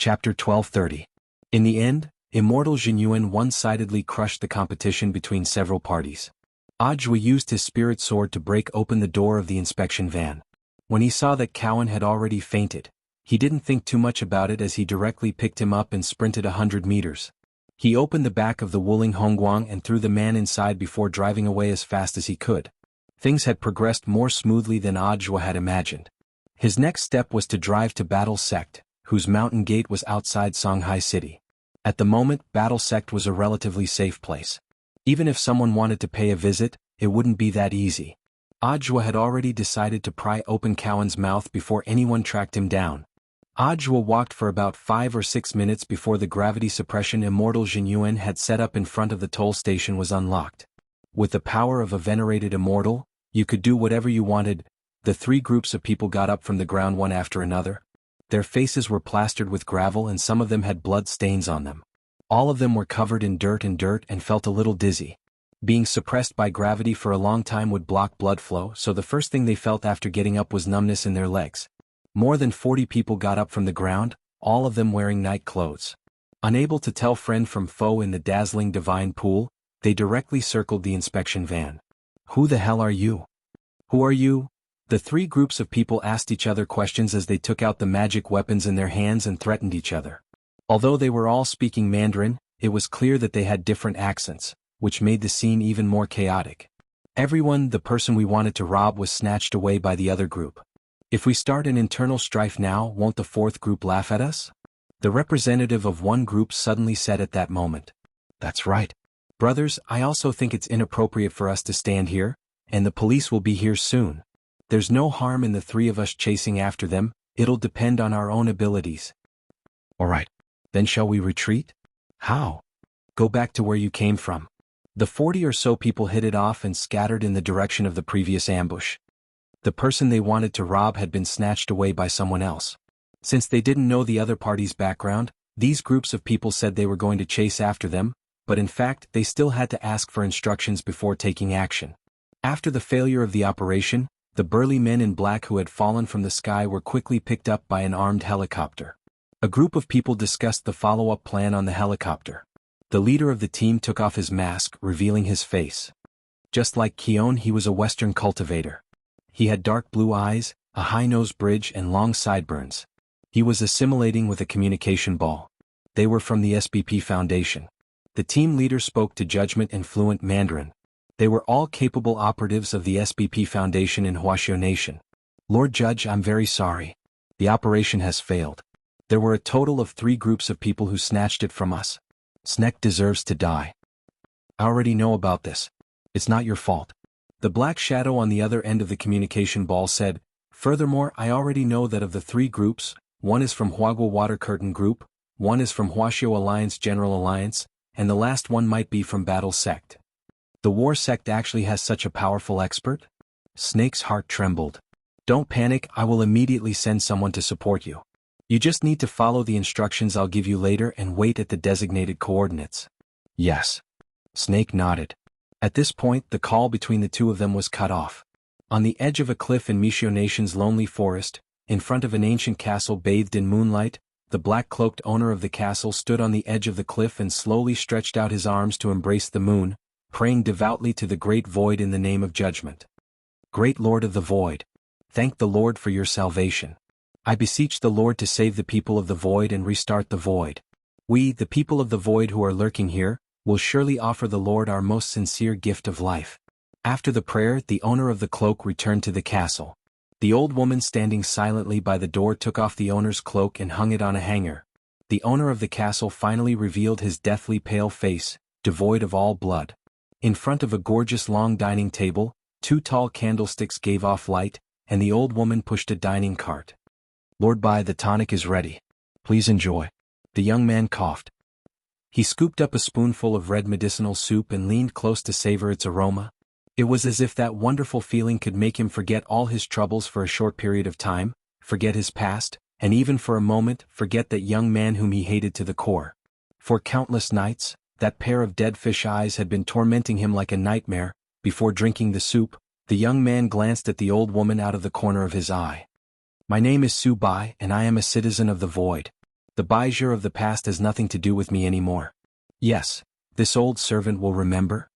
Chapter 1230. In the end, Immortal Jinyuan one-sidedly crushed the competition between several parties. Ajwa used his spirit sword to break open the door of the inspection van. When he saw that Cowan had already fainted, he didn't think too much about it as he directly picked him up and sprinted 100 meters. He opened the back of the Wuling Hongguang and threw the man inside before driving away as fast as he could. Things had progressed more smoothly than Ajwa had imagined. His next step was to drive to Battle Sect, whose mountain gate was outside Songhai City. At the moment, Battle Sect was a relatively safe place. Even if someone wanted to pay a visit, it wouldn't be that easy. Ajwa had already decided to pry open Cowan's mouth before anyone tracked him down. Ajwa walked for about 5 or 6 minutes before the gravity suppression Immortal Jinyuan had set up in front of the toll station was unlocked. With the power of a venerated immortal, you could do whatever you wanted. The 3 groups of people got up from the ground one after another. Their faces were plastered with gravel and some of them had blood stains on them. All of them were covered in dirt and felt a little dizzy. Being suppressed by gravity for a long time would block blood flow, so the first thing they felt after getting up was numbness in their legs. More than 40 people got up from the ground, all of them wearing night clothes. Unable to tell friend from foe in the dazzling divine pool, they directly circled the inspection van. "Who the hell are you? Who are you?" The 3 groups of people asked each other questions as they took out the magic weapons in their hands and threatened each other. Although they were all speaking Mandarin, it was clear that they had different accents, which made the scene even more chaotic. Everyone, the person we wanted to rob, was snatched away by the other group. "If we start an internal strife now, won't the 4th group laugh at us?" The representative of one group suddenly said at that moment. "That's right. Brothers, I also think it's inappropriate for us to stand here, and the police will be here soon. There's no harm in the 3 of us chasing after them, it'll depend on our own abilities." "All right. Then shall we retreat?" "How?" "Go back to where you came from." The 40 or so people hit it off and scattered in the direction of the previous ambush. The person they wanted to rob had been snatched away by someone else. Since they didn't know the other party's background, these groups of people said they were going to chase after them, but in fact they still had to ask for instructions before taking action. After the failure of the operation, the burly men in black who had fallen from the sky were quickly picked up by an armed helicopter. A group of people discussed the follow-up plan on the helicopter. The leader of the team took off his mask, revealing his face. Just like Keon, he was a Western cultivator. He had dark blue eyes, a high-nosed bridge and long sideburns. He was assimilating with a communication ball. They were from the SBP Foundation. The team leader spoke to judgment in fluent Mandarin. They were all capable operatives of the SBP Foundation in Huaxiao Nation. "Lord Judge, I'm very sorry. The operation has failed. There were a total of 3 groups of people who snatched it from us. Snek deserves to die. I already know about this. It's not your fault." The black shadow on the other end of the communication ball said, "Furthermore, I already know that of the 3 groups, one is from Huagua Water Curtain Group, one is from Huaxiao Alliance General Alliance, and the last one might be from Battle Sect." "The War Sect actually has such a powerful expert?" Snake's heart trembled. "Don't panic, I will immediately send someone to support you. You just need to follow the instructions I'll give you later and wait at the designated coordinates." "Yes." Snake nodded. At this point, the call between the 2 of them was cut off. On the edge of a cliff in Mishio Nation's lonely forest, in front of an ancient castle bathed in moonlight, the black-cloaked owner of the castle stood on the edge of the cliff and slowly stretched out his arms to embrace the moon, praying devoutly to the great void in the name of judgment. "Great Lord of the Void, thank the Lord for your salvation. I beseech the Lord to save the people of the void and restart the void. We, the people of the void who are lurking here, will surely offer the Lord our most sincere gift of life." After the prayer, the owner of the cloak returned to the castle. The old woman standing silently by the door took off the owner's cloak and hung it on a hanger. The owner of the castle finally revealed his deathly pale face, devoid of all blood. In front of a gorgeous long dining table, 2 tall candlesticks gave off light, and the old woman pushed a dining cart. "Lord Bai, the tonic is ready. Please enjoy." The young man coughed. He scooped up a spoonful of red medicinal soup and leaned close to savor its aroma. It was as if that wonderful feeling could make him forget all his troubles for a short period of time, forget his past, and even for a moment forget that young man whom he hated to the core. For countless nights, that pair of dead fish eyes had been tormenting him like a nightmare. Before drinking the soup, the young man glanced at the old woman out of the corner of his eye. "My name is Su Bai and I am a citizen of the void. The Baijiu of the past has nothing to do with me anymore. Yes, this old servant will remember.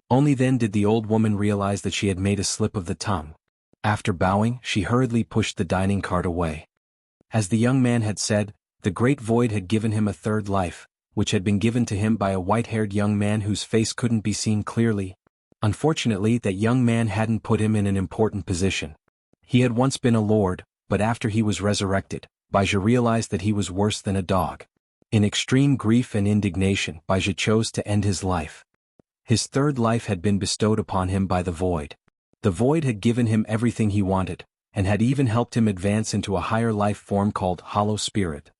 Only then did the old woman realize that she had made a slip of the tongue. After bowing, she hurriedly pushed the dining cart away. As the young man had said, the great void had given him a third life, which had been given to him by a white-haired young man whose face couldn't be seen clearly. Unfortunately, that young man hadn't put him in an important position. He had once been a lord, but after he was resurrected, Baijiu realized that he was worse than a dog. In extreme grief and indignation, Baijiu chose to end his life. His third life had been bestowed upon him by the void. The void had given him everything he wanted, and had even helped him advance into a higher life form called Hollow Spirit.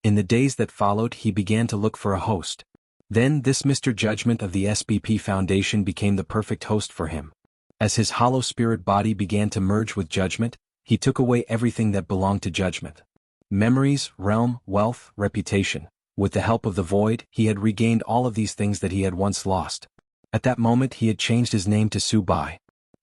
In the days that followed, he began to look for a host. Then this Mr. Judgment of the SBP Foundation became the perfect host for him. As his Hollow Spirit body began to merge with Judgment, he took away everything that belonged to Judgment. Memories, realm, wealth, reputation. With the help of the void, he had regained all of these things that he had once lost. At that moment he had changed his name to Subai.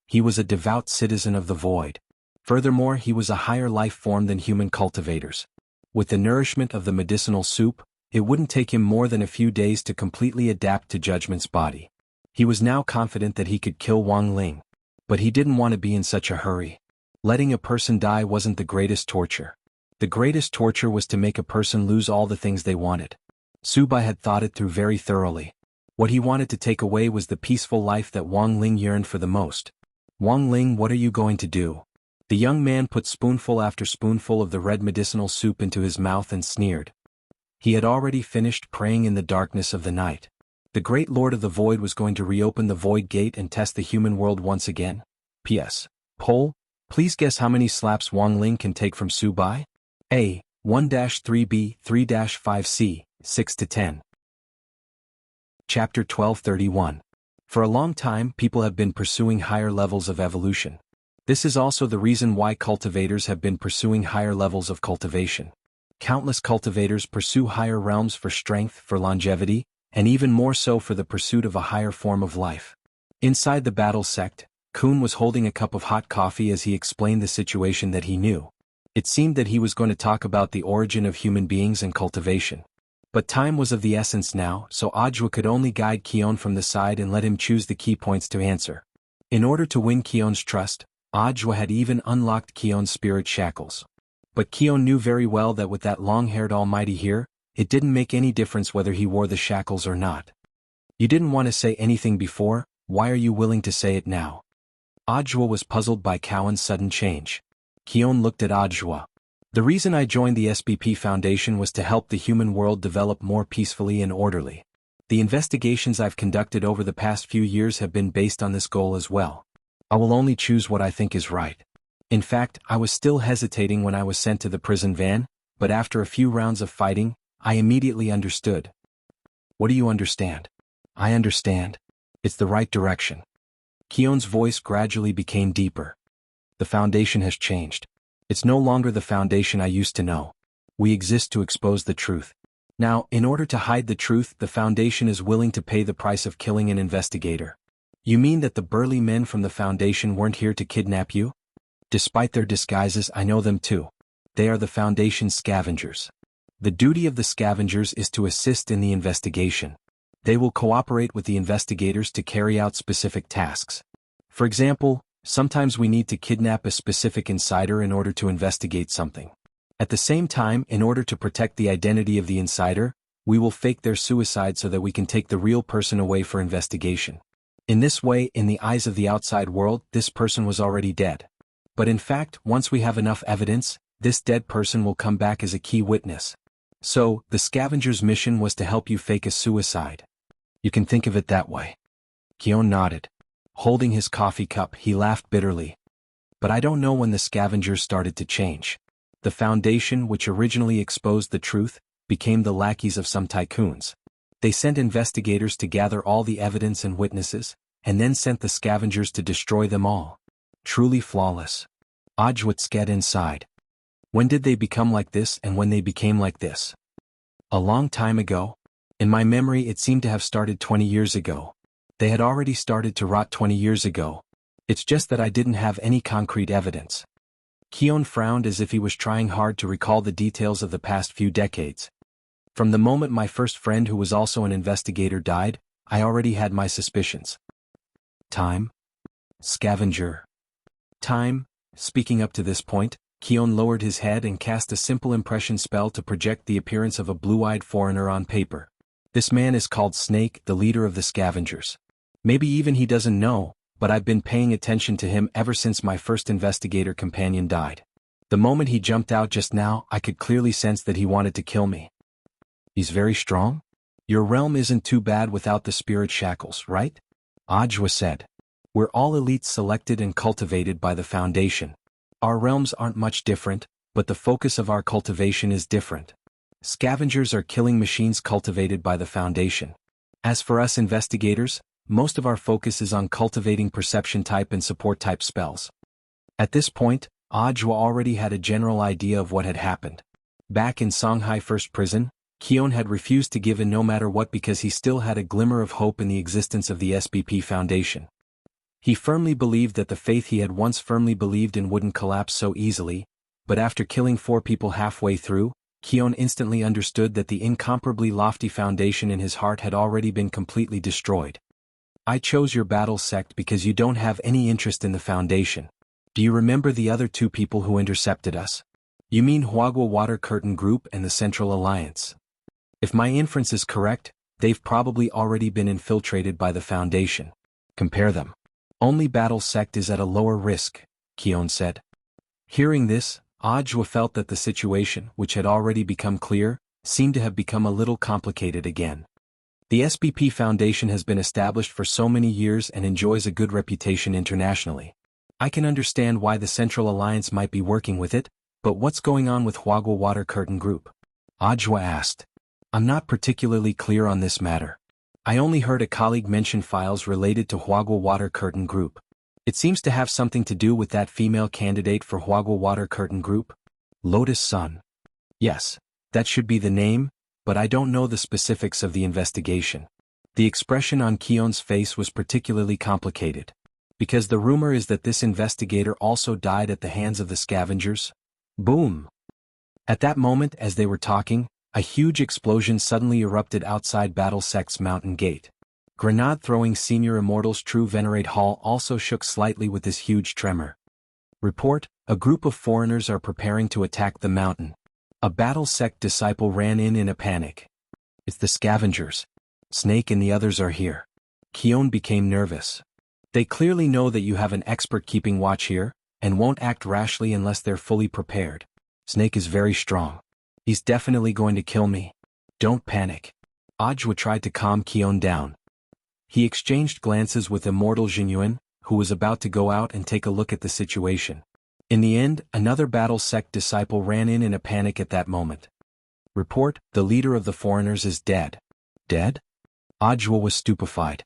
He was a devout citizen of the void. Furthermore, he was a higher life form than human cultivators. With the nourishment of the medicinal soup, it wouldn't take him more than a few days to completely adapt to Judgment's body. He was now confident that he could kill Wang Ling. But he didn't want to be in such a hurry. Letting a person die wasn't the greatest torture. The greatest torture was to make a person lose all the things they wanted. Subai had thought it through very thoroughly. What he wanted to take away was the peaceful life that Wang Ling yearned for the most. Wang Ling, what are you going to do? The young man put spoonful after spoonful of the red medicinal soup into his mouth and sneered. He had already finished praying in the darkness of the night. The great Lord of the Void was going to reopen the Void Gate and test the human world once again. P.S. Poll, please guess how many slaps Wang Ling can take from Subai? A. 1-3B, 3-5C, 6-10. Chapter 1231. For a long time, people have been pursuing higher levels of evolution. This is also the reason why cultivators have been pursuing higher levels of cultivation. Countless cultivators pursue higher realms for strength, for longevity, and even more so for the pursuit of a higher form of life. Inside the battle sect, Kun was holding a cup of hot coffee as he explained the situation that he knew. It seemed that he was going to talk about the origin of human beings and cultivation. But time was of the essence now, so Audiobook could only guide Keon from the side and let him choose the key points to answer. In order to win Keon's trust, Audiobook had even unlocked Keon's spirit shackles. But Keon knew very well that with that long-haired almighty here, it didn't make any difference whether he wore the shackles or not. You didn't want to say anything before, why are you willing to say it now? Audiobook was puzzled by Cowan's sudden change. Keon looked at Audiobook. The reason I joined the SBP Foundation was to help the human world develop more peacefully and orderly. The investigations I've conducted over the past few years have been based on this goal as well. I will only choose what I think is right. In fact, I was still hesitating when I was sent to the prison van, but after a few rounds of fighting, I immediately understood. What do you understand? I understand. It's the right direction. Keon's voice gradually became deeper. The Foundation has changed. It's no longer the Foundation I used to know. We exist to expose the truth. Now, in order to hide the truth, the Foundation is willing to pay the price of killing an investigator. You mean that the burly men from the Foundation weren't here to kidnap you? Despite their disguises, I know them too. They are the Foundation's scavengers. The duty of the scavengers is to assist in the investigation. They will cooperate with the investigators to carry out specific tasks. For example, sometimes we need to kidnap a specific insider in order to investigate something. At the same time, in order to protect the identity of the insider, we will fake their suicide so that we can take the real person away for investigation. In this way, in the eyes of the outside world, this person was already dead. But in fact, once we have enough evidence, this dead person will come back as a key witness. So, the scavenger's mission was to help you fake a suicide. You can think of it that way. Keon nodded. Holding his coffee cup, he laughed bitterly. But I don't know when the scavengers started to change. The Foundation, which originally exposed the truth, became the lackeys of some tycoons. They sent investigators to gather all the evidence and witnesses, and then sent the scavengers to destroy them all. Truly flawless. Audiobook scat inside. When did they become like this and when they became like this? A long time ago? In my memory it seemed to have started 20 years ago. They had already started to rot 20 years ago. It's just that I didn't have any concrete evidence. Keon frowned as if he was trying hard to recall the details of the past few decades. From the moment my first friend who was also an investigator died, I already had my suspicions. Time? Scavenger. Time. Speaking up to this point, Keon lowered his head and cast a simple impression spell to project the appearance of a blue-eyed foreigner on paper. This man is called Snake, the leader of the scavengers. Maybe even he doesn't know, but I've been paying attention to him ever since my first investigator companion died. The moment he jumped out just now, I could clearly sense that he wanted to kill me. He's very strong? Your realm isn't too bad without the spirit shackles, right? Ajwa said. We're all elites selected and cultivated by the Foundation. Our realms aren't much different, but the focus of our cultivation is different. Scavengers are killing machines cultivated by the Foundation. As for us investigators, most of our focus is on cultivating perception type and support type spells. At this point, Ajwa already had a general idea of what had happened. Back in Songhai First Prison, Keon had refused to give in no matter what because he still had a glimmer of hope in the existence of the SBP Foundation. He firmly believed that the faith he had once firmly believed in wouldn't collapse so easily, but after killing 4 people halfway through, Keon instantly understood that the incomparably lofty foundation in his heart had already been completely destroyed. I chose your battle sect because you don't have any interest in the Foundation. Do you remember the other 2 people who intercepted us? You mean Huagua Water Curtain Group and the Central Alliance? If my inference is correct, they've probably already been infiltrated by the Foundation. Compare them. Only battle sect is at a lower risk, Keon said. Hearing this, Ajwa felt that the situation, which had already become clear, seemed to have become a little complicated again. The SBP Foundation has been established for so many years and enjoys a good reputation internationally. I can understand why the Central Alliance might be working with it, but what's going on with Huagua Water Curtain Group? Ajwa asked. I'm not particularly clear on this matter. I only heard a colleague mention files related to Huagua Water Curtain Group. It seems to have something to do with that female candidate for Huagua Water Curtain Group. Lotus Sun. Yes, that should be the name, but I don't know the specifics of the investigation. The expression on Keon's face was particularly complicated. Because the rumor is that this investigator also died at the hands of the scavengers. Boom! At that moment, as they were talking, a huge explosion suddenly erupted outside Battle Sect's mountain gate. Grenade-throwing Senior Immortals True Venerate Hall also shook slightly with this huge tremor. Report, a group of foreigners are preparing to attack the mountain. A Battle Sect disciple ran in a panic. It's the scavengers. Snake and the others are here. Keon became nervous. They clearly know that you have an expert keeping watch here, and won't act rashly unless they're fully prepared. Snake is very strong. He's definitely going to kill me. Don't panic. Ajwa tried to calm Keon down. He exchanged glances with Immortal Jinyuan, who was about to go out and take a look at the situation. In the end, another Battle Sect disciple ran in a panic at that moment. Report, the leader of the foreigners is dead. Dead? Ajwa was stupefied.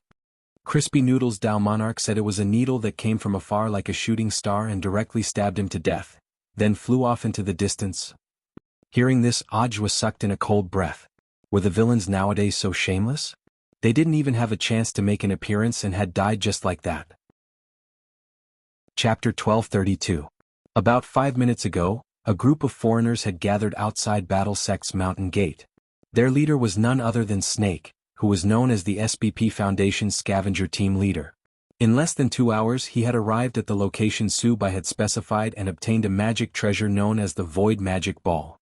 Crispy Noodles Dao Monarch said it was a needle that came from afar like a shooting star and directly stabbed him to death, then flew off into the distance. Hearing this, Ajwa sucked in a cold breath. Were the villains nowadays so shameless? They didn't even have a chance to make an appearance and had died just like that. Chapter 1232. About 5 minutes ago, a group of foreigners had gathered outside Battle Sect's mountain gate. Their leader was none other than Snake, who was known as the SBP Foundation's scavenger team leader. In less than 2 hours he had arrived at the location Subai had specified and obtained a magic treasure known as the Void Magic Ball.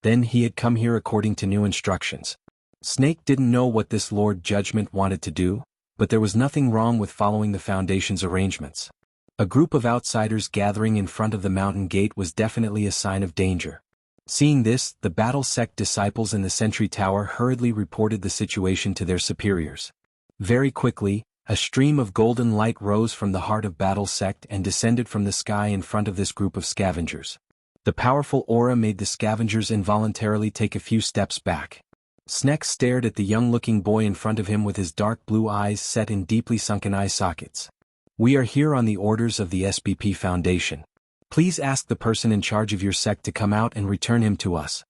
Then he had come here according to new instructions. Snake didn't know what this Lord Judgment wanted to do, but there was nothing wrong with following the Foundation's arrangements. A group of outsiders gathering in front of the mountain gate was definitely a sign of danger. Seeing this, the Battle Sect disciples in the Sentry Tower hurriedly reported the situation to their superiors. Very quickly, a stream of golden light rose from the heart of Battle Sect and descended from the sky in front of this group of scavengers. The powerful aura made the scavengers involuntarily take a few steps back. Snake stared at the young-looking boy in front of him with his dark blue eyes set in deeply sunken eye sockets. We are here on the orders of the SBP Foundation. Please ask the person in charge of your sect to come out and return him to us.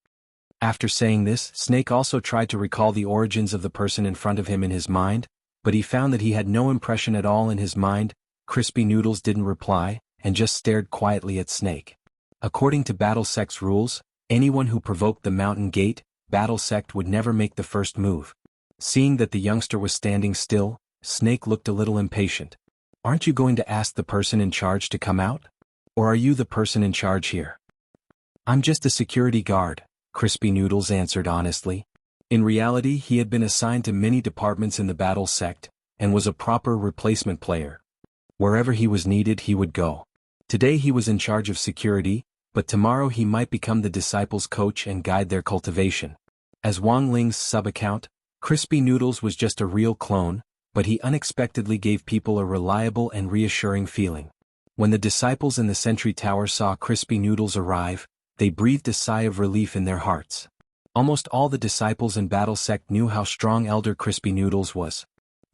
After saying this, Snake also tried to recall the origins of the person in front of him in his mind, but he found that he had no impression at all in his mind. Crispy Noodles didn't reply, and just stared quietly at Snake. According to Battle Sect's rules, anyone who provoked the mountain gate, battle sect would never make the first move. Seeing that the youngster was standing still, Snake looked a little impatient. "Aren't you going to ask the person in charge to come out? Or are you the person in charge here?" "I'm just a security guard," Crispy Noodles answered honestly. In reality, he had been assigned to many departments in the battle sect, and was a proper replacement player. Wherever he was needed, he would go. Today he was in charge of security, but tomorrow he might become the disciples' coach and guide their cultivation. As Wang Ling's sub-account, Crispy Noodles was just a real clone, but he unexpectedly gave people a reliable and reassuring feeling. When the disciples in the sentry tower saw Crispy Noodles arrive, they breathed a sigh of relief in their hearts. Almost all the disciples in battle sect knew how strong Elder Crispy Noodles was.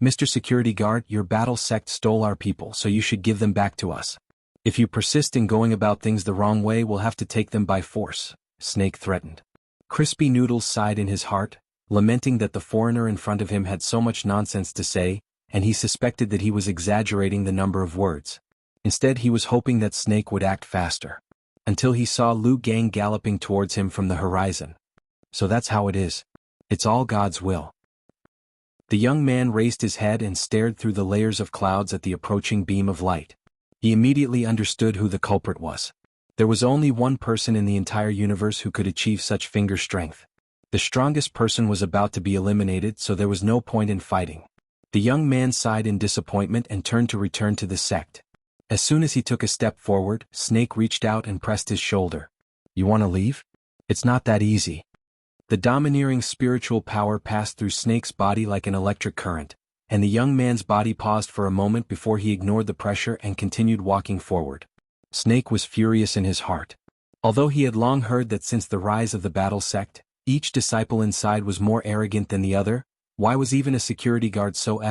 "Mr. Security Guard, your battle sect stole our people, so you should give them back to us. If you persist in going about things the wrong way, we'll have to take them by force," Snake threatened. Crispy Noodles sighed in his heart, lamenting that the foreigner in front of him had so much nonsense to say, and he suspected that he was exaggerating the number of words. Instead, he was hoping that Snake would act faster. Until he saw Liu Gang galloping towards him from the horizon. "So that's how it is. It's all God's will." The young man raised his head and stared through the layers of clouds at the approaching beam of light. He immediately understood who the culprit was. There was only one person in the entire universe who could achieve such finger strength. The strongest person was about to be eliminated, so there was no point in fighting. The young man sighed in disappointment and turned to return to the sect. As soon as he took a step forward, Snake reached out and pressed his shoulder. "You want to leave? It's not that easy." The domineering spiritual power passed through Snake's body like an electric current, and the young man's body paused for a moment before he ignored the pressure and continued walking forward. Snake was furious in his heart. Although he had long heard that since the rise of the battle sect, each disciple inside was more arrogant than the other, why was even a security guard so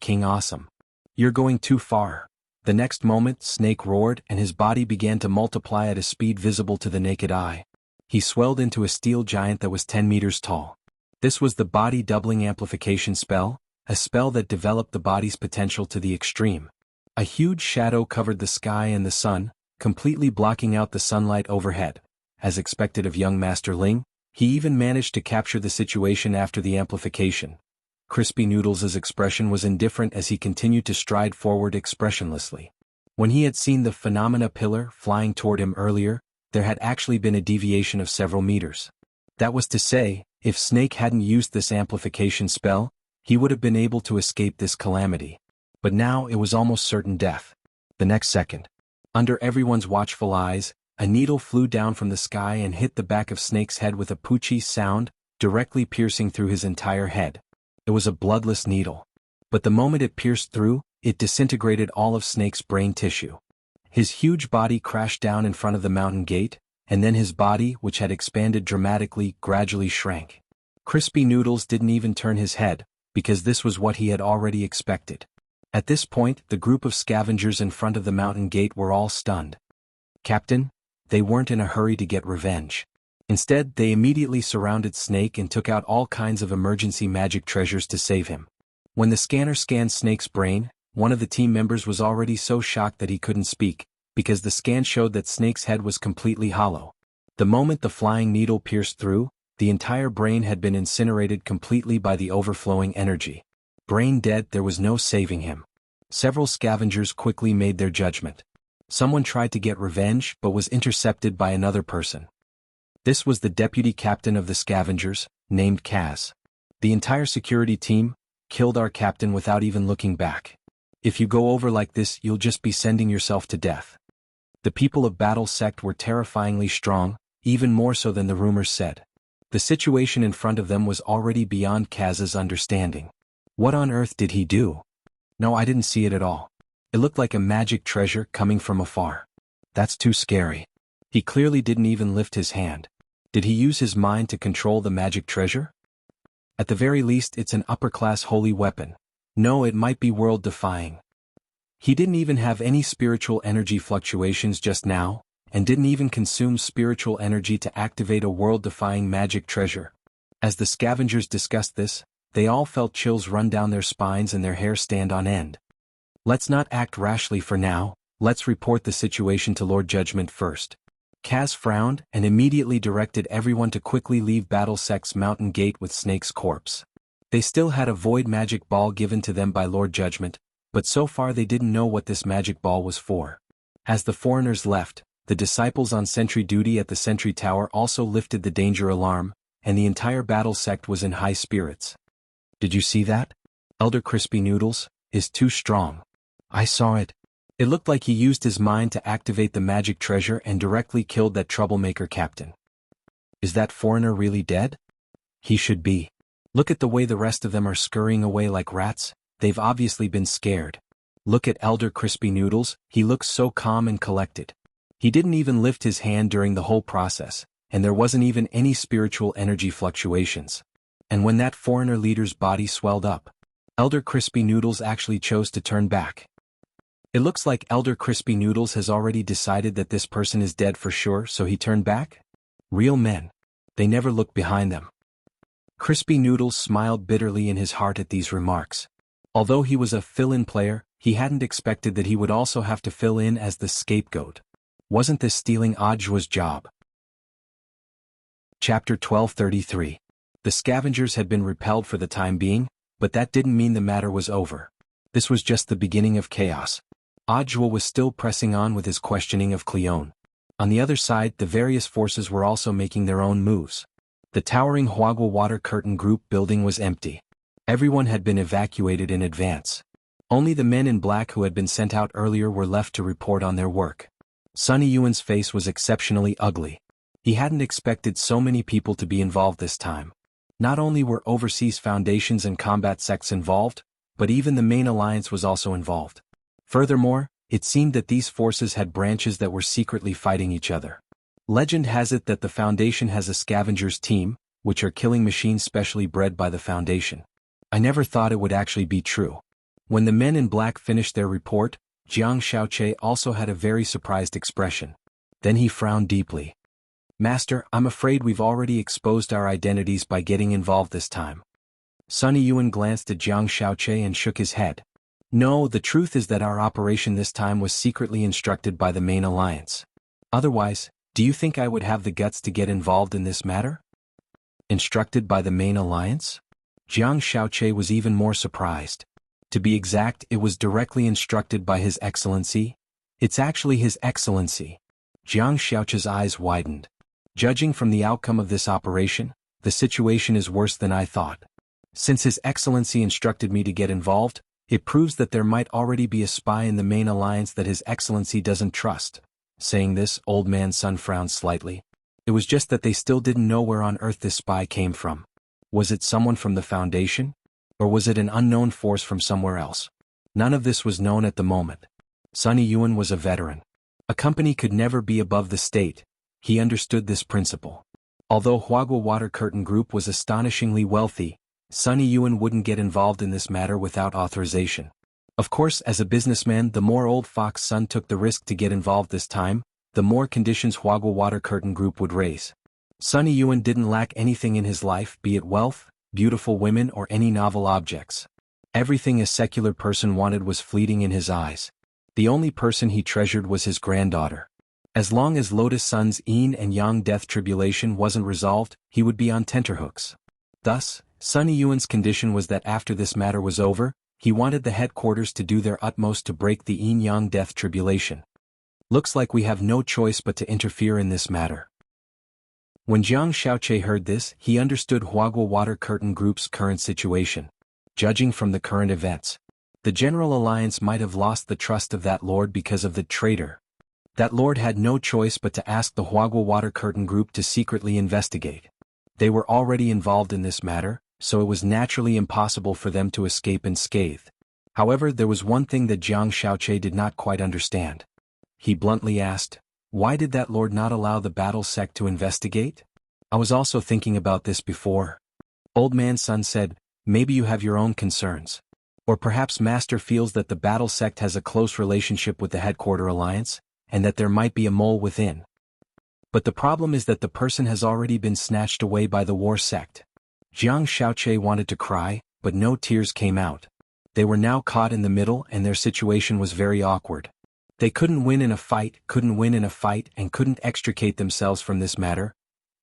King awesome? "You're going too far." The next moment, Snake roared and his body began to multiply at a speed visible to the naked eye. He swelled into a steel giant that was 10 meters tall. This was the body doubling amplification spell, a spell that developed the body's potential to the extreme. A huge shadow covered the sky and the sun, completely blocking out the sunlight overhead. As expected of young Master Ling, he even managed to capture the situation after the amplification. Crispy Noodles' expression was indifferent as he continued to stride forward expressionlessly. When he had seen the phenomena pillar flying toward him earlier, there had actually been a deviation of several meters. That was to say, if Snake hadn't used this amplification spell, he would have been able to escape this calamity. But now it was almost certain death. The next second, under everyone's watchful eyes, a needle flew down from the sky and hit the back of Snake's head with a poochie sound, directly piercing through his entire head. It was a bloodless needle. But the moment it pierced through, it disintegrated all of Snake's brain tissue. His huge body crashed down in front of the mountain gate, and then his body, which had expanded dramatically, gradually shrank. Crispy Noodles didn't even turn his head, because this was what he had already expected. At this point, the group of scavengers in front of the mountain gate were all stunned. "Captain?" They weren't in a hurry to get revenge. Instead, they immediately surrounded Snake and took out all kinds of emergency magic treasures to save him. When the scanner scanned Snake's brain, one of the team members was already so shocked that he couldn't speak, because the scan showed that Snake's head was completely hollow. The moment the flying needle pierced through, the entire brain had been incinerated completely by the overflowing energy. Brain dead, there was no saving him. Several scavengers quickly made their judgment. Someone tried to get revenge but was intercepted by another person. This was the deputy captain of the scavengers, named Kaz. The entire security team killed our captain without even looking back. If you go over like this, you'll just be sending yourself to death. The people of Battle Sect were terrifyingly strong, even more so than the rumors said. The situation in front of them was already beyond Kaz's understanding. What on earth did he do? No, I didn't see it at all. It looked like a magic treasure coming from afar. That's too scary. He clearly didn't even lift his hand. Did he use his mind to control the magic treasure? At the very least, it's an upper-class holy weapon. No, it might be world-defying. He didn't even have any spiritual energy fluctuations just now, and didn't even consume spiritual energy to activate a world-defying magic treasure. As the scavengers discussed this, they all felt chills run down their spines and their hair stand on end. Let's not act rashly for now, let's report the situation to Lord Judgment first. Kaz frowned and immediately directed everyone to quickly leave Battle Sect's mountain gate with Snake's corpse. They still had a void magic ball given to them by Lord Judgment, but so far they didn't know what this magic ball was for. As the foreigners left, the disciples on sentry duty at the sentry tower also lifted the danger alarm, and the entire Battle Sect was in high spirits. Did you see that? Elder Crispy Noodles is too strong. I saw it. It looked like he used his mind to activate the magic treasure and directly killed that troublemaker captain. Is that foreigner really dead? He should be. Look at the way the rest of them are scurrying away like rats, they've obviously been scared. Look at Elder Crispy Noodles, he looks so calm and collected. He didn't even lift his hand during the whole process, and there wasn't even any spiritual energy fluctuations. And when that foreigner leader's body swelled up, Elder Crispy Noodles actually chose to turn back. It looks like Elder Crispy Noodles has already decided that this person is dead for sure, so he turned back? Real men. They never look behind them. Crispy Noodles smiled bitterly in his heart at these remarks. Although he was a fill-in player, he hadn't expected that he would also have to fill in as the scapegoat. Wasn't this stealing Ajua's job? Chapter 1233. The scavengers had been repelled for the time being, but that didn't mean the matter was over. This was just the beginning of chaos. Ajua was still pressing on with his questioning of Cleone. On the other side, the various forces were also making their own moves. The towering Huagua Water Curtain Group building was empty. Everyone had been evacuated in advance. Only the men in black who had been sent out earlier were left to report on their work. Sunny Yuan's face was exceptionally ugly. He hadn't expected so many people to be involved this time. Not only were overseas foundations and combat sects involved, but even the main alliance was also involved. Furthermore, it seemed that these forces had branches that were secretly fighting each other. Legend has it that the Foundation has a scavengers team, which are killing machines specially bred by the Foundation. I never thought it would actually be true. When the men in black finished their report, Jiang Xiaoche also had a very surprised expression. Then he frowned deeply. Master, I'm afraid we've already exposed our identities by getting involved this time. Sunny Yuan glanced at Jiang Xiaoche and shook his head. No, the truth is that our operation this time was secretly instructed by the main alliance. Otherwise, do you think I would have the guts to get involved in this matter? Instructed by the main alliance? Jiang Xiaoche was even more surprised. To be exact, it was directly instructed by His Excellency. It's actually His Excellency. Jiang Xiaoche's eyes widened. Judging from the outcome of this operation, the situation is worse than I thought. Since His Excellency instructed me to get involved, it proves that there might already be a spy in the main alliance that His Excellency doesn't trust. Saying this, Old Man Sun frowned slightly. It was just that they still didn't know where on earth this spy came from. Was it someone from the Foundation? Or was it an unknown force from somewhere else? None of this was known at the moment. Sunny Yuan was a veteran. A company could never be above the state. He understood this principle. Although Huagua Water Curtain Group was astonishingly wealthy, Sunny Yuan wouldn't get involved in this matter without authorization. Of course, as a businessman, the more Old Fox Sun took the risk to get involved this time, the more conditions Huagua Water Curtain Group would raise. Sunny Yuan didn't lack anything in his life, be it wealth, beautiful women or any novel objects. Everything a secular person wanted was fleeting in his eyes. The only person he treasured was his granddaughter. As long as Lotus Sun's yin and yang death tribulation wasn't resolved, he would be on tenterhooks. Thus, Sunny Yuan's condition was that after this matter was over, he wanted the headquarters to do their utmost to break the yin-yang death tribulation. Looks like we have no choice but to interfere in this matter. When Jiang Xiaoche heard this, he understood Huagua Water Curtain Group's current situation. Judging from the current events, the General Alliance might have lost the trust of that lord because of the traitor. That lord had no choice but to ask the Huagua Water Curtain Group to secretly investigate. They were already involved in this matter, so it was naturally impossible for them to escape unscathed. However, there was one thing that Jiang Xiaoche did not quite understand. He bluntly asked, why did that lord not allow the battle sect to investigate? I was also thinking about this before. Old Man Sun said, maybe you have your own concerns. Or perhaps Master feels that the battle sect has a close relationship with the headquarter alliance, and that there might be a mole within. But the problem is that the person has already been snatched away by the war sect. Jiang Xiaoche wanted to cry, but no tears came out. They were now caught in the middle and their situation was very awkward. They couldn't win in a fight, and couldn't extricate themselves from this matter.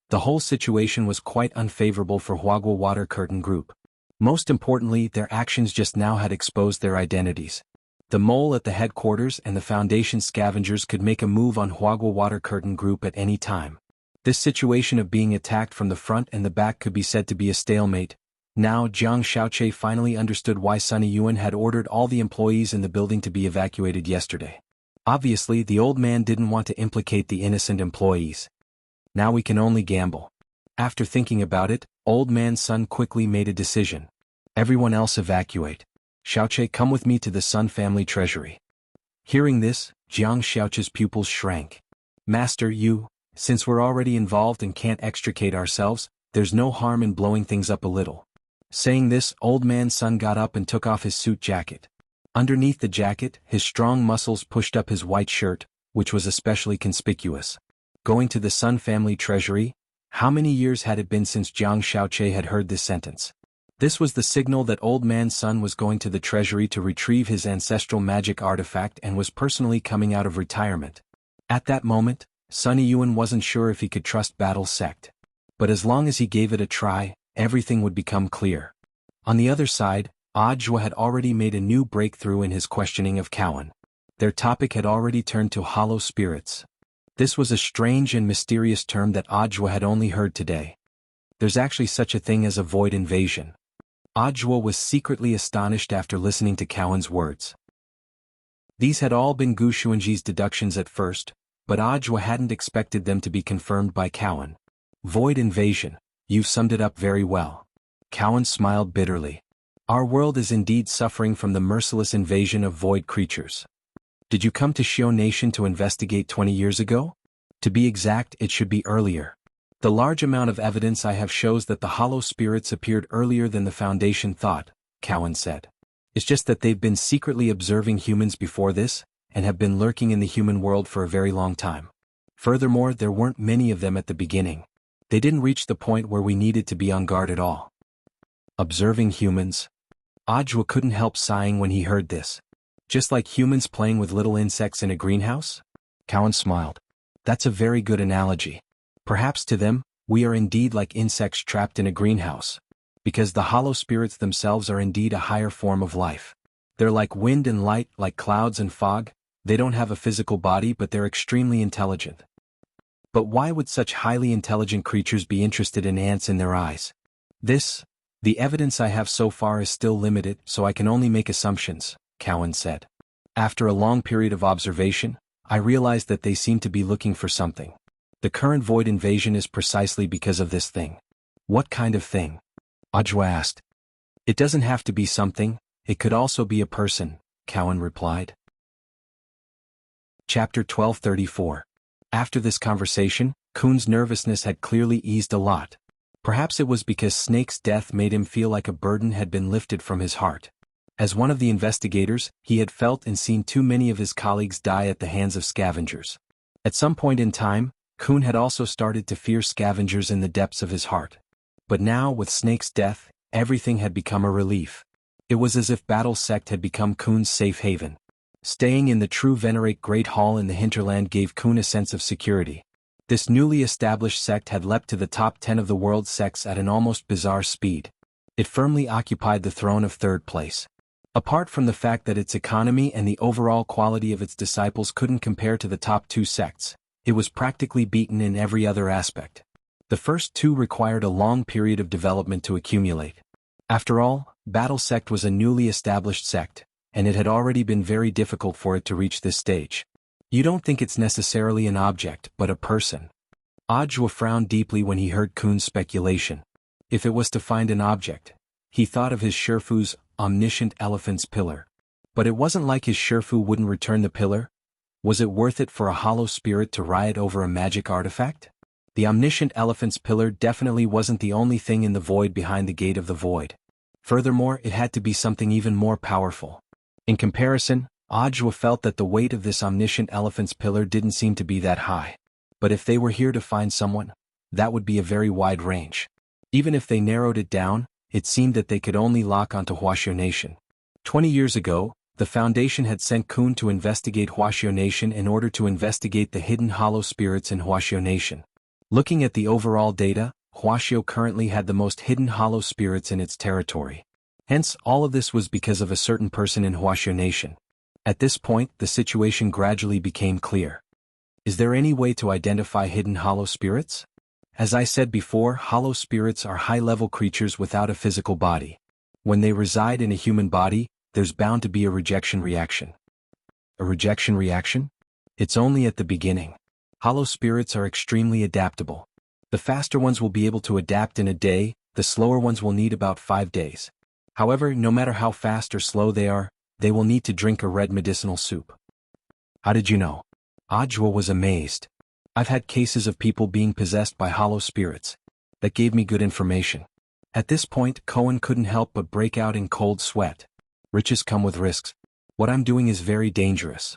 The whole situation was quite unfavorable for Huagua Water Curtain Group. Most importantly, their actions just now had exposed their identities. The mole at the headquarters and the Foundation scavengers could make a move on Huagua Water Curtain Group at any time. This situation of being attacked from the front and the back could be said to be a stalemate. Now Jiang Xiaoche finally understood why Sunny Yuan had ordered all the employees in the building to be evacuated yesterday. Obviously, the old man didn't want to implicate the innocent employees. Now we can only gamble. After thinking about it, old man Sun quickly made a decision. Everyone else evacuate. Xiaoche, come with me to the Sun family treasury. Hearing this, Jiang Xiaoche's pupils shrank. Master, since we're already involved and can't extricate ourselves, there's no harm in blowing things up a little. Saying this, old man Sun got up and took off his suit jacket. Underneath the jacket, his strong muscles pushed up his white shirt, which was especially conspicuous. Going to the Sun family treasury? How many years had it been since Jiang Xiaoche had heard this sentence? This was the signal that old man Sun was going to the treasury to retrieve his ancestral magic artifact and was personally coming out of retirement. At that moment, Sunny Yuan wasn't sure if he could trust Battle Sect. But as long as he gave it a try, everything would become clear. On the other side, Ajwa had already made a new breakthrough in his questioning of Cowan. Their topic had already turned to hollow spirits. This was a strange and mysterious term that Ajwa had only heard today. There's actually such a thing as a void invasion. Ajwa was secretly astonished after listening to Cowan's words. These had all been Gu Xuanji's deductions at first, but Ajwa hadn't expected them to be confirmed by Cowan. Void invasion, you've summed it up very well. Cowan smiled bitterly. Our world is indeed suffering from the merciless invasion of void creatures. Did you come to Xiao Nation to investigate 20 years ago? To be exact, it should be earlier. The large amount of evidence I have shows that the hollow spirits appeared earlier than the Foundation thought, Cowan said. It's just that they've been secretly observing humans before this, and have been lurking in the human world for a very long time. Furthermore, there weren't many of them at the beginning. They didn't reach the point where we needed to be on guard at all. Observing humans? Ajwa couldn't help sighing when he heard this. Just like humans playing with little insects in a greenhouse? Cowan smiled. That's a very good analogy. Perhaps to them, we are indeed like insects trapped in a greenhouse. Because the hollow spirits themselves are indeed a higher form of life. They're like wind and light, like clouds and fog. They don't have a physical body, but they're extremely intelligent. But why would such highly intelligent creatures be interested in ants in their eyes? The evidence I have so far is still limited, so I can only make assumptions, Cowan said. After a long period of observation, I realized that they seem to be looking for something. The current void invasion is precisely because of this thing. What kind of thing? Ajwa asked. It doesn't have to be something, it could also be a person, Cowan replied. Chapter 1234. After this conversation, Kun's nervousness had clearly eased a lot. Perhaps it was because Snake's death made him feel like a burden had been lifted from his heart. As one of the investigators, he had felt and seen too many of his colleagues die at the hands of scavengers. At some point in time, Kun had also started to fear scavengers in the depths of his heart. But now, with Snake's death, everything had become a relief. It was as if Battle Sect had become Kun's safe haven. Staying in the true Venerate Great Hall in the hinterland gave Kun a sense of security. This newly established sect had leapt to the top 10 of the world's sects at an almost bizarre speed. It firmly occupied the throne of third place. Apart from the fact that its economy and the overall quality of its disciples couldn't compare to the top two sects, it was practically beaten in every other aspect. The first two required a long period of development to accumulate. After all, Battle Sect was a newly established sect, and it had already been very difficult for it to reach this stage. You don't think it's necessarily an object, but a person. Ajwa frowned deeply when he heard Kun's speculation. If it was to find an object, he thought of his Shifu's omniscient elephant's pillar. But it wasn't like his Shifu wouldn't return the pillar. Was it worth it for a hollow spirit to riot over a magic artifact? The omniscient elephant's pillar definitely wasn't the only thing in the void behind the gate of the void. Furthermore, it had to be something even more powerful. In comparison, Ajwa felt that the weight of this omniscient elephant's pillar didn't seem to be that high. But if they were here to find someone, that would be a very wide range. Even if they narrowed it down, it seemed that they could only lock onto Huaxiao Nation. 20 years ago, The Foundation had sent Kun to investigate Huaxiao Nation in order to investigate the hidden hollow spirits in Huaxiao Nation. Looking at the overall data, Huaxiao currently had the most hidden hollow spirits in its territory. Hence, all of this was because of a certain person in Huaxiao Nation. At this point, the situation gradually became clear. Is there any way to identify hidden hollow spirits? As I said before, hollow spirits are high-level creatures without a physical body. When they reside in a human body, there's bound to be a rejection reaction. A rejection reaction? It's only at the beginning. Hollow spirits are extremely adaptable. The faster ones will be able to adapt in a day, the slower ones will need about 5 days. However, no matter how fast or slow they are, they will need to drink a red medicinal soup. How did you know? Ajwa was amazed. I've had cases of people being possessed by hollow spirits. That gave me good information. At this point, Cohen couldn't help but break out in cold sweat. Riches come with risks. What I'm doing is very dangerous.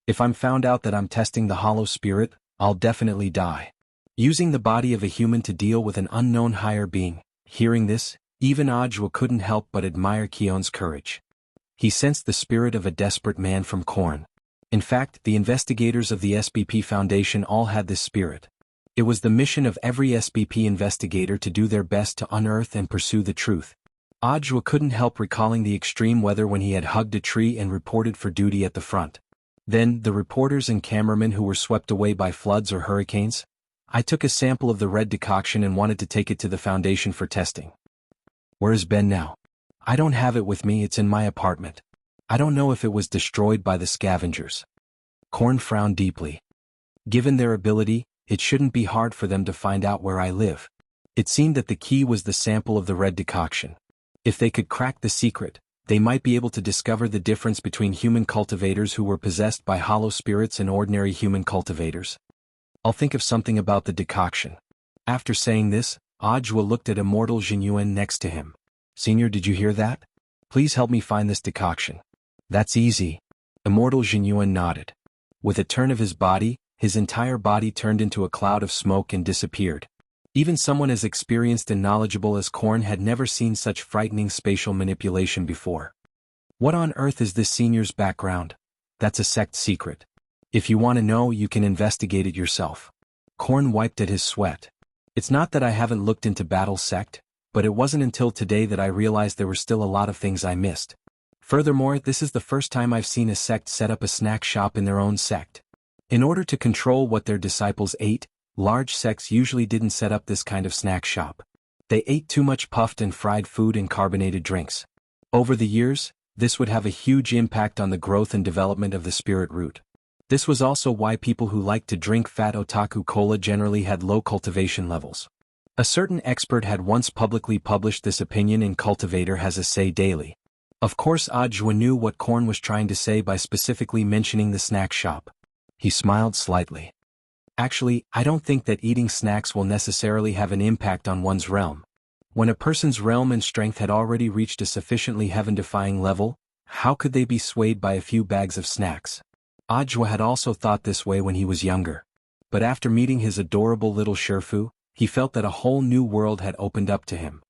If I'm found out that I'm testing the hollow spirit, I'll definitely die. Using the body of a human to deal with an unknown higher being. Hearing this, even Ajwa couldn't help but admire Keon's courage. He sensed the spirit of a desperate man from Korn. In fact, the investigators of the SBP Foundation all had this spirit. It was the mission of every SBP investigator to do their best to unearth and pursue the truth. Ajwa couldn't help recalling the extreme weather when he had hugged a tree and reported for duty at the front. Then, the reporters and cameramen who were swept away by floods or hurricanes. I took a sample of the red decoction and wanted to take it to the Foundation for testing. Where is Ben now? I don't have it with me, it's in my apartment. I don't know if it was destroyed by the scavengers. Korn frowned deeply. Given their ability, it shouldn't be hard for them to find out where I live. It seemed that the key was the sample of the red decoction. If they could crack the secret, they might be able to discover the difference between human cultivators who were possessed by hollow spirits and ordinary human cultivators. I'll think of something about the decoction. After saying this, Ajwa looked at Immortal Jinyuan next to him. Senior, did you hear that? Please help me find this decoction. That's easy. Immortal Jinyuan nodded. With a turn of his body, his entire body turned into a cloud of smoke and disappeared. Even someone as experienced and knowledgeable as Korn had never seen such frightening spatial manipulation before. What on earth is this senior's background? That's a sect secret. If you want to know, you can investigate it yourself. Korn wiped at his sweat. It's not that I haven't looked into Battle Sect, but it wasn't until today that I realized there were still a lot of things I missed. Furthermore, this is the first time I've seen a sect set up a snack shop in their own sect. In order to control what their disciples ate, large sects usually didn't set up this kind of snack shop. They ate too much puffed and fried food and carbonated drinks. Over the years, this would have a huge impact on the growth and development of the spirit root. This was also why people who liked to drink fat otaku cola generally had low cultivation levels. A certain expert had once publicly published this opinion in Cultivator Has a Say Daily. Of course, Ajwa knew what Korn was trying to say by specifically mentioning the snack shop. He smiled slightly. Actually, I don't think that eating snacks will necessarily have an impact on one's realm. When a person's realm and strength had already reached a sufficiently heaven-defying level, how could they be swayed by a few bags of snacks? Ajwa had also thought this way when he was younger. But after meeting his adorable little Sherfu, he felt that a whole new world had opened up to him.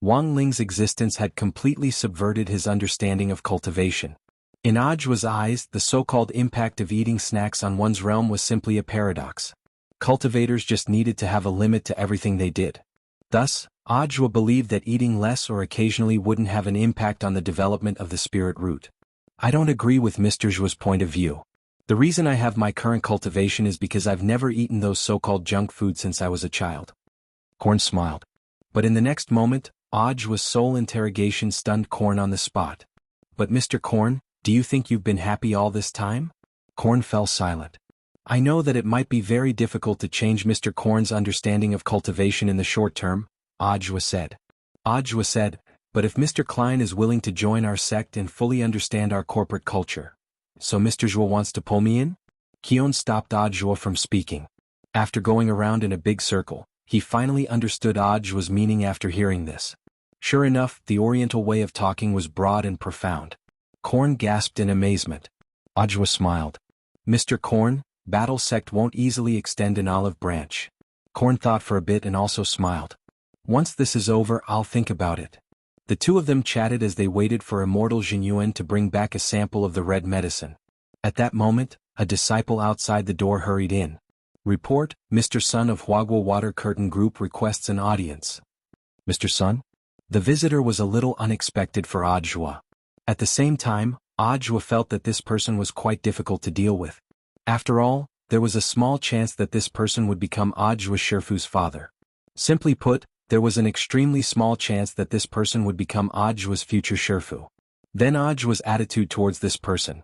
Wang Ling's existence had completely subverted his understanding of cultivation. In Ajwa's eyes, the so-called impact of eating snacks on one's realm was simply a paradox. Cultivators just needed to have a limit to everything they did. Thus, Ajwa believed that eating less or occasionally wouldn't have an impact on the development of the spirit root. I don't agree with Mr. Zhuo's point of view. The reason I have my current cultivation is because I've never eaten those so-called junk food since I was a child. Korn smiled. But in the next moment, Ajwa's soul interrogation stunned Korn on the spot. But Mr. Korn, do you think you've been happy all this time? Korn fell silent. I know that it might be very difficult to change Mr. Korn's understanding of cultivation in the short term, Ajwa said. Ajwa said, but if Mr. Klein is willing to join our sect and fully understand our corporate culture. So Mr. Zhuo wants to pull me in? Keon stopped Ajwa from speaking. After going around in a big circle, he finally understood Ajwa's meaning after hearing this. Sure enough, the Oriental way of talking was broad and profound. Korn gasped in amazement. Ajwa smiled. Mr. Korn, Battle Sect won't easily extend an olive branch. Korn thought for a bit and also smiled. Once this is over, I'll think about it. The two of them chatted as they waited for Immortal Jinyuan to bring back a sample of the red medicine. At that moment, a disciple outside the door hurried in. Report, Mr. Sun of Huagua Water Curtain Group requests an audience. Mr. Sun? The visitor was a little unexpected for Audiobook. At the same time, Audiobook felt that this person was quite difficult to deal with. After all, there was a small chance that this person would become Audiobook Shifu's father. Simply put, there was an extremely small chance that this person would become Audiobook's future Shifu. Then Audiobook's attitude towards this person.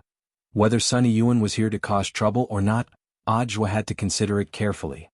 Whether Sunny Yuan was here to cause trouble or not, Audiobook had to consider it carefully.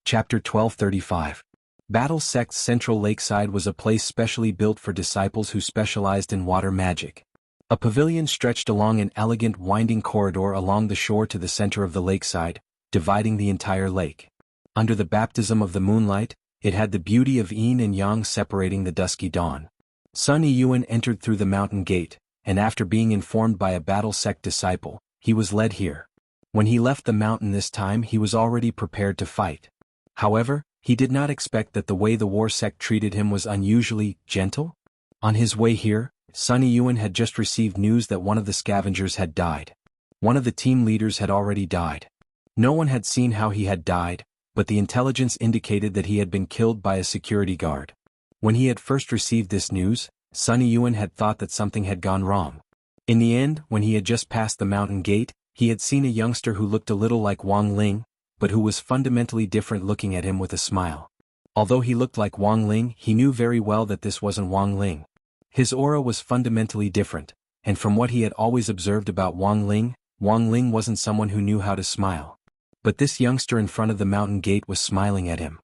Chapter 1235. Battle Sect's Central Lakeside was a place specially built for disciples who specialized in water magic. A pavilion stretched along an elegant winding corridor along the shore to the center of the lakeside, dividing the entire lake. Under the baptism of the moonlight, it had the beauty of yin and yang separating the dusky dawn. Sunny Yuan entered through the mountain gate, and after being informed by a Battle Sect disciple, he was led here. When he left the mountain this time, he was already prepared to fight. However, he did not expect that the way the war sect treated him was unusually gentle. On his way here, Sunny Yuan had just received news that one of the scavengers had died. One of the team leaders had already died. No one had seen how he had died, but the intelligence indicated that he had been killed by a security guard. When he had first received this news, Sunny Yuan had thought that something had gone wrong. In the end, when he had just passed the mountain gate, he had seen a youngster who looked a little like Wang Ling, but who was fundamentally different, looking at him with a smile. Although he looked like Wang Ling, he knew very well that this wasn't Wang Ling. His aura was fundamentally different, and from what he had always observed about Wang Ling wasn't someone who knew how to smile. But this youngster in front of the mountain gate was smiling at him.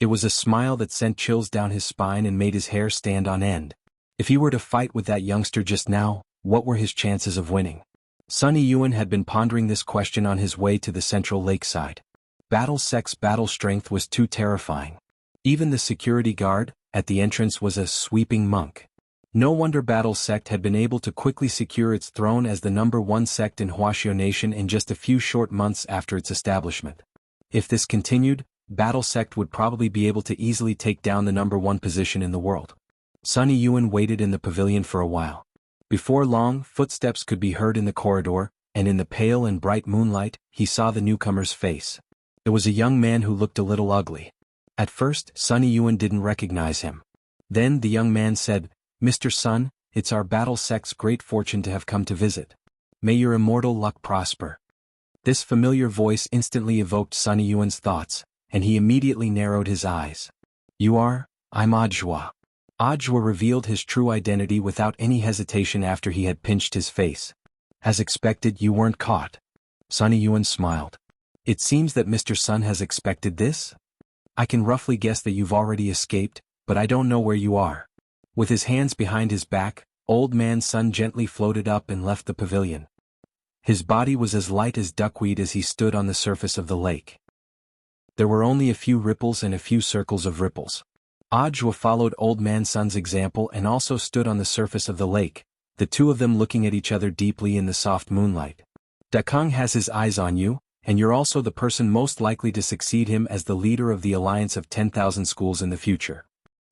It was a smile that sent chills down his spine and made his hair stand on end. If he were to fight with that youngster just now, what were his chances of winning? Sunny Yuan had been pondering this question on his way to the central lakeside. Battle Sect's battle strength was too terrifying. Even the security guard, at the entrance, was a sweeping monk. No wonder Battle Sect had been able to quickly secure its throne as the #1 sect in Huaxiao Nation in just a few short months after its establishment. If this continued, Battle Sect would probably be able to easily take down the #1 position in the world. Sunny Yuan waited in the pavilion for a while. Before long, footsteps could be heard in the corridor, and in the pale and bright moonlight, he saw the newcomer's face. It was a young man who looked a little ugly. At first, Sunny Yuan didn't recognize him. Then the young man said, "Mr. Sun, it's our Battle Sect's great fortune to have come to visit. May your immortal luck prosper." This familiar voice instantly evoked Sunny Yuan's thoughts, and he immediately narrowed his eyes. I'm Audiobook." Audiobook revealed his true identity without any hesitation after he had pinched his face. "As expected, you weren't caught." Sunny Yuan smiled. "It seems that Mr. Sun has expected this? I can roughly guess that you've already escaped, but I don't know where you are." With his hands behind his back, Old Man Sun gently floated up and left the pavilion. His body was as light as duckweed as he stood on the surface of the lake. There were only a few ripples and a few circles of ripples. Audiobook followed Old Man Sun's example and also stood on the surface of the lake, the two of them looking at each other deeply in the soft moonlight. "Dakang has his eyes on you, and you're also the person most likely to succeed him as the leader of the Alliance of 10,000 Schools in the future."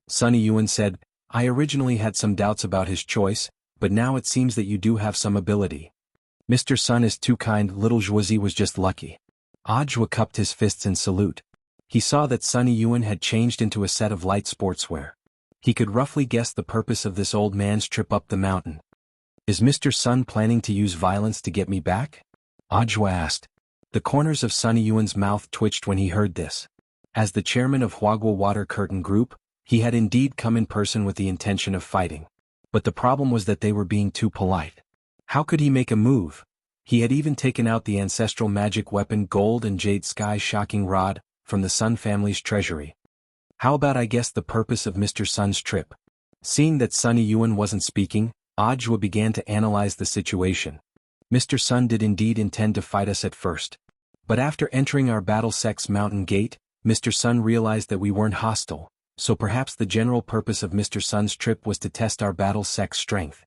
Sunny Yuan said, "I originally had some doubts about his choice, but now it seems that you do have some ability." "Mr. Sun is too kind, little Zhuozi was just lucky." Audiobook cupped his fists in salute. He saw that Sunny Yuan had changed into a set of light sportswear. He could roughly guess the purpose of this old man's trip up the mountain. "Is Mr. Sun planning to use violence to get me back?" Audiobook asked. The corners of Sunny Yuan's mouth twitched when he heard this. As the chairman of Huagua Water Curtain Group, he had indeed come in person with the intention of fighting. But the problem was that they were being too polite. How could he make a move? He had even taken out the ancestral magic weapon Gold and Jade Sky Shocking Rod from the Sun family's treasury. "How about I guess the purpose of Mr. Sun's trip?" Seeing that Sunny Yuan wasn't speaking, Audiobook began to analyze the situation. "Mr. Sun did indeed intend to fight us at first. But after entering our Battle Sect's mountain gate, Mr. Sun realized that we weren't hostile, so perhaps the general purpose of Mr. Sun's trip was to test our Battle Sect's strength."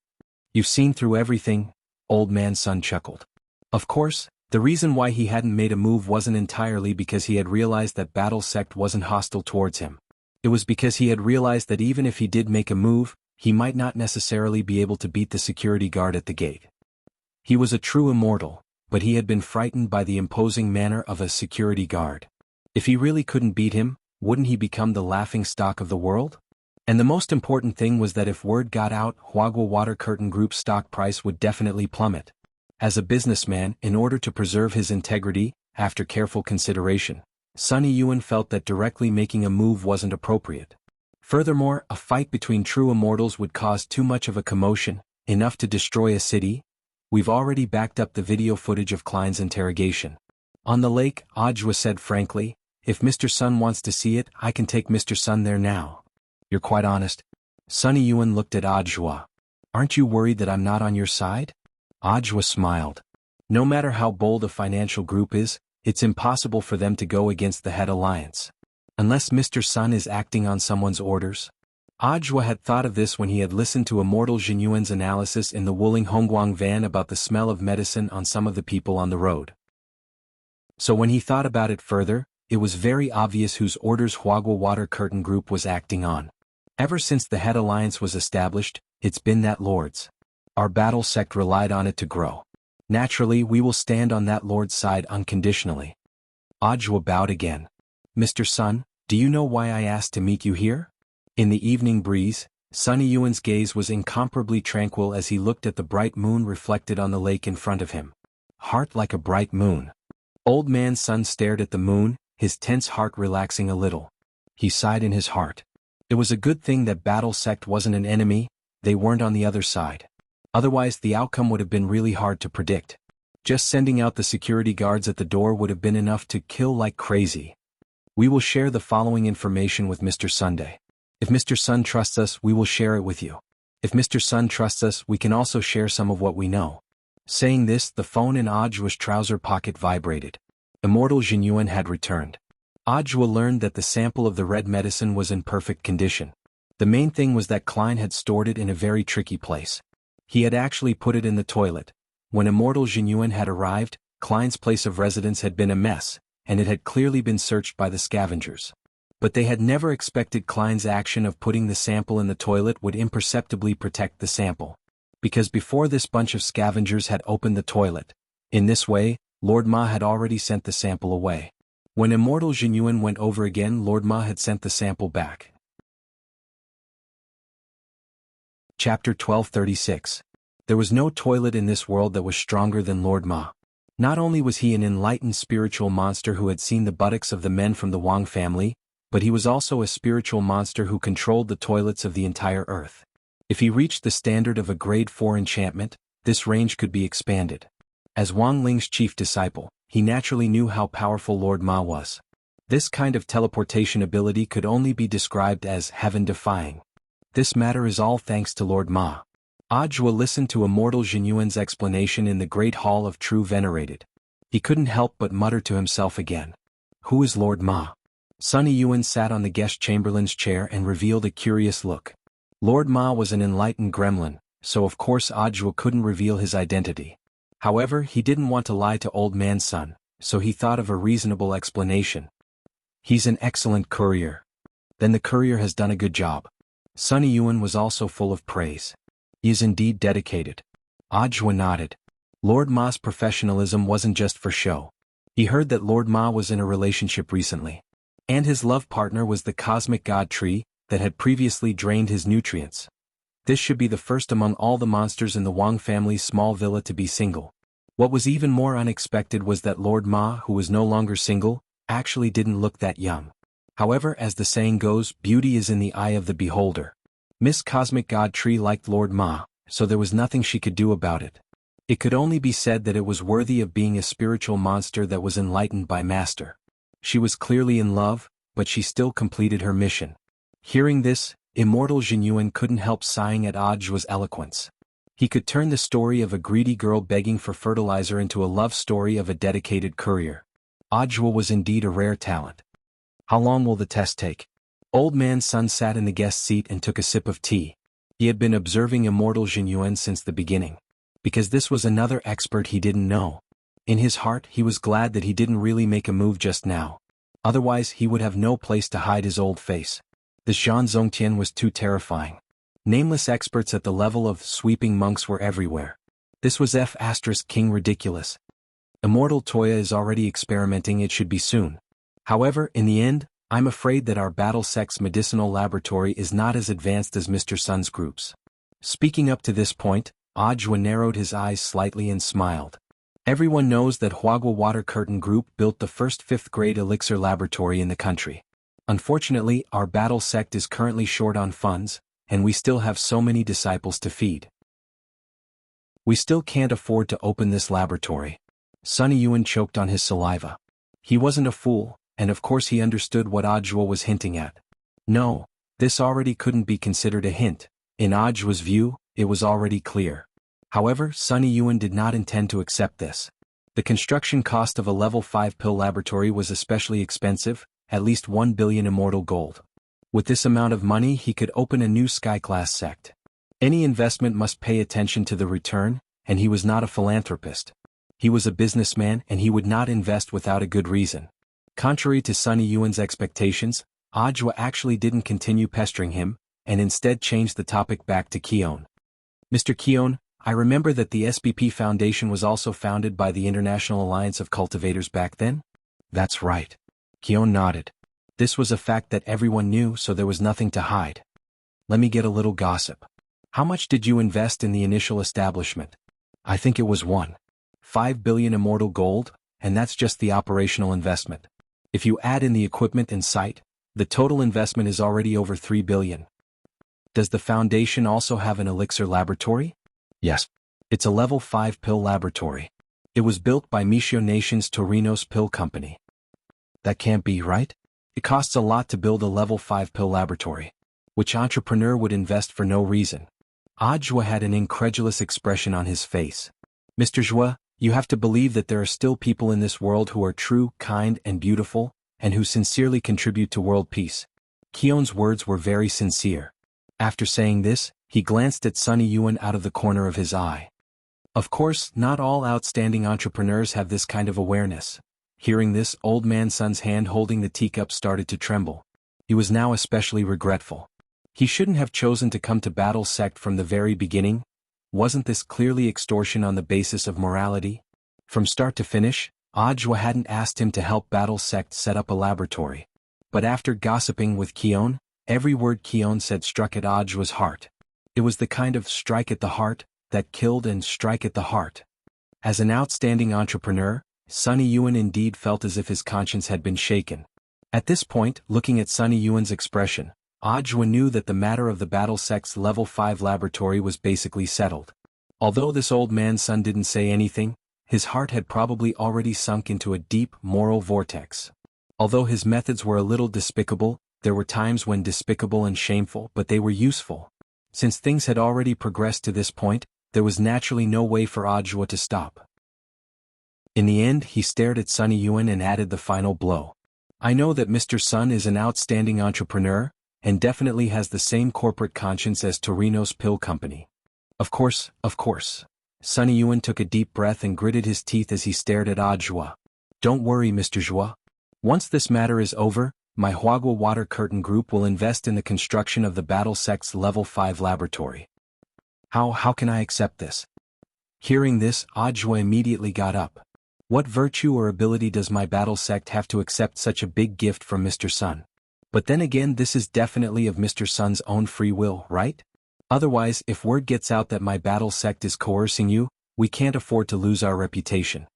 "You've seen through everything?" Old Man Sun chuckled. Of course, the reason why he hadn't made a move wasn't entirely because he had realized that Battle Sect wasn't hostile towards him. It It was because he had realized that even if he did make a move, he might not necessarily be able to beat the security guard at the gate. He was a true immortal, but he had been frightened by the imposing manner of a security guard. If he really couldn't beat him, wouldn't he become the laughing stock of the world? And the most important thing was that if word got out, Huagua Water Curtain Group's stock price would definitely plummet. As a businessman, in order to preserve his integrity, after careful consideration, Sunny Yuan felt that directly making a move wasn't appropriate. Furthermore, a fight between true immortals would cause too much of a commotion, enough to destroy a city. We've already backed up the video footage of Klein's interrogation. On the lake, Audiobook said frankly, "If Mr. Sun wants to see it, I can take Mr. Sun there now." "You're quite honest?" Sunny Yuan looked at Audiobook. "Aren't you worried that I'm not on your side?" Audiobook smiled. No matter how bold a financial group is, it's impossible for them to go against the head alliance. Unless Mr. Sun is acting on someone's orders. Audiobook had thought of this when he had listened to Immortal Jinyuan's analysis in the Wuling Hongguang van about the smell of medicine on some of the people on the road. So when he thought about it further, it was very obvious whose orders Huagua Water Curtain Group was acting on. Ever since the head alliance was established, it's been that Lord's. Our battle sect relied on it to grow. Naturally, we will stand on that Lord's side unconditionally. Audiobook bowed again. "Mr. Sun, do you know why I asked to meet you here?" In the evening breeze, Sunny Yuan's gaze was incomparably tranquil as he looked at the bright moon reflected on the lake in front of him. Heart like a bright moon. Old Man Sun stared at the moon, his tense heart relaxing a little. He sighed in his heart. It was a good thing that Battle Sect wasn't an enemy, they weren't on the other side. Otherwise the outcome would have been really hard to predict. Just sending out the security guards at the door would have been enough to kill like crazy. We will share the following information with Mr. Sunday. If Mr. Sun trusts us, we will share it with you. If Mr. Sun trusts us, we can also share some of what we know. Saying this, the phone in Audiobook's trouser pocket vibrated. Immortal Jinyuan had returned. Audiobook learned that the sample of the red medicine was in perfect condition. The main thing was that Klein had stored it in a very tricky place. He had actually put it in the toilet. When Immortal Jinyuan had arrived, Klein's place of residence had been a mess, and it had clearly been searched by the scavengers. But they had never expected Klein's action of putting the sample in the toilet would imperceptibly protect the sample. Because before this bunch of scavengers had opened the toilet. In this way, Lord Ma had already sent the sample away. When Immortal Jinyuan went over again, Lord Ma had sent the sample back. Chapter 1236. There was no toilet in this world that was stronger than Lord Ma. Not only was he an enlightened spiritual monster who had seen the buttocks of the men from the Wang family, but he was also a spiritual monster who controlled the toilets of the entire earth. If he reached the standard of a grade 4 enchantment, this range could be expanded. As Wang Ling's chief disciple, he naturally knew how powerful Lord Ma was. This kind of teleportation ability could only be described as heaven-defying. This matter is all thanks to Lord Ma. Audiobook listened to Immortal Jinyuan's explanation in the Great Hall of True Venerated. He couldn't help but mutter to himself again. Who is Lord Ma? Sunny Yuan sat on the guest chamberlain's chair and revealed a curious look. Lord Ma was an enlightened gremlin, so of course Audiobook couldn't reveal his identity. However, he didn't want to lie to Old Man Sun, so he thought of a reasonable explanation. He's an excellent courier. Then the courier has done a good job. Sunny Yuan was also full of praise. He is indeed dedicated. Audiobook nodded. Lord Ma's professionalism wasn't just for show. He heard that Lord Ma was in a relationship recently. And his love partner was the cosmic god tree that had previously drained his nutrients. This should be the first among all the monsters in the Wang family's small villa to be single. What was even more unexpected was that Lord Ma, who was no longer single, actually didn't look that young. However, as the saying goes, beauty is in the eye of the beholder. Miss Cosmic God Tree liked Lord Ma, so there was nothing she could do about it. It could only be said that it was worthy of being a spiritual monster that was enlightened by Master. She was clearly in love, but she still completed her mission. Hearing this, Immortal Jinyuan couldn't help sighing at Audiobook's eloquence. He could turn the story of a greedy girl begging for fertilizer into a love story of a dedicated courier. Audiobook was indeed a rare talent. How long will the test take? Old Man Sun sat in the guest seat and took a sip of tea. He had been observing Immortal Jinyuan since the beginning. Because this was another expert he didn't know. In his heart, he was glad that he didn't really make a move just now. Otherwise, he would have no place to hide his old face. This Zhan Zongtian was too terrifying. Nameless experts at the level of sweeping monks were everywhere. This was King ridiculous. Immortal Toya is already experimenting, it should be soon. However, in the end, I'm afraid that our battle sect's medicinal laboratory is not as advanced as Mr. Sun's group's. Speaking up to this point, Ajwa narrowed his eyes slightly and smiled. Everyone knows that Huagua Water Curtain Group built the first 5th grade elixir laboratory in the country. Unfortunately, our battle sect is currently short on funds, and we still have so many disciples to feed. We still can't afford to open this laboratory. Sunny Yuan choked on his saliva. He wasn't a fool, and of course he understood what Ajwa was hinting at. No, this already couldn't be considered a hint. In Ajwa's view, it was already clear. However, Sunny Yuan did not intend to accept this. The construction cost of a level 5 pill laboratory was especially expensive, at least 1 billion immortal gold. With this amount of money he could open a new sky-class sect. Any investment must pay attention to the return, and he was not a philanthropist. He was a businessman and he would not invest without a good reason. Contrary to Sunny Yuan's expectations, Ajwa actually didn't continue pestering him, and instead changed the topic back to Keon. Mr. Keon, I remember that the SBP Foundation was also founded by the International Alliance of Cultivators back then? That's right. Keon nodded. This was a fact that everyone knew, so there was nothing to hide. Let me get a little gossip. How much did you invest in the initial establishment? I think it was 1.5 billion immortal gold, and that's just the operational investment. If you add in the equipment and site, the total investment is already over 3 billion. Does the Foundation also have an elixir laboratory? Yes. It's a level 5 pill laboratory. It was built by Mishio Nation's Torino's Pill Company. That can't be right? It costs a lot to build a level 5 pill laboratory. Which entrepreneur would invest for no reason? Ajwa had an incredulous expression on his face. Mr. Zhua, you have to believe that there are still people in this world who are true, kind, and beautiful, and who sincerely contribute to world peace. Keon's words were very sincere. After saying this, he glanced at Sunny Yuan out of the corner of his eye. Of course, not all outstanding entrepreneurs have this kind of awareness. Hearing this, old man Sun's hand holding the teacup started to tremble. He was now especially regretful. He shouldn't have chosen to come to Battle Sect from the very beginning. Wasn't this clearly extortion on the basis of morality? From start to finish, Ajwa hadn't asked him to help Battle Sect set up a laboratory. But after gossiping with Keon, every word Keon said struck at Ajwa's heart. It was the kind of strike at the heart that killed and strike at the heart. As an outstanding entrepreneur, Sunny Yuan indeed felt as if his conscience had been shaken. At this point, looking at Sunny Yuan's expression, Ajwa knew that the matter of the Battle Sect's level 5 laboratory was basically settled. Although this old man's son didn't say anything, his heart had probably already sunk into a deep, moral vortex. Although his methods were a little despicable, there were times when despicable and shameful, but they were useful. Since things had already progressed to this point, there was naturally no way for Ajwa to stop. In the end, he stared at Sunny Yuan and added the final blow. I know that Mr. Sun is an outstanding entrepreneur, and definitely has the same corporate conscience as Torino's Pill Company. Of course. Sunny Yuan took a deep breath and gritted his teeth as he stared at Ajwa. Don't worry, Mr. Zhua. Once this matter is over, my Huagua Water Curtain Group will invest in the construction of the Battle Sect's level 5 laboratory. How can I accept this? Hearing this, Ajwa immediately got up. What virtue or ability does my Battle Sect have to accept such a big gift from Mr. Sun? But then again, this is definitely of Mr. Sun's own free will, right? Otherwise, if word gets out that my Battle Sect is coercing you, we can't afford to lose our reputation.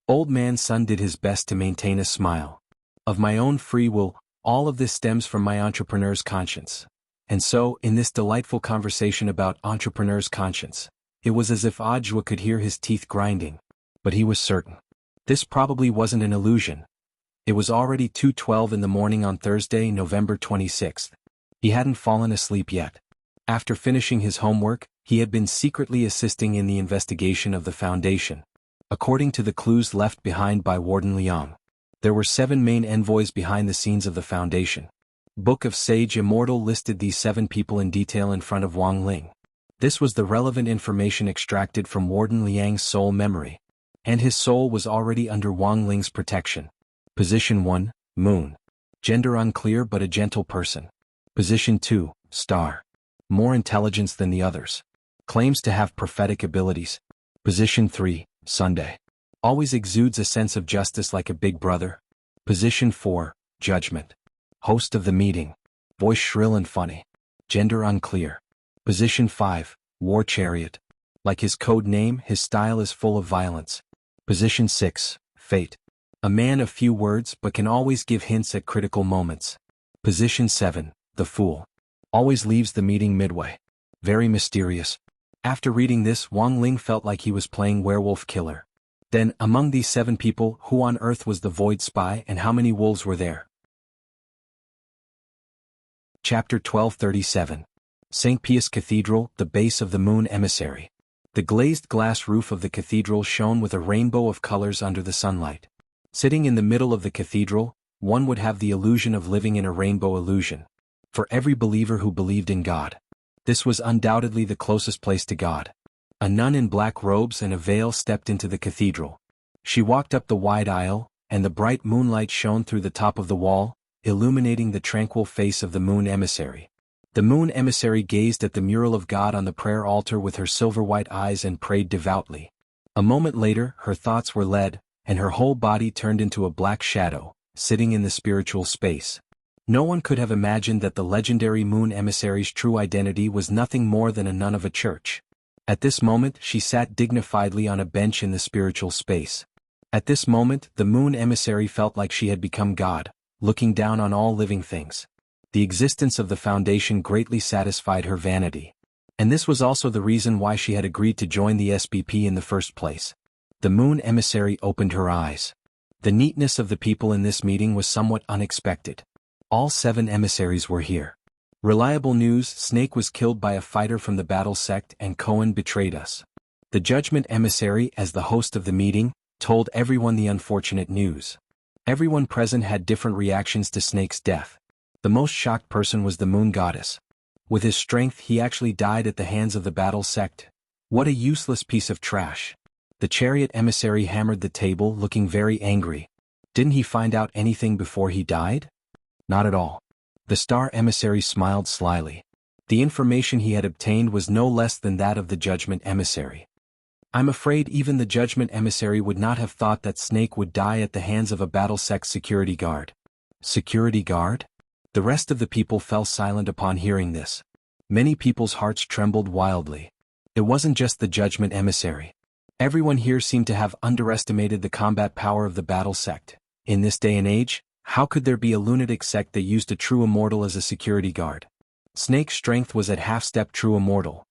Old man Sun did his best to maintain a smile. Of my own free will, all of this stems from my entrepreneur's conscience. And so, in this delightful conversation about entrepreneur's conscience, it was as if Ajwa could hear his teeth grinding. But he was certain. This probably wasn't an illusion. It was already 2:12 in the morning on Thursday, November 26th. He hadn't fallen asleep yet. After finishing his homework, he had been secretly assisting in the investigation of the Foundation. According to the clues left behind by Warden Liang, there were 7 main envoys behind the scenes of the Foundation. Book of Sage Immortal listed these 7 people in detail in front of Wang Ling. This was the relevant information extracted from Warden Liang's soul memory. And his soul was already under Wang Ling's protection. Position 1, Moon. Gender unclear but a gentle person. Position 2, star. More intelligence than the others. Claims to have prophetic abilities. Position 3, Sunday. Always exudes a sense of justice like a big brother. Position 4, judgment. Host of the meeting. Voice shrill and funny. Gender unclear. Position 5, war chariot. Like his code name, his style is full of violence. Position 6, fate. A man of few words but can always give hints at critical moments. Position 7, the fool. Always leaves the meeting midway. Very mysterious. After reading this, Wang Ling felt like he was playing werewolf killer. Then, among these 7 people, who on earth was the void spy and how many wolves were there? Chapter 1237. St. Pius Cathedral, the base of the moon emissary. The glazed glass roof of the cathedral shone with a rainbow of colors under the sunlight. Sitting in the middle of the cathedral, one would have the illusion of living in a rainbow illusion. For every believer who believed in God, this was undoubtedly the closest place to God. A nun in black robes and a veil stepped into the cathedral. She walked up the wide aisle, and the bright moonlight shone through the top of the wall, illuminating the tranquil face of the moon emissary. The moon emissary gazed at the mural of God on the prayer altar with her silver-white eyes and prayed devoutly. A moment later, her thoughts were led, and her whole body turned into a black shadow, sitting in the spiritual space. No one could have imagined that the legendary moon emissary's true identity was nothing more than a nun of a church. At this moment, she sat dignifiedly on a bench in the spiritual space. At this moment, the moon emissary felt like she had become God, looking down on all living things. The existence of the foundation greatly satisfied her vanity. And this was also the reason why she had agreed to join the SBP in the first place. The moon emissary opened her eyes. The neatness of the people in this meeting was somewhat unexpected. All 7 emissaries were here. Reliable news: Snake was killed by a fighter from the battle sect and Cohen betrayed us. The judgment emissary, as the host of the meeting, told everyone the unfortunate news. Everyone present had different reactions to Snake's death. The most shocked person was the moon goddess. With his strength, he actually died at the hands of the battle sect. What a useless piece of trash. The chariot emissary hammered the table, looking very angry. Didn't he find out anything before he died? Not at all. The star emissary smiled slyly. The information he had obtained was no less than that of the judgment emissary. I'm afraid even the judgment emissary would not have thought that Snake would die at the hands of a battle sect security guard. Security guard? The rest of the people fell silent upon hearing this. Many people's hearts trembled wildly. It wasn't just the judgment emissary. Everyone here seemed to have underestimated the combat power of the battle sect. In this day and age, how could there be a lunatic sect that used a true immortal as a security guard? Snake's strength was at half-step true immortal.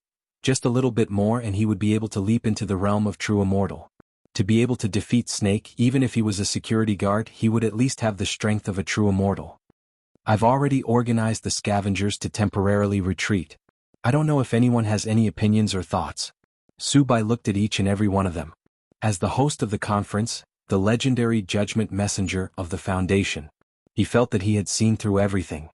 Just a little bit more and he would be able to leap into the realm of true immortal. To be able to defeat Snake, even if he was a security guard, he would at least have the strength of a true immortal. I've already organized the scavengers to temporarily retreat. I don't know if anyone has any opinions or thoughts. Subai looked at each and every one of them. As the host of the conference, the legendary judgment messenger of the Foundation, he felt that he had seen through everything.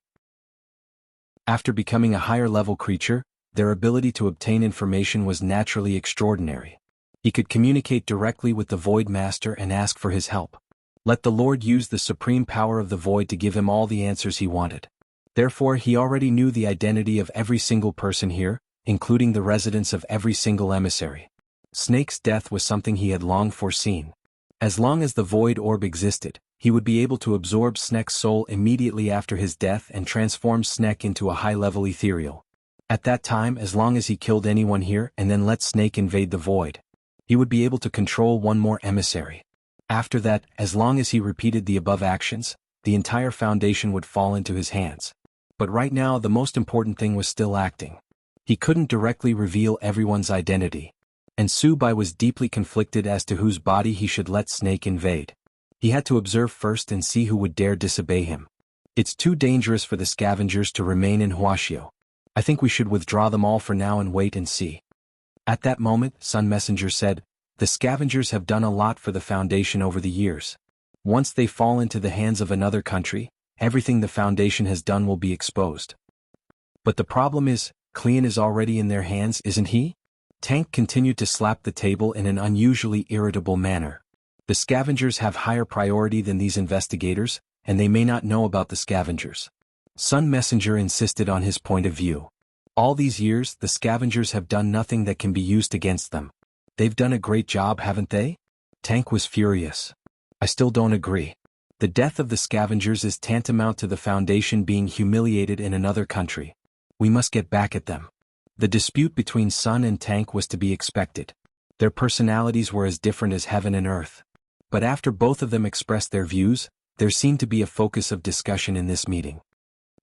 After becoming a higher-level creature, their ability to obtain information was naturally extraordinary. He could communicate directly with the Void Master and ask for his help. Let the Lord use the supreme power of the Void to give him all the answers he wanted. Therefore, he already knew the identity of every single person here, including the residence of every single emissary. Snake's death was something he had long foreseen. As long as the Void Orb existed, he would be able to absorb Snake's soul immediately after his death and transform Snake into a high-level ethereal. At that time, as long as he killed anyone here and then let Snake invade the Void, he would be able to control one more emissary. After that, as long as he repeated the above actions, the entire Foundation would fall into his hands. But right now the most important thing was still acting. He couldn't directly reveal everyone's identity. And Subai was deeply conflicted as to whose body he should let Snake invade. He had to observe first and see who would dare disobey him. It's too dangerous for the scavengers to remain in Huaxio. I think we should withdraw them all for now and wait and see. At that moment, Sun Messenger said, the scavengers have done a lot for the Foundation over the years. Once they fall into the hands of another country, everything the Foundation has done will be exposed. But the problem is, Clean is already in their hands, isn't he? Tank continued to slap the table in an unusually irritable manner. The scavengers have higher priority than these investigators, and they may not know about the scavengers. Sun Messenger insisted on his point of view. All these years, the scavengers have done nothing that can be used against them. They've done a great job, haven't they? Tank was furious. I still don't agree. The death of the scavengers is tantamount to the Foundation being humiliated in another country. We must get back at them. The dispute between Sun and Tank was to be expected. Their personalities were as different as heaven and earth. But after both of them expressed their views, there seemed to be a focus of discussion in this meeting.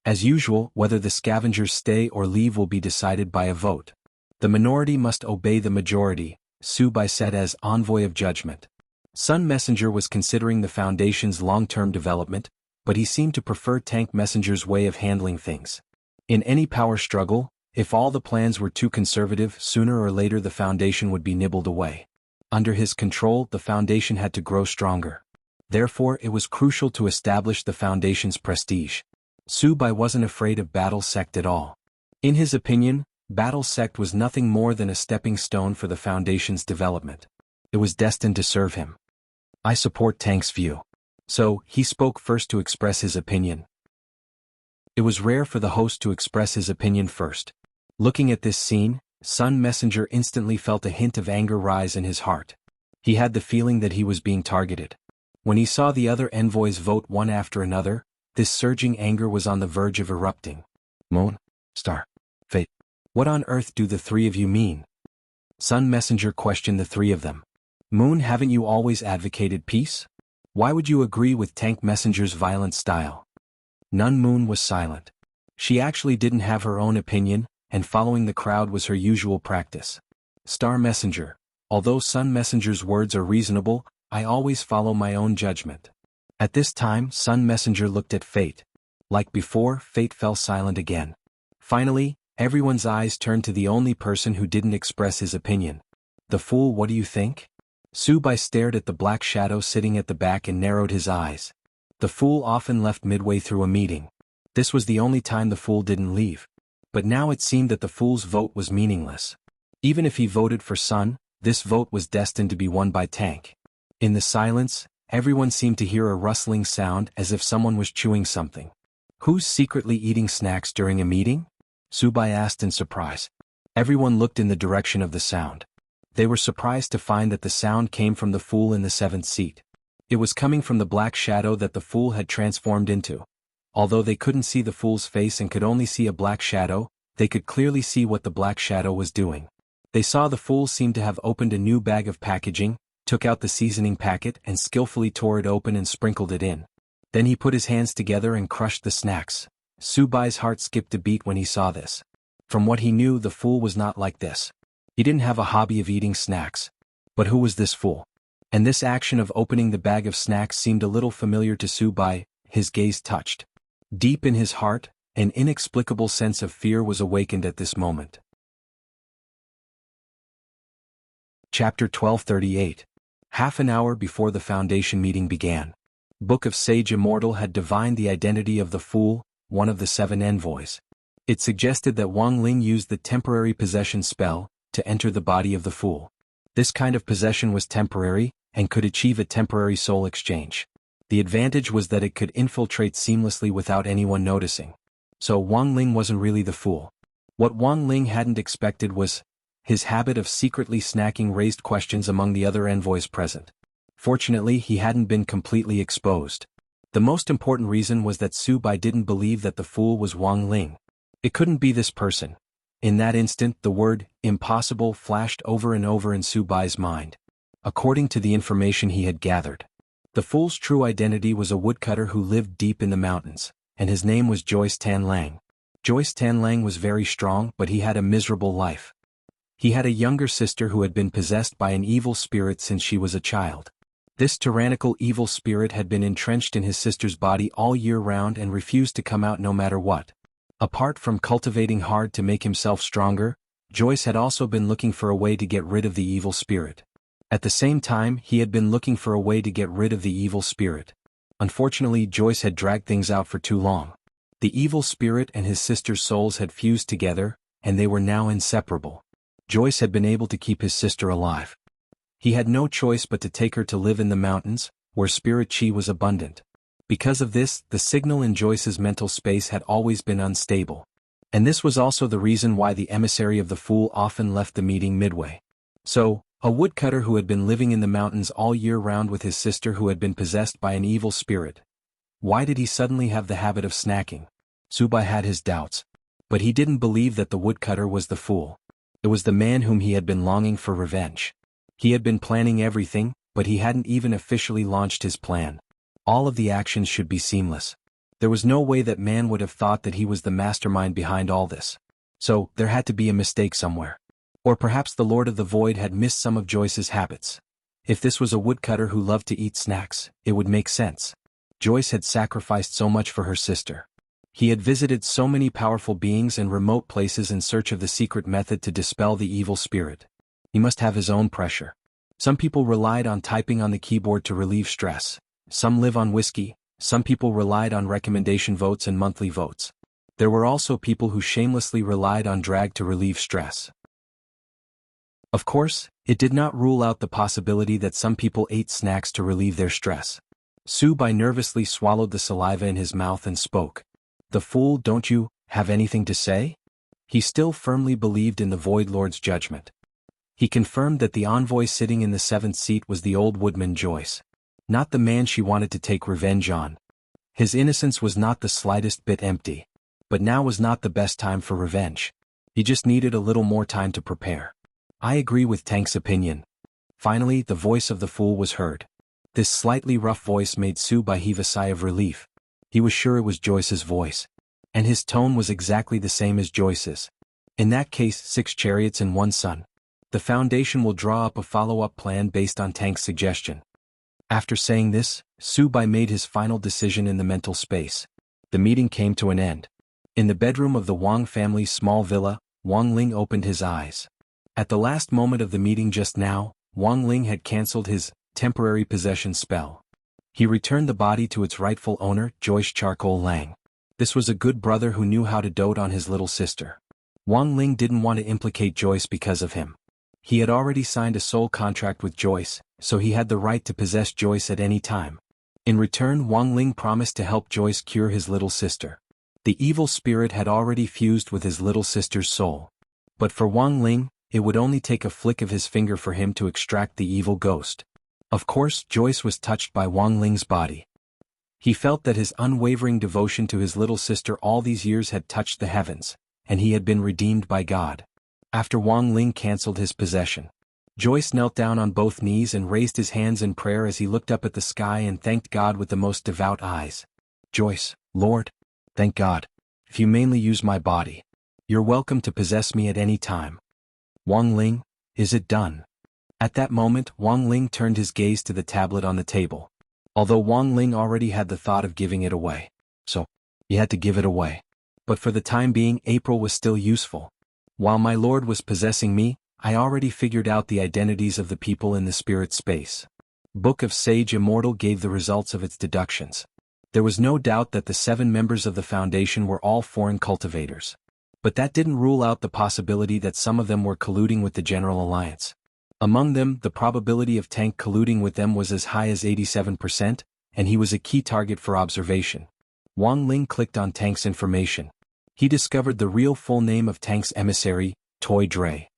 As usual, whether the scavengers stay or leave will be decided by a vote. The minority must obey the majority, Subai said as envoy of judgment. Sun Messenger was considering the Foundation's long-term development, but he seemed to prefer Tank Messenger's way of handling things. In any power struggle, if all the plans were too conservative, sooner or later the Foundation would be nibbled away. Under his control, the Foundation had to grow stronger. Therefore, it was crucial to establish the Foundation's prestige. Subai wasn't afraid of Battle Sect at all. In his opinion, Battle Sect was nothing more than a stepping stone for the Foundation's development. It was destined to serve him. I support Tank's view. So, he spoke first to express his opinion. It was rare for the host to express his opinion first. Looking at this scene, Sun Messenger instantly felt a hint of anger rise in his heart. He had the feeling that he was being targeted. When he saw the other envoys vote one after another, this surging anger was on the verge of erupting. Moon, Star, Fate. What on earth do the three of you mean? Sun Messenger questioned the three of them. Moon, haven't you always advocated peace? Why would you agree with Tank Messenger's violent style? Nun Moon was silent. She actually didn't have her own opinion, and following the crowd was her usual practice. Star Messenger, although Sun Messenger's words are reasonable, I always follow my own judgment. At this time, Sun Messenger looked at Fate. Like before, Fate fell silent again. Finally, everyone's eyes turned to the only person who didn't express his opinion. The fool, what do you think? Subai stared at the black shadow sitting at the back and narrowed his eyes. The fool often left midway through a meeting. This was the only time the fool didn't leave. But now it seemed that the fool's vote was meaningless. Even if he voted for Sun, this vote was destined to be won by Tank. In the silence, everyone seemed to hear a rustling sound as if someone was chewing something. Who's secretly eating snacks during a meeting? Subai asked in surprise. Everyone looked in the direction of the sound. They were surprised to find that the sound came from the fool in the seventh seat. It was coming from the black shadow that the fool had transformed into. Although they couldn't see the fool's face and could only see a black shadow, they could clearly see what the black shadow was doing. They saw the fool seem to have opened a new bag of packaging, took out the seasoning packet and skillfully tore it open and sprinkled it in. Then he put his hands together and crushed the snacks. Subai's heart skipped a beat when he saw this. From what he knew, the fool was not like this. He didn't have a hobby of eating snacks. But who was this fool? And this action of opening the bag of snacks seemed a little familiar to Subai. His gaze touched. Deep in his heart, an inexplicable sense of fear was awakened at this moment. Chapter 1238. Half an hour before the Foundation meeting began. Book of Sage Immortal had divined the identity of the fool, one of the 7 envoys. It suggested that Wang Ling used the temporary possession spell to enter the body of the fool. This kind of possession was temporary and could achieve a temporary soul exchange. The advantage was that it could infiltrate seamlessly without anyone noticing. So Wang Ling wasn't really the fool. What Wang Ling hadn't expected was his habit of secretly snacking raised questions among the other envoys present. Fortunately, he hadn't been completely exposed. The most important reason was that Subai didn't believe that the fool was Wang Ling. It couldn't be this person. In that instant, the word impossible flashed over and over in Subai's mind. According to the information he had gathered, the fool's true identity was a woodcutter who lived deep in the mountains, and his name was Joyce Tan Lang. Joyce Tan Lang was very strong, but he had a miserable life. He had a younger sister who had been possessed by an evil spirit since she was a child. This tyrannical evil spirit had been entrenched in his sister's body all year round and refused to come out no matter what. Apart from cultivating hard to make himself stronger, Joyce had also been looking for a way to get rid of the evil spirit. At the same time, he had been looking for a way to get rid of the evil spirit. Unfortunately, Joyce had dragged things out for too long. The evil spirit and his sister's souls had fused together, and they were now inseparable. Joyce had been able to keep his sister alive. He had no choice but to take her to live in the mountains, where spirit chi was abundant. Because of this, the signal in Joyce's mental space had always been unstable. And this was also the reason why the emissary of the Fool often left the meeting midway. So, a woodcutter who had been living in the mountains all year round with his sister who had been possessed by an evil spirit. Why did he suddenly have the habit of snacking? Subai had his doubts. But he didn't believe that the woodcutter was the fool. It was the man whom he had been longing for revenge. He had been planning everything, but he hadn't even officially launched his plan. All of the actions should be seamless. There was no way that man would have thought that he was the mastermind behind all this. So, there had to be a mistake somewhere. Or perhaps the Lord of the Void had missed some of Joyce's habits. If this was a woodcutter who loved to eat snacks, it would make sense. Joyce had sacrificed so much for her sister. He had visited so many powerful beings and remote places in search of the secret method to dispel the evil spirit. He must have his own pressure. Some people relied on typing on the keyboard to relieve stress. Some live on whiskey. Some people relied on recommendation votes and monthly votes. There were also people who shamelessly relied on drag to relieve stress. Of course, it did not rule out the possibility that some people ate snacks to relieve their stress. Subai nervously swallowed the saliva in his mouth and spoke. The fool, don't you have anything to say? He still firmly believed in the Void Lord's judgment. He confirmed that the envoy sitting in the 7th seat was the old woodman Joyce. Not the man she wanted to take revenge on. His innocence was not the slightest bit empty. But now was not the best time for revenge. He just needed a little more time to prepare. I agree with Tank's opinion. Finally, the voice of the fool was heard. This slightly rough voice made Subai heave a sigh of relief. He was sure it was Joyce's voice. And his tone was exactly the same as Joyce's. In that case, 6 chariots and 1 sun. The Foundation will draw up a follow-up plan based on Tank's suggestion. After saying this, Subai made his final decision in the mental space. The meeting came to an end. In the bedroom of the Wang family's small villa, Wang Ling opened his eyes. At the last moment of the meeting just now, Wang Ling had cancelled his temporary possession spell. He returned the body to its rightful owner, Joyce Charcoal Lang. This was a good brother who knew how to dote on his little sister. Wang Ling didn't want to implicate Joyce because of him. He had already signed a soul contract with Joyce, so he had the right to possess Joyce at any time. In return, Wang Ling promised to help Joyce cure his little sister. The evil spirit had already fused with his little sister's soul. But for Wang Ling, it would only take a flick of his finger for him to extract the evil ghost. Of course, Joyce was touched by Wang Ling's body. He felt that his unwavering devotion to his little sister all these years had touched the heavens, and he had been redeemed by God. After Wang Ling cancelled his possession, Joyce knelt down on both knees and raised his hands in prayer as he looked up at the sky and thanked God with the most devout eyes. Joyce, Lord, thank God. If you mainly use my body, you're welcome to possess me at any time. Wang Ling, is it done? At that moment, Wang Ling turned his gaze to the tablet on the table. Although Wang Ling already had the thought of giving it away. So, he had to give it away. But for the time being, April was still useful. While my lord was possessing me, I already figured out the identities of the people in the spirit space. Book of Sage Immortal gave the results of its deductions. There was no doubt that the 7 members of the Foundation were all foreign cultivators. But that didn't rule out the possibility that some of them were colluding with the General Alliance. Among them, the probability of Tank colluding with them was as high as 87%, and he was a key target for observation. Wang Ling clicked on Tank's information. He discovered the real full name of Tank's emissary, Toy Dre.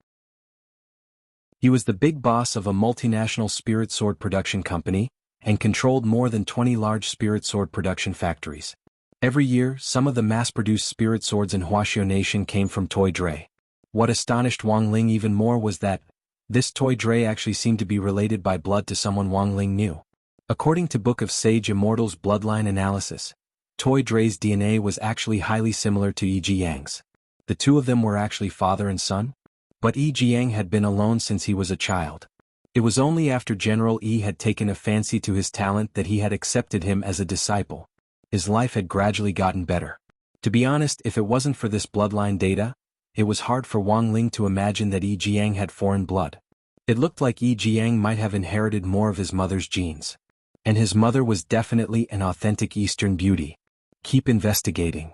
He was the big boss of a multinational spirit sword production company, and controlled more than 20 large spirit sword production factories. Every year, some of the mass-produced spirit swords in Huaxiao Nation came from Toy Dre. What astonished Wang Ling even more was that this Toy Dre actually seemed to be related by blood to someone Wang Ling knew. According to Book of Sage Immortal's bloodline analysis, Toy Dre's DNA was actually highly similar to Yi Jiang's. The two of them were actually father and son? But Yi Jiang had been alone since he was a child. It was only after General Yi had taken a fancy to his talent that he had accepted him as a disciple. His life had gradually gotten better. To be honest, if it wasn't for this bloodline data, it was hard for Wang Ling to imagine that Yi Jiang had foreign blood. It looked like Yi Jiang might have inherited more of his mother's genes. And his mother was definitely an authentic Eastern beauty. Keep investigating.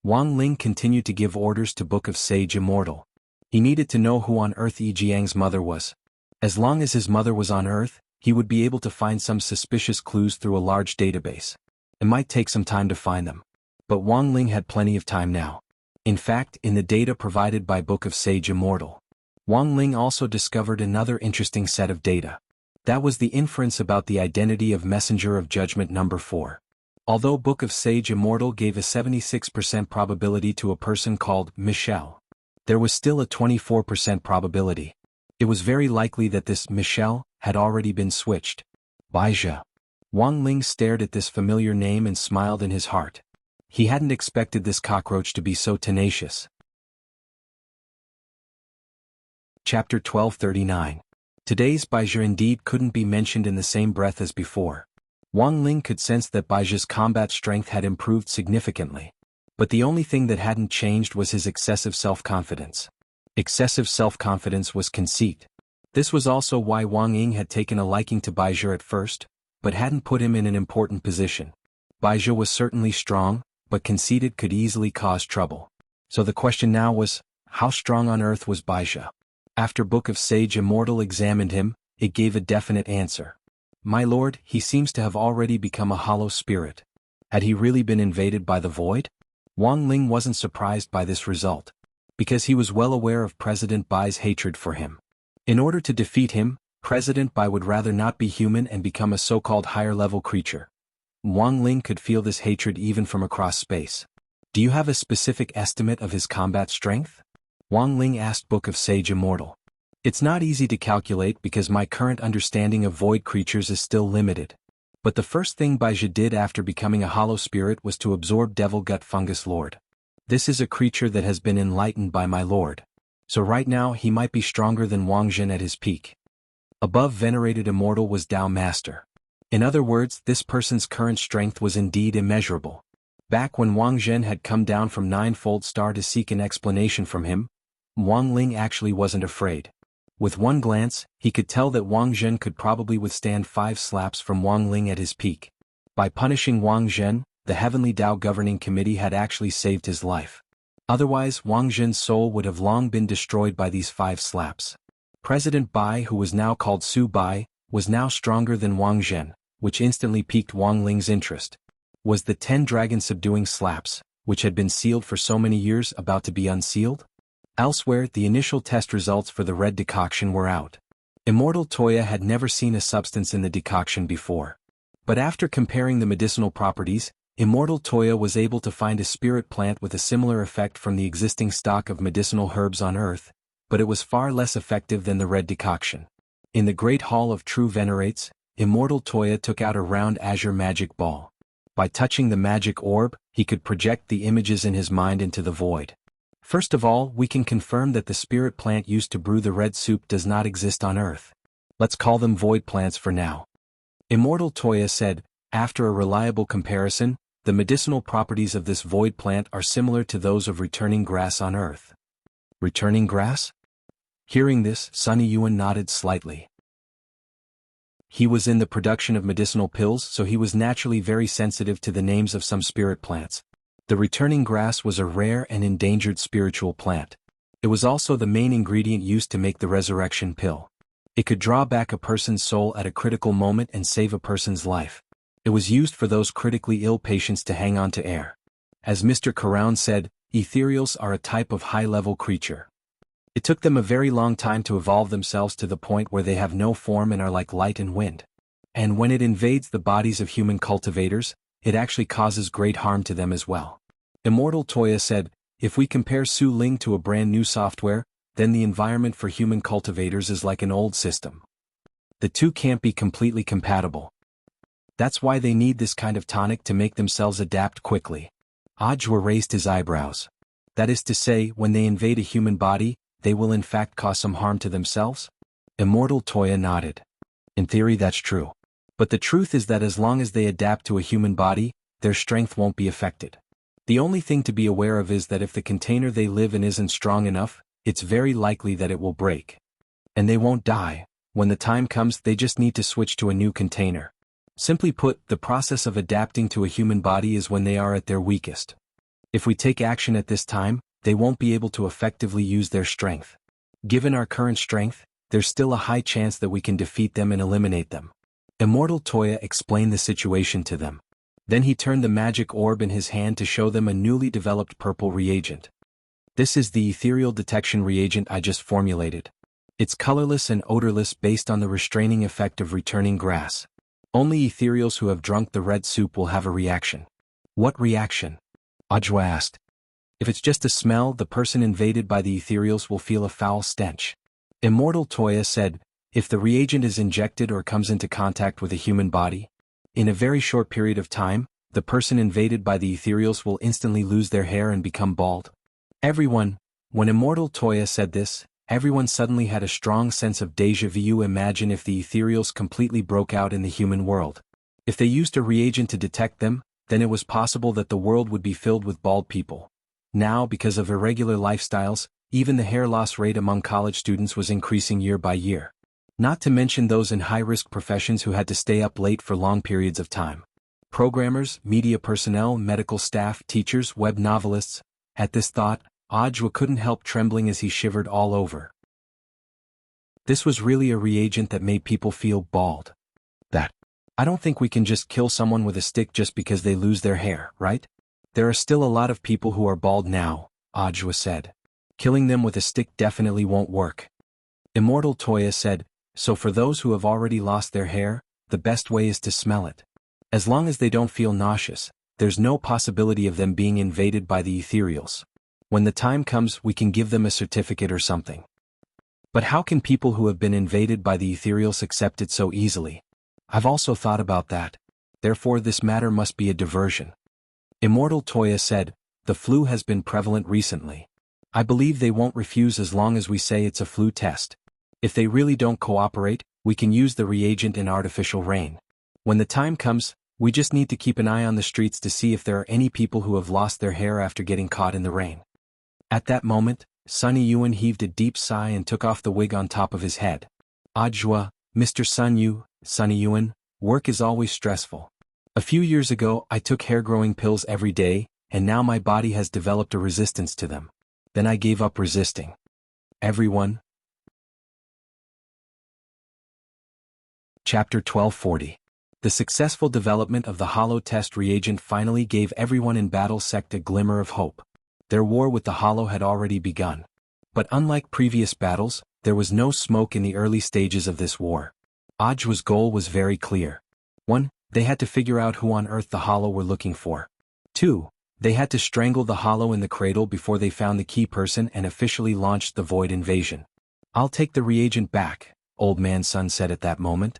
Wang Ling continued to give orders to Book of Sage Immortal. He needed to know who on earth Yi Jiang's mother was. As long as his mother was on Earth, he would be able to find some suspicious clues through a large database. It might take some time to find them. But Wang Ling had plenty of time now. In fact, in the data provided by Book of Sage Immortal, Wang Ling also discovered another interesting set of data. That was the inference about the identity of Messenger of Judgment number 4. Although Book of Sage Immortal gave a 76% probability to a person called Michelle, there was still a 24% probability. It was very likely that this Michelle had already been switched. Baizha. Wang Ling stared at this familiar name and smiled in his heart. He hadn't expected this cockroach to be so tenacious. Chapter 1239. Today's Baizha indeed couldn't be mentioned in the same breath as before. Wang Ling could sense that Baizha's combat strength had improved significantly. But the only thing that hadn't changed was his excessive self-confidence. Excessive self-confidence was conceit. This was also why Wang Ying had taken a liking to Baizha at first, but hadn't put him in an important position. Baizha was certainly strong, but conceited could easily cause trouble. So the question now was, how strong on earth was Baizha? After Book of Sage Immortal examined him, it gave a definite answer. My lord, he seems to have already become a hollow spirit. Had he really been invaded by the void? Wang Ling wasn't surprised by this result, because he was well aware of President Bai's hatred for him. In order to defeat him, President Bai would rather not be human and become a so-called higher-level creature. Wang Ling could feel this hatred even from across space. Do you have a specific estimate of his combat strength? Wang Ling asked Book of Sage Immortal. It's not easy to calculate because my current understanding of void creatures is still limited. But the first thing Baizha did after becoming a hollow spirit was to absorb Devil Gut Fungus Lord. This is a creature that has been enlightened by my lord. So right now he might be stronger than Wang Zhen at his peak. Above Venerated Immortal was Tao Master. In other words, this person's current strength was indeed immeasurable. Back when Wang Zhen had come down from Ninefold Star to seek an explanation from him, Wang Ling actually wasn't afraid. With one glance, he could tell that Wang Zhen could probably withstand 5 slaps from Wang Ling at his peak. By punishing Wang Zhen, the Heavenly Tao Governing Committee had actually saved his life. Otherwise, Wang Zhen's soul would have long been destroyed by these 5 slaps. President Bai, who was now called Su Bai, was now stronger than Wang Zhen, which instantly piqued Wang Ling's interest. Was the 10 dragon subduing slaps, which had been sealed for so many years, about to be unsealed? Elsewhere, the initial test results for the red decoction were out. Immortal Toya had never seen a substance in the decoction before. But after comparing the medicinal properties, Immortal Toya was able to find a spirit plant with a similar effect from the existing stock of medicinal herbs on Earth, but it was far less effective than the red decoction. In the Great Hall of True Venerates, Immortal Toya took out a round azure magic ball. By touching the magic orb, he could project the images in his mind into the void. First of all, we can confirm that the spirit plant used to brew the red soup does not exist on Earth. Let's call them void plants for now. Immortal Toya said, after a reliable comparison, the medicinal properties of this void plant are similar to those of returning grass on Earth. Returning grass? Hearing this, Sunny Yuan nodded slightly. He was in the production of medicinal pills, so he was naturally very sensitive to the names of some spirit plants. The returning grass was a rare and endangered spiritual plant. It was also the main ingredient used to make the resurrection pill. It could draw back a person's soul at a critical moment and save a person's life. It was used for those critically ill patients to hang on to air. As Mr. Carown said, ethereals are a type of high-level creature. It took them a very long time to evolve themselves to the point where they have no form and are like light and wind. And when it invades the bodies of human cultivators, it actually causes great harm to them as well. Immortal Toya said, if we compare Su Ling to a brand new software, then the environment for human cultivators is like an old system. The two can't be completely compatible. That's why they need this kind of tonic to make themselves adapt quickly. Ajwa raised his eyebrows. That is to say, when they invade a human body, they will in fact cause some harm to themselves? Immortal Toya nodded. In theory that's true. But the truth is that as long as they adapt to a human body, their strength won't be affected. The only thing to be aware of is that if the container they live in isn't strong enough, it's very likely that it will break. And they won't die. When the time comes, they just need to switch to a new container. Simply put, the process of adapting to a human body is when they are at their weakest. If we take action at this time, they won't be able to effectively use their strength. Given our current strength, there's still a high chance that we can defeat them and eliminate them. Immortal Toya explained the situation to them. Then he turned the magic orb in his hand to show them a newly developed purple reagent. This is the ethereal detection reagent I just formulated. It's colorless and odorless based on the restraining effect of returning grass. Only ethereals who have drunk the red soup will have a reaction. What reaction? Ajwa asked. If it's just a smell, the person invaded by the ethereals will feel a foul stench. Immortal Toya said, if the reagent is injected or comes into contact with a human body, in a very short period of time, the person invaded by the ethereals will instantly lose their hair and become bald. When Immortal Toya said this, everyone suddenly had a strong sense of déjà vu. Imagine if the ethereals completely broke out in the human world. If they used a reagent to detect them, then it was possible that the world would be filled with bald people. Now, because of irregular lifestyles, even the hair loss rate among college students was increasing year by year. Not to mention those in high-risk professions who had to stay up late for long periods of time. Programmers, media personnel, medical staff, teachers, web novelists. At this thought, Ajwa couldn't help trembling as he shivered all over. This was really a reagent that made people feel bald. I don't think we can just kill someone with a stick just because they lose their hair, right? There are still a lot of people who are bald now, Ajwa said. Killing them with a stick definitely won't work. Immortal Toya said, so for those who have already lost their hair, the best way is to smell it. As long as they don't feel nauseous, there's no possibility of them being invaded by the ethereals. When the time comes, we can give them a certificate or something. But how can people who have been invaded by the ethereals accept it so easily? I've also thought about that. Therefore this matter must be a diversion. Immortal Toya said, the flu has been prevalent recently. I believe they won't refuse as long as we say it's a flu test. If they really don't cooperate, we can use the reagent in artificial rain. When the time comes, we just need to keep an eye on the streets to see if there are any people who have lost their hair after getting caught in the rain. At that moment, Sunny Yuan heaved a deep sigh and took off the wig on top of his head. Ajwa, Mr. Sunny Yuan, work is always stressful. A few years ago I took hair-growing pills every day, and now my body has developed a resistance to them. Then I gave up resisting. Everyone. Chapter 1240. The successful development of the hollow test reagent finally gave everyone in Battle Sect a glimmer of hope. Their war with the hollow had already begun. But unlike previous battles, there was no smoke in the early stages of this war. Ajwa's goal was very clear. 1. They had to figure out who on earth the hollow were looking for. 2. They had to strangle the hollow in the cradle before they found the key person and officially launched the void invasion. I'll take the reagent back, Old Man Sun said at that moment.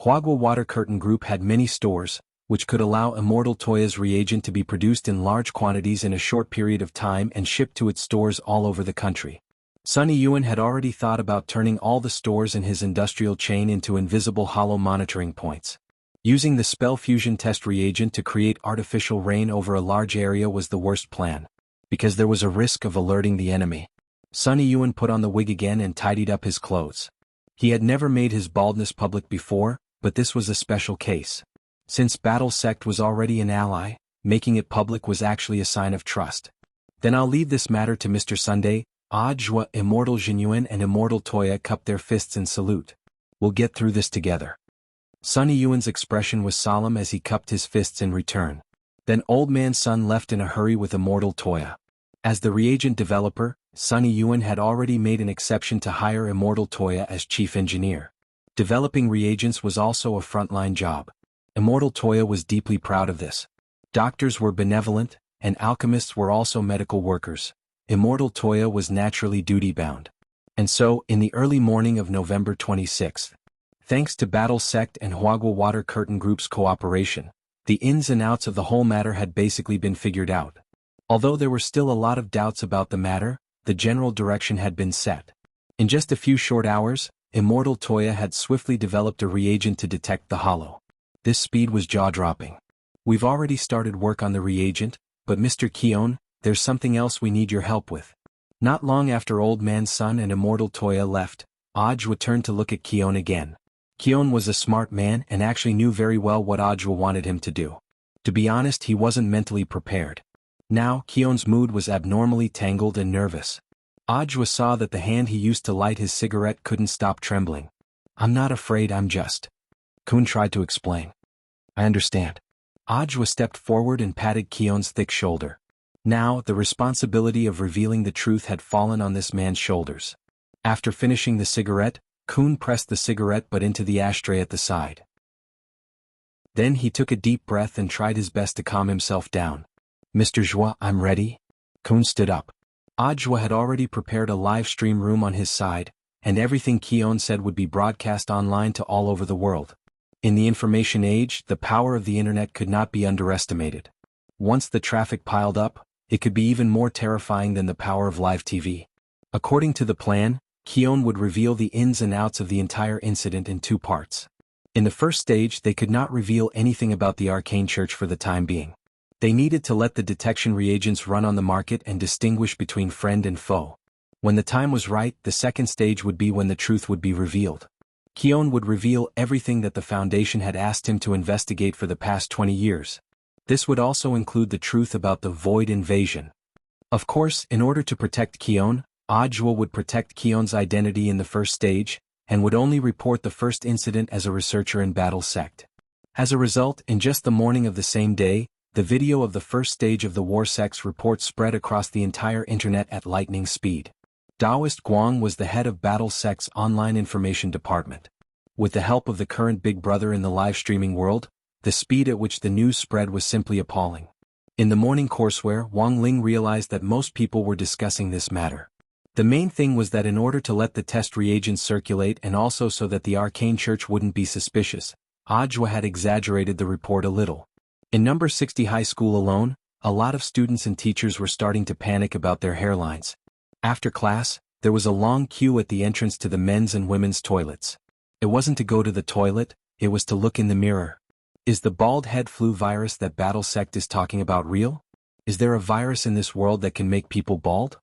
Huagua Water Curtain Group had many stores, which could allow Immortal Toya's reagent to be produced in large quantities in a short period of time and shipped to its stores all over the country. Sunny Yuan had already thought about turning all the stores in his industrial chain into invisible hollow monitoring points. Using the spell fusion test reagent to create artificial rain over a large area was the worst plan, because there was a risk of alerting the enemy. Sunny Yuan put on the wig again and tidied up his clothes. He had never made his baldness public before, but this was a special case. Since Battle Sect was already an ally, making it public was actually a sign of trust. Then I'll leave this matter to Mr. Sunday. Ajwa, Immortal Jinyuan and Immortal Toya cupped their fists in salute. We'll get through this together. Sunny Yuan's expression was solemn as he cupped his fists in return. Then Old Man Sun left in a hurry with Immortal Toya. As the reagent developer, Sunny Yuan had already made an exception to hire Immortal Toya as chief engineer. Developing reagents was also a frontline job. Immortal Toya was deeply proud of this. Doctors were benevolent, and alchemists were also medical workers. Immortal Toya was naturally duty-bound. And so, in the early morning of November 26th, thanks to Battle Sect and Huagua Water Curtain Group's cooperation, the ins and outs of the whole matter had basically been figured out. Although there were still a lot of doubts about the matter, the general direction had been set. In just a few short hours, Immortal Toya had swiftly developed a reagent to detect the hollow. This speed was jaw-dropping. We've already started work on the reagent, but Mr. Keon, there's something else we need your help with. Not long after Old Man Sun and Immortal Toya left, Ajwa turned to look at Keon again. Keon was a smart man and actually knew very well what Ajwa wanted him to do. To be honest, he wasn't mentally prepared. Now, Keon's mood was abnormally tangled and nervous. Ajwa saw that the hand he used to light his cigarette couldn't stop trembling. I'm not afraid, I'm just. Kun tried to explain. I understand. Ajwa stepped forward and patted Keon's thick shoulder. Now, the responsibility of revealing the truth had fallen on this man's shoulders. After finishing the cigarette, Kun pressed the cigarette butt into the ashtray at the side. Then he took a deep breath and tried his best to calm himself down. Mr. Zhua, I'm ready. Kun stood up. Ajwa had already prepared a live stream room on his side, and everything Keon said would be broadcast online to all over the world. In the information age, the power of the internet could not be underestimated. Once the traffic piled up, it could be even more terrifying than the power of live TV. According to the plan, Keon would reveal the ins and outs of the entire incident in 2 parts. In the first stage, they could not reveal anything about the arcane church for the time being. They needed to let the detection reagents run on the market and distinguish between friend and foe. When the time was right, the second stage would be when the truth would be revealed. Keon would reveal everything that the Foundation had asked him to investigate for the past 20 years. This would also include the truth about the Void invasion. Of course, in order to protect Keon, Ajwa would protect Keon's identity in the first stage, and would only report the first incident as a researcher in Battle Sect. As a result, in just the morning of the same day, the video of the first stage of the War Sect's report spread across the entire internet at lightning speed. Daoist Guang was the head of Battle Sect's online information department. With the help of the current Big Brother in the live streaming world, the speed at which the news spread was simply appalling. In the morning courseware, Wang Ling realized that most people were discussing this matter. The main thing was that in order to let the test reagents circulate and also so that the arcane church wouldn't be suspicious, Ajwa had exaggerated the report a little. In number 60 high school alone, a lot of students and teachers were starting to panic about their hairlines. After class, there was a long queue at the entrance to the men's and women's toilets. It wasn't to go to the toilet, it was to look in the mirror. Is the bald head flu virus that Battle Sect is talking about real? Is there a virus in this world that can make people bald?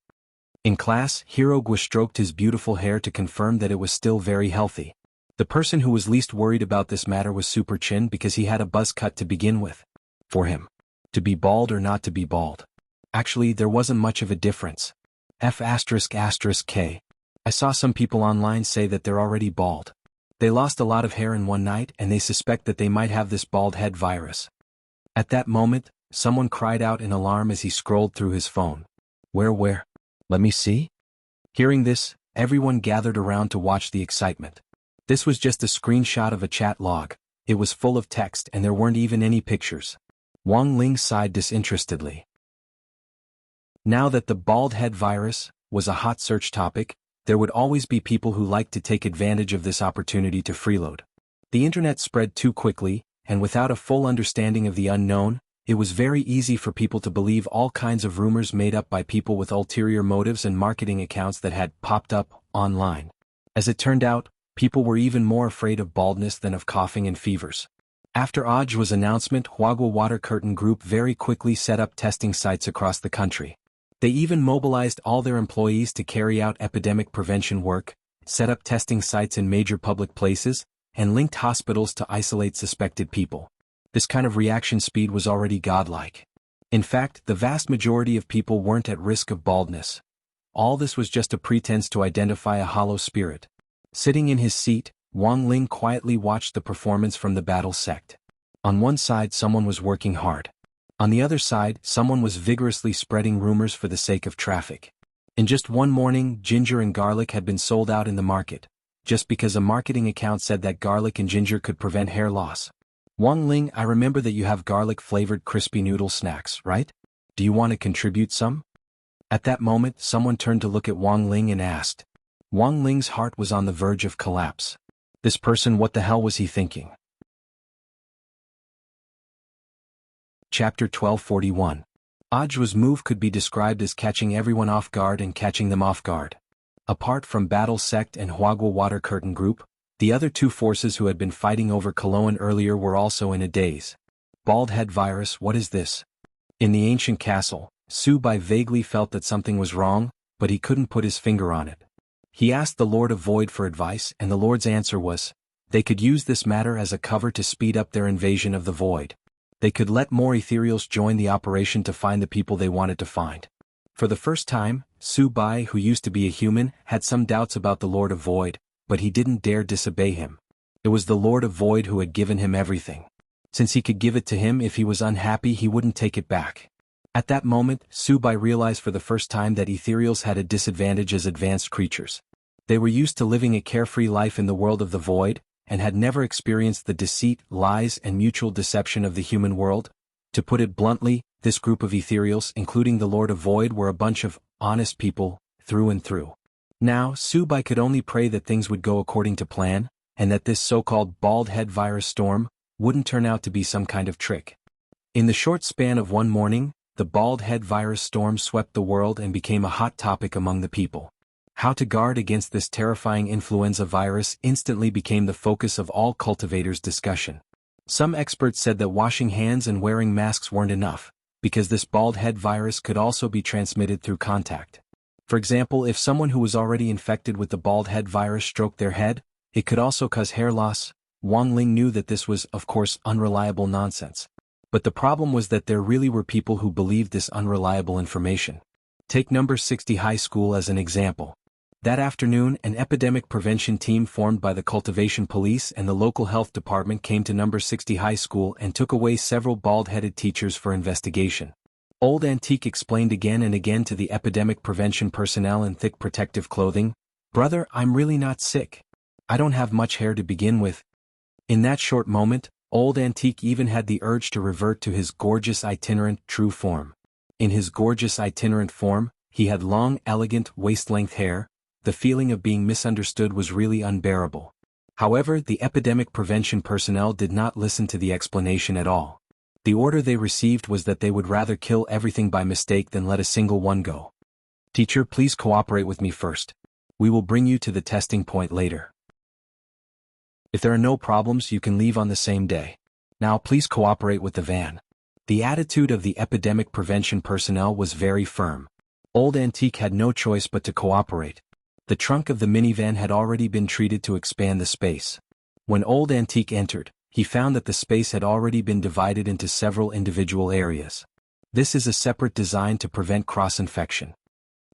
In class, Hiro Gua stroked his beautiful hair to confirm that it was still very healthy. The person who was least worried about this matter was Super Chin because he had a buzz cut to begin with. For him, to be bald or not to be bald. Actually, there wasn't much of a difference. F***K. I saw some people online say that they're already bald. They lost a lot of hair in one night and they suspect that they might have this bald head virus. At that moment, someone cried out in alarm as he scrolled through his phone. Where? Let me see? Hearing this, everyone gathered around to watch the excitement. This was just a screenshot of a chat log. It was full of text and there weren't even any pictures. Wang Ling sighed disinterestedly. Now that the bald head virus was a hot search topic, there would always be people who liked to take advantage of this opportunity to freeload. The internet spread too quickly, and without a full understanding of the unknown, it was very easy for people to believe all kinds of rumors made up by people with ulterior motives and marketing accounts that had popped up online. As it turned out, people were even more afraid of baldness than of coughing and fevers. After Ajwa's announcement, Huagua Water Curtain Group very quickly set up testing sites across the country. They even mobilized all their employees to carry out epidemic prevention work, set up testing sites in major public places, and linked hospitals to isolate suspected people. This kind of reaction speed was already godlike. In fact, the vast majority of people weren't at risk of baldness. All this was just a pretense to identify a hollow spirit. Sitting in his seat, Wang Ling quietly watched the performance from the Battle Sect. On one side, someone was working hard. On the other side, someone was vigorously spreading rumors for the sake of traffic. In just one morning, ginger and garlic had been sold out in the market, just because a marketing account said that garlic and ginger could prevent hair loss. Wang Ling, I remember that you have garlic-flavored crispy noodle snacks, right? Do you want to contribute some? At that moment, someone turned to look at Wang Ling and asked. Wang Ling's heart was on the verge of collapse. This person, what the hell was he thinking? Chapter 1241. Ajwa's move could be described as catching everyone off guard and catching them off guard. Apart from Battle Sect and Huagua Water Curtain Group, the other two forces who had been fighting over Koloan earlier were also in a daze. Bald head virus, what is this? In the ancient castle, Su Bai vaguely felt that something was wrong, but he couldn't put his finger on it. He asked the Lord of Void for advice, and the Lord's answer was, they could use this matter as a cover to speed up their invasion of the Void. They could let more ethereals join the operation to find the people they wanted to find. For the first time, Su Bai, who used to be a human, had some doubts about the Lord of Void, but he didn't dare disobey him. It was the Lord of Void who had given him everything. Since he could give it to him if he was unhappy, he wouldn't take it back. At that moment, Subai realized for the first time that ethereals had a disadvantage as advanced creatures. They were used to living a carefree life in the world of the void, and had never experienced the deceit, lies, and mutual deception of the human world. To put it bluntly, this group of ethereals, including the Lord of Void, were a bunch of honest people, through and through. Now, Subai could only pray that things would go according to plan, and that this so-called bald head virus storm wouldn't turn out to be some kind of trick. In the short span of one morning, the bald head virus storm swept the world and became a hot topic among the people. How to guard against this terrifying influenza virus instantly became the focus of all cultivators' discussion. Some experts said that washing hands and wearing masks weren't enough, because this bald head virus could also be transmitted through contact. For example, if someone who was already infected with the bald head virus stroked their head, it could also cause hair loss. Wang Ling knew that this was, of course, unreliable nonsense. But the problem was that there really were people who believed this unreliable information. Take number 60 High School as an example. That afternoon, an epidemic prevention team formed by the cultivation police and the local health department came to number 60 High School and took away several bald-headed teachers for investigation. Old Antique explained again and again to the epidemic prevention personnel in thick protective clothing, "Brother, I'm really not sick. I don't have much hair to begin with." In that short moment, Old Antique even had the urge to revert to his gorgeous itinerant true form. In his gorgeous itinerant form, he had long, elegant, waist-length hair. The feeling of being misunderstood was really unbearable. However, the epidemic prevention personnel did not listen to the explanation at all. The order they received was that they would rather kill everything by mistake than let a single one go. "Teacher, please cooperate with me first. We will bring you to the testing point later. If there are no problems, you can leave on the same day. Now please cooperate with the van." The attitude of the epidemic prevention personnel was very firm. Old Antique had no choice but to cooperate. The trunk of the minivan had already been treated to expand the space. When Old Antique entered, he found that the space had already been divided into several individual areas. This is a separate design to prevent cross-infection.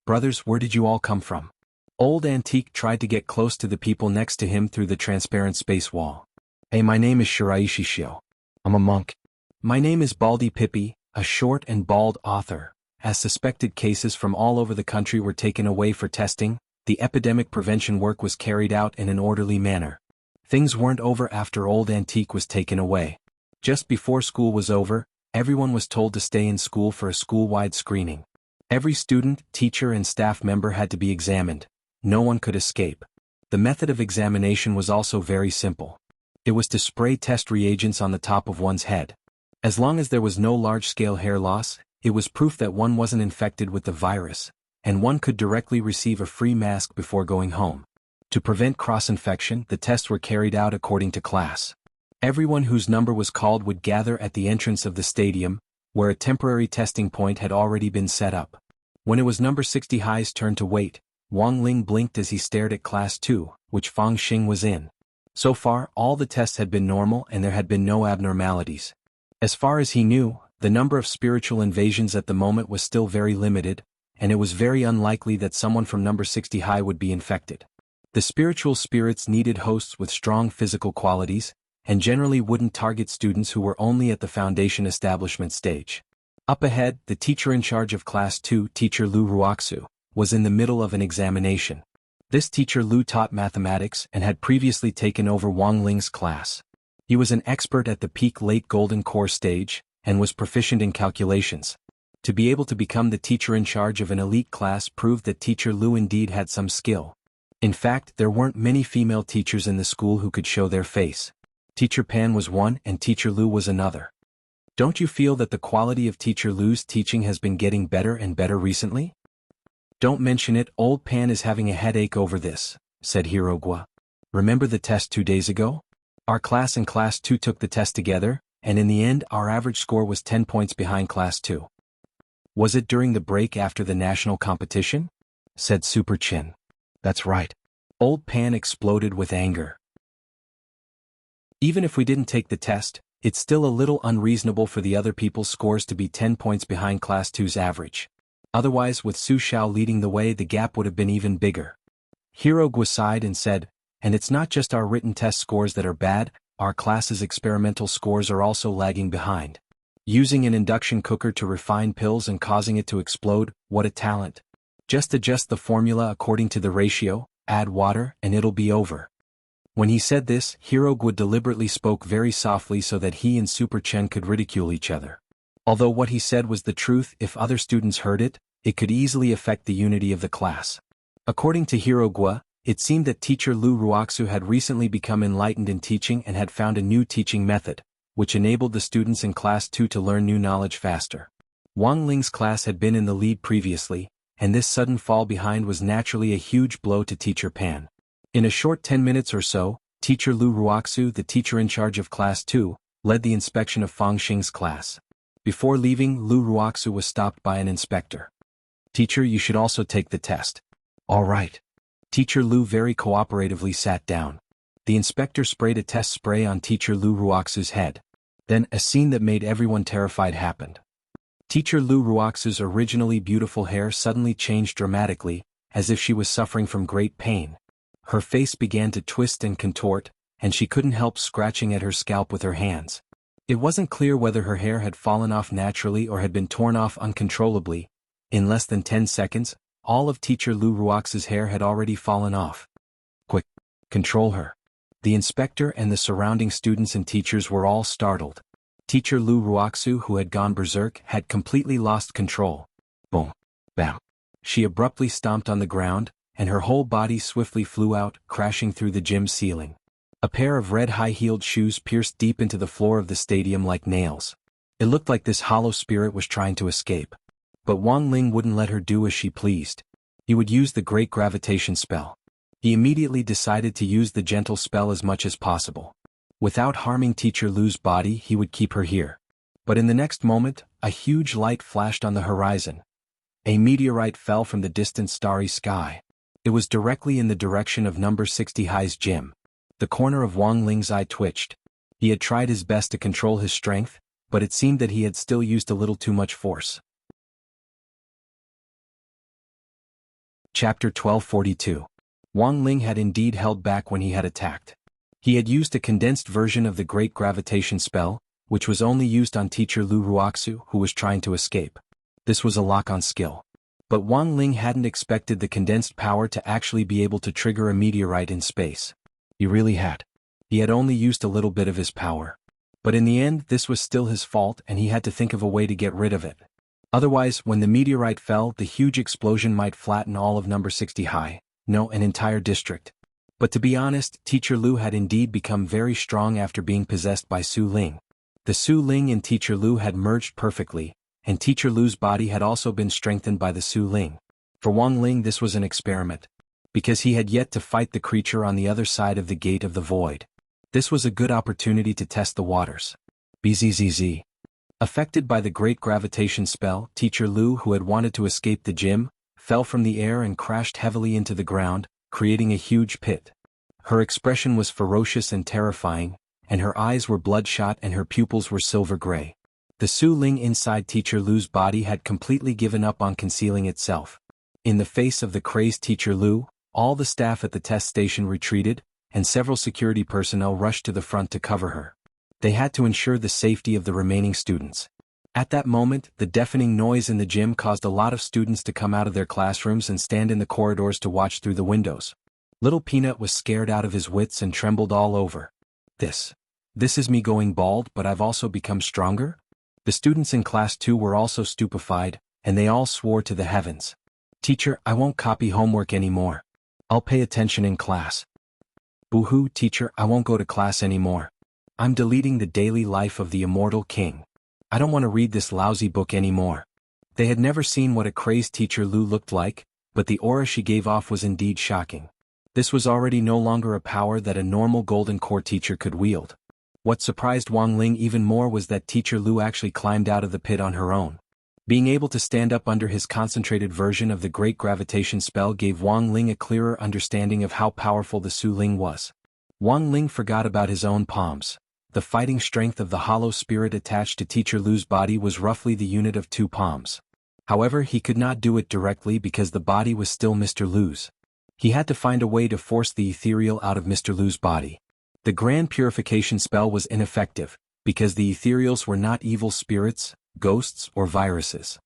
"Brothers, where did you all come from?" Old Antique tried to get close to the people next to him through the transparent space wall. "Hey, my name is Shiraishi Shio. I'm a monk." "My name is Baldy Pippi, a short and bald author." As suspected cases from all over the country were taken away for testing, the epidemic prevention work was carried out in an orderly manner. Things weren't over after Old Antique was taken away. Just before school was over, everyone was told to stay in school for a school-wide screening. Every student, teacher and staff member had to be examined. No one could escape. The method of examination was also very simple. It was to spray test reagents on the top of one's head. As long as there was no large-scale hair loss, it was proof that one wasn't infected with the virus, and one could directly receive a free mask before going home. To prevent cross-infection, the tests were carried out according to class. Everyone whose number was called would gather at the entrance of the stadium, where a temporary testing point had already been set up. When it was number 60 High's turn to wait, Wang Ling blinked as he stared at Class 2, which Fang Xing was in. So far, all the tests had been normal and there had been no abnormalities. As far as he knew, the number of spiritual invasions at the moment was still very limited, and it was very unlikely that someone from number 60 High would be infected. The spiritual spirits needed hosts with strong physical qualities, and generally wouldn't target students who were only at the foundation establishment stage. Up ahead, the teacher in charge of Class 2, Teacher Lu Ruoxu, was in the middle of an examination. This teacher Lu taught mathematics and had previously taken over Wang Ling's class. He was an expert at the peak late golden core stage, and was proficient in calculations. To be able to become the teacher in charge of an elite class proved that Teacher Lu indeed had some skill. In fact, there weren't many female teachers in the school who could show their face. Teacher Pan was one and Teacher Lu was another. "Don't you feel that the quality of Teacher Lu's teaching has been getting better and better recently?" "Don't mention it, old Pan is having a headache over this," said Hirogwa. "Remember the test 2 days ago? Our class and Class 2 took the test together, and in the end our average score was 10 points behind Class 2. "Was it during the break after the national competition?" said Super Chin. "That's right." Old Pan exploded with anger. "Even if we didn't take the test, it's still a little unreasonable for the other people's scores to be 10 points behind Class 2's average. Otherwise, with Su Xiao leading the way, the gap would have been even bigger." Hirogwa sighed and said, "And it's not just our written test scores that are bad, our class's experimental scores are also lagging behind. Using an induction cooker to refine pills and causing it to explode, what a talent. Just adjust the formula according to the ratio, add water, and it'll be over. When he said this, Hirogwa deliberately spoke very softly so that he and Super Chen could ridicule each other. Although what he said was the truth, if other students heard it, it could easily affect the unity of the class. According to Hirogwa, it seemed that teacher Lu Ruoxu had recently become enlightened in teaching and had found a new teaching method, which enabled the students in Class 2 to learn new knowledge faster. Wang Ling's class had been in the lead previously, and this sudden fall behind was naturally a huge blow to Teacher Pan. In a short 10 minutes or so, teacher Lu Ruoxu, the teacher in charge of Class 2, led the inspection of Fang Xing's class. Before leaving, Lu Ruoxu was stopped by an inspector. "Teacher, you should also take the test." "All right." Teacher Lu very cooperatively sat down. The inspector sprayed a test spray on teacher Lu Ruoxu's head. Then, a scene that made everyone terrified happened. Teacher Lu Ruoxu's originally beautiful hair suddenly changed dramatically, as if she was suffering from great pain. Her face began to twist and contort, and she couldn't help scratching at her scalp with her hands. It wasn't clear whether her hair had fallen off naturally or had been torn off uncontrollably. In less than 10 seconds, all of teacher Lu Ruoxu's hair had already fallen off. "Quick! Control her." The inspector and the surrounding students and teachers were all startled. Teacher Lu Ruoxu, who had gone berserk, had completely lost control. Boom! Bam! She abruptly stomped on the ground, and her whole body swiftly flew out, crashing through the gym ceiling. A pair of red high-heeled shoes pierced deep into the floor of the stadium like nails. It looked like this hollow spirit was trying to escape. But Wang Ling wouldn't let her do as she pleased. He would use the great gravitation spell. He immediately decided to use the gentle spell as much as possible. Without harming teacher Lu's body, he would keep her here. But in the next moment, a huge light flashed on the horizon. A meteorite fell from the distant starry sky. It was directly in the direction of number 60 High's gym. The corner of Wang Ling's eye twitched. He had tried his best to control his strength, but it seemed that he had still used a little too much force. Chapter 1242. Wang Ling had indeed held back when he had attacked. He had used a condensed version of the great gravitation spell, which was only used on teacher Lu Ruoxu, who was trying to escape. This was a lock-on skill. But Wang Ling hadn't expected the condensed power to actually be able to trigger a meteorite in space. He really had. He had only used a little bit of his power. But in the end, this was still his fault, and he had to think of a way to get rid of it. Otherwise, when the meteorite fell, the huge explosion might flatten all of number 60 High, no, an entire district. But to be honest, teacher Lu had indeed become very strong after being possessed by Su Ling. The Su Ling and teacher Lu had merged perfectly, and teacher Lu's body had also been strengthened by the Su Ling. For Wang Ling, this was an experiment, because he had yet to fight the creature on the other side of the gate of the void. This was a good opportunity to test the waters. Bzzz. Affected by the great gravitation spell, teacher Lu, who had wanted to escape the gym, fell from the air and crashed heavily into the ground, creating a huge pit. Her expression was ferocious and terrifying, and her eyes were bloodshot and her pupils were silver gray. The Su Ling inside teacher Lu's body had completely given up on concealing itself. In the face of the crazed teacher Lu, all the staff at the test station retreated, and several security personnel rushed to the front to cover her. They had to ensure the safety of the remaining students. At that moment, the deafening noise in the gym caused a lot of students to come out of their classrooms and stand in the corridors to watch through the windows. Little Peanut was scared out of his wits and trembled all over. This is me going bald, but I've also become stronger? The students in Class 2 were also stupefied, and they all swore to the heavens. "Teacher, I won't copy homework anymore. I'll pay attention in class." "Boo-hoo, teacher, I won't go to class anymore. I'm deleting the daily life of the immortal king. I don't want to read this lousy book anymore." They had never seen what a crazed teacher Lu looked like, but the aura she gave off was indeed shocking. This was already no longer a power that a normal golden core teacher could wield. What surprised Wang Ling even more was that teacher Lu actually climbed out of the pit on her own. Being able to stand up under his concentrated version of the great gravitation spell gave Wang Ling a clearer understanding of how powerful the Su Ling was. Wang Ling forgot about his own palms. The fighting strength of the hollow spirit attached to teacher Lu's body was roughly the unit of 2 palms. However, he could not do it directly because the body was still Mr. Lu's. He had to find a way to force the ethereal out of Mr. Lu's body. The grand purification spell was ineffective, because the ethereals were not evil spirits, ghosts, or viruses.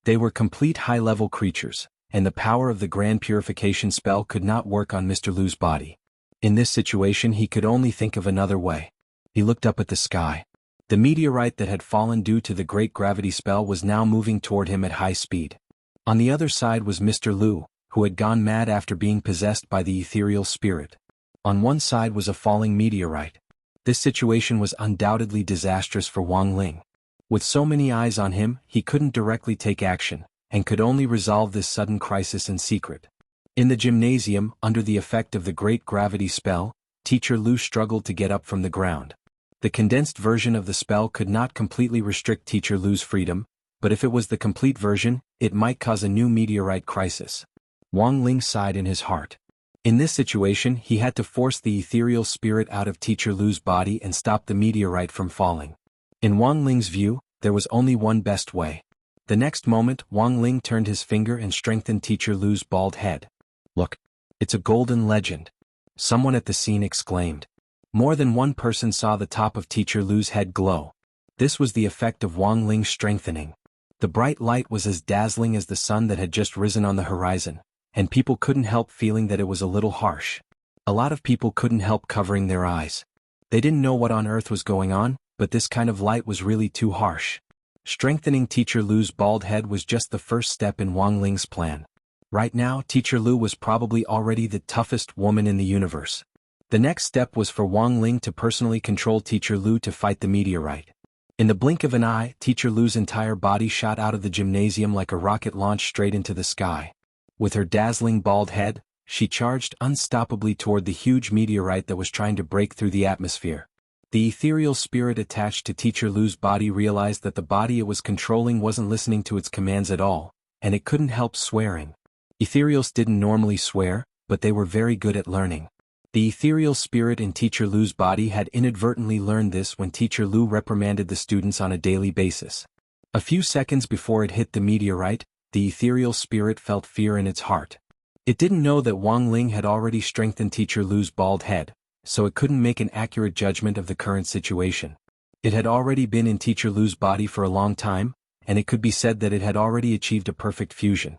They were complete high-level creatures, and the power of the grand purification spell could not work on Mr. Lu's body. In this situation he could only think of another way. He looked up at the sky. The meteorite that had fallen due to the great gravity spell was now moving toward him at high speed. On the other side was Mr. Lu, who had gone mad after being possessed by the ethereal spirit. On one side was a falling meteorite. This situation was undoubtedly disastrous for Wang Ling. With so many eyes on him, he couldn't directly take action, and could only resolve this sudden crisis in secret. In the gymnasium, under the effect of the great gravity spell, Teacher Lu struggled to get up from the ground. The condensed version of the spell could not completely restrict Teacher Lu's freedom, but if it was the complete version, it might cause a new meteorite crisis. Wang Ling sighed in his heart. In this situation he had to force the ethereal spirit out of Teacher Lu's body and stop the meteorite from falling. In Wang Ling's view, there was only one best way. The next moment Wang Ling turned his finger and strengthened Teacher Lu's bald head. "Look, it's a golden legend," someone at the scene exclaimed. More than one person saw the top of Teacher Lu's head glow. This was the effect of Wang Ling's strengthening. The bright light was as dazzling as the sun that had just risen on the horizon, and people couldn't help feeling that it was a little harsh. A lot of people couldn't help covering their eyes. They didn't know what on earth was going on, but this kind of light was really too harsh. Strengthening Teacher Lu's bald head was just the first step in Wang Ling's plan. Right now, Teacher Lu was probably already the toughest woman in the universe. The next step was for Wang Ling to personally control Teacher Lu to fight the meteorite. In the blink of an eye, Teacher Lu's entire body shot out of the gymnasium like a rocket launched straight into the sky. With her dazzling bald head, she charged unstoppably toward the huge meteorite that was trying to break through the atmosphere. The ethereal spirit attached to Teacher Lu's body realized that the body it was controlling wasn't listening to its commands at all, and it couldn't help swearing. Ethereals didn't normally swear, but they were very good at learning. The ethereal spirit in Teacher Lu's body had inadvertently learned this when Teacher Lu reprimanded the students on a daily basis. A few seconds before it hit the meteorite, the ethereal spirit felt fear in its heart. It didn't know that Wang Ling had already strengthened Teacher Lu's bald head, so it couldn't make an accurate judgment of the current situation. It had already been in Teacher Lu's body for a long time, and it could be said that it had already achieved a perfect fusion.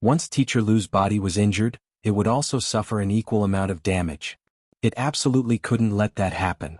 Once Teacher Lu's body was injured, it would also suffer an equal amount of damage. It absolutely couldn't let that happen.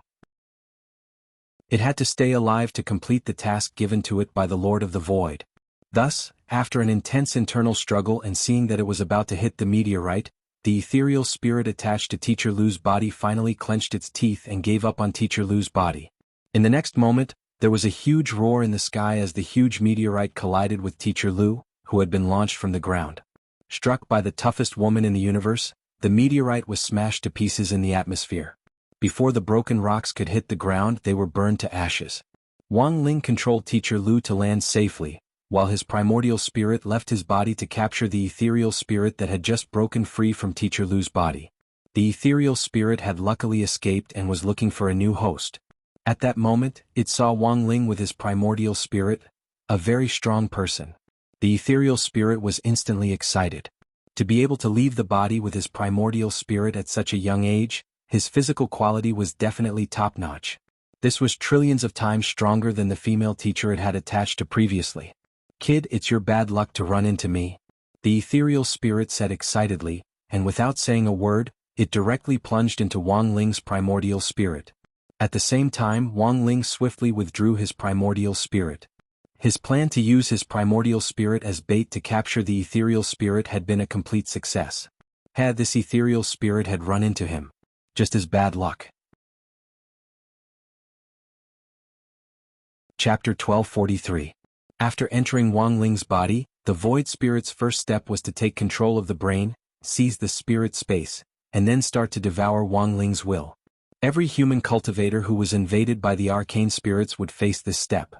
It had to stay alive to complete the task given to it by the Lord of the Void. Thus, after an intense internal struggle and seeing that it was about to hit the meteorite, the ethereal spirit attached to Teacher Lu's body finally clenched its teeth and gave up on Teacher Lu's body. In the next moment, there was a huge roar in the sky as the huge meteorite collided with Teacher Lu, who had been launched from the ground. Struck by the toughest woman in the universe, the meteorite was smashed to pieces in the atmosphere. Before the broken rocks could hit the ground, they were burned to ashes. Wang Ling controlled Teacher Lu to land safely, while his primordial spirit left his body to capture the ethereal spirit that had just broken free from Teacher Lu's body. The ethereal spirit had luckily escaped and was looking for a new host. At that moment, it saw Wang Ling with his primordial spirit, a very strong person. The ethereal spirit was instantly excited. To be able to leave the body with his primordial spirit at such a young age, his physical quality was definitely top-notch. This was trillions of times stronger than the female teacher it had attached to previously. "Kid, it's your bad luck to run into me," the ethereal spirit said excitedly, and without saying a word, it directly plunged into Wang Ling's primordial spirit. At the same time, Wang Ling swiftly withdrew his primordial spirit. His plan to use his primordial spirit as bait to capture the ethereal spirit had been a complete success. This ethereal spirit had run into him. Just as bad luck. Chapter 1243. After entering Wang Ling's body, the Void Spirit's first step was to take control of the brain, seize the spirit space, and then start to devour Wang Ling's will. Every human cultivator who was invaded by the arcane spirits would face this step.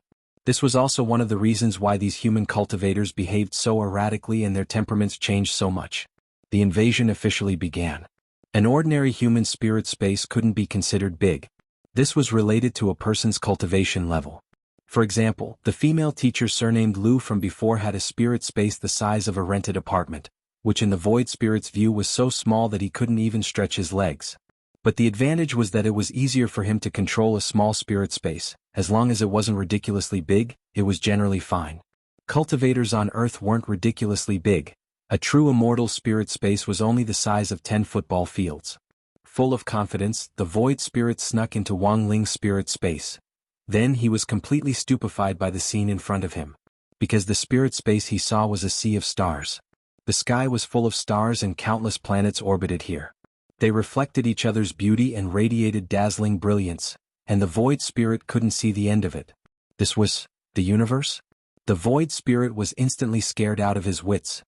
This was also one of the reasons why these human cultivators behaved so erratically and their temperaments changed so much. The invasion officially began. An ordinary human spirit space couldn't be considered big. This was related to a person's cultivation level. For example, the female teacher surnamed Lu from before had a spirit space the size of a rented apartment, which in the Void Spirit's view was so small that he couldn't even stretch his legs. But the advantage was that it was easier for him to control a small spirit space. As long as it wasn't ridiculously big, it was generally fine. Cultivators on Earth weren't ridiculously big. A true immortal spirit space was only the size of 10 football fields. Full of confidence, the void spirit snuck into Wang Ling's spirit space. Then he was completely stupefied by the scene in front of him. Because the spirit space he saw was a sea of stars. The sky was full of stars and countless planets orbited here. They reflected each other's beauty and radiated dazzling brilliance, and the void spirit couldn't see the end of it. This was the universe? The void spirit was instantly scared out of his wits.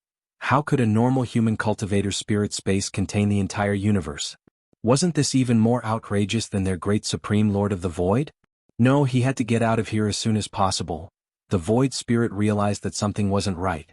How could a normal human cultivator's spirit space contain the entire universe? Wasn't this even more outrageous than their great supreme lord of the void? No, he had to get out of here as soon as possible. The void spirit realized that something wasn't right.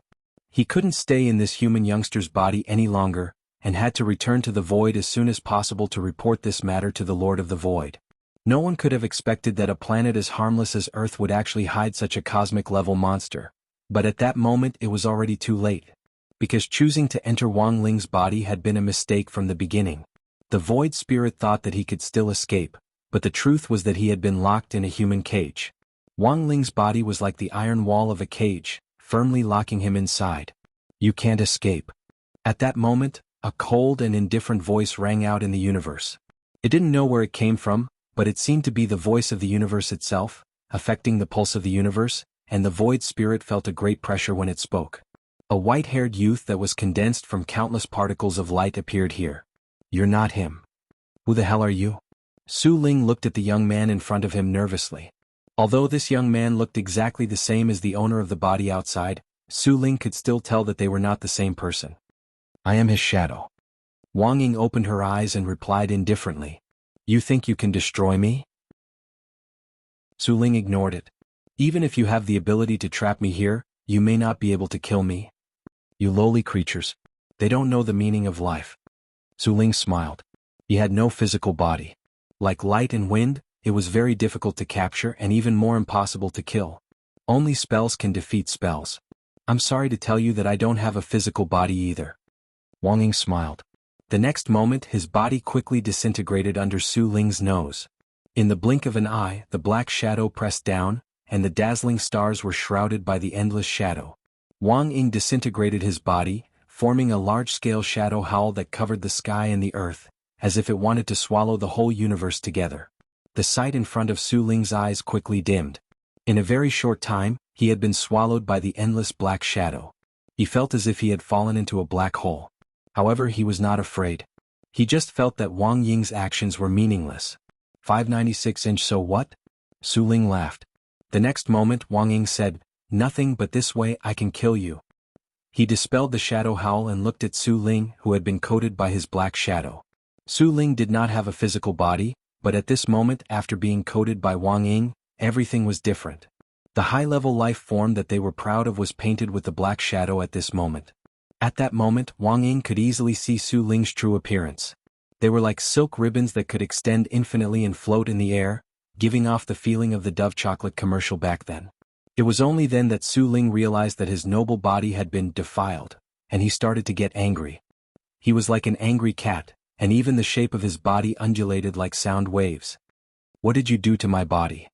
He couldn't stay in this human youngster's body any longer, and had to return to the void as soon as possible to report this matter to the Lord of the Void. No one could have expected that a planet as harmless as Earth would actually hide such a cosmic-level monster. But at that moment it was already too late. Because choosing to enter Wang Ling's body had been a mistake from the beginning. The void spirit thought that he could still escape, but the truth was that he had been locked in a human cage. Wang Ling's body was like the iron wall of a cage, firmly locking him inside. You can't escape. At that moment, a cold and indifferent voice rang out in the universe. It didn't know where it came from, but it seemed to be the voice of the universe itself, affecting the pulse of the universe, and the void spirit felt a great pressure when it spoke. A white-haired youth that was condensed from countless particles of light appeared here. You're not him. Who the hell are you? Su Ling looked at the young man in front of him nervously. Although this young man looked exactly the same as the owner of the body outside, Su Ling could still tell that they were not the same person. I am his shadow. Wang Ying opened her eyes and replied indifferently. You think you can destroy me? Su Ling ignored it. Even if you have the ability to trap me here, you may not be able to kill me. You lowly creatures. They don't know the meaning of life. Su Ling smiled. He had no physical body. Like light and wind, it was very difficult to capture and even more impossible to kill. Only spells can defeat spells. I'm sorry to tell you that I don't have a physical body either. Wang Ying smiled. The next moment his body quickly disintegrated under Su Ling's nose. In the blink of an eye, the black shadow pressed down, and the dazzling stars were shrouded by the endless shadow. Wang Ying disintegrated his body, forming a large-scale shadow howl that covered the sky and the earth, as if it wanted to swallow the whole universe together. The sight in front of Su Ling's eyes quickly dimmed. In a very short time, he had been swallowed by the endless black shadow. He felt as if he had fallen into a black hole. However, he was not afraid. He just felt that Wang Ying's actions were meaningless. 596-inch so what? Su Ling laughed. The next moment Wang Ying said, Nothing but this way I can kill you. He dispelled the shadow howl and looked at Su Ling, who had been coated by his black shadow. Su Ling did not have a physical body, but at this moment after being coated by Wang Ying, everything was different. The high-level life form that they were proud of was painted with the black shadow at this moment. At that moment, Wang Ying could easily see Su Ling's true appearance. They were like silk ribbons that could extend infinitely and float in the air, giving off the feeling of the Dove chocolate commercial back then. It was only then that Su Ling realized that his noble body had been defiled, and he started to get angry. He was like an angry cat, and even the shape of his body undulated like sound waves. What did you do to my body?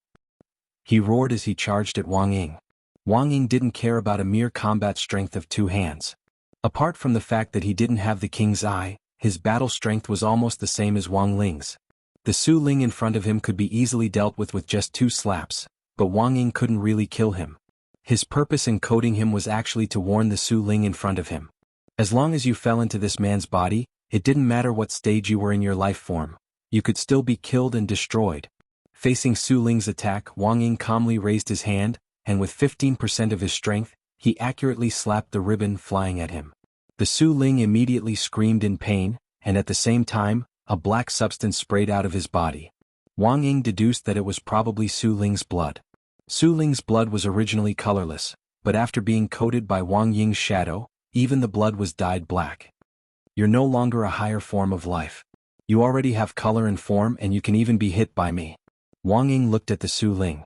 He roared as he charged at Wang Ying. Wang Ying didn't care about a mere combat strength of 2 hands. Apart from the fact that he didn't have the king's eye, his battle strength was almost the same as Wang Ling's. The Su Ling in front of him could be easily dealt with just 2 slaps, but Wang Ying couldn't really kill him. His purpose in coating him was actually to warn the Su Ling in front of him. As long as you fell into this man's body, it didn't matter what stage you were in your life form, you could still be killed and destroyed. Facing Su Ling's attack, Wang Ying calmly raised his hand, and with 15% of his strength, he accurately slapped the ribbon flying at him. The Su Ling immediately screamed in pain, and at the same time, a black substance sprayed out of his body. Wang Ying deduced that it was probably Su Ling's blood. Su Ling's blood was originally colorless, but after being coated by Wang Ying's shadow, even the blood was dyed black. You're no longer a higher form of life. You already have color and form and you can even be hit by me. Wang Ying looked at the Su Ling.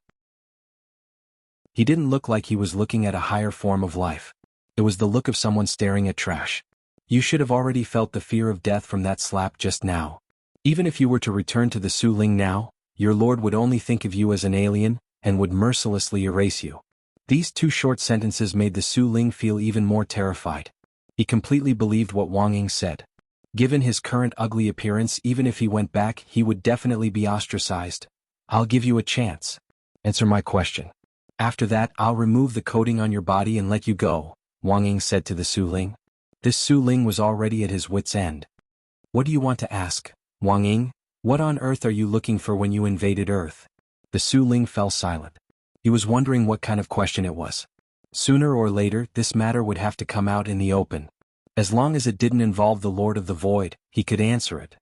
He didn't look like he was looking at a higher form of life. It was the look of someone staring at trash. You should have already felt the fear of death from that slap just now. Even if you were to return to the Su Ling now, your lord would only think of you as an alien, and would mercilessly erase you. These two short sentences made the Su Ling feel even more terrified. He completely believed what Wang Ying said. Given his current ugly appearance, even if he went back, he would definitely be ostracized. I'll give you a chance. Answer my question. After that, I'll remove the coating on your body and let you go, Wang Ying said to the Su Ling. This Su Ling was already at his wit's end. What do you want to ask, Wang Ying? What on earth are you looking for when you invaded Earth? The Su Ling fell silent. He was wondering what kind of question it was. Sooner or later, this matter would have to come out in the open. As long as it didn't involve the Lord of the Void, he could answer it.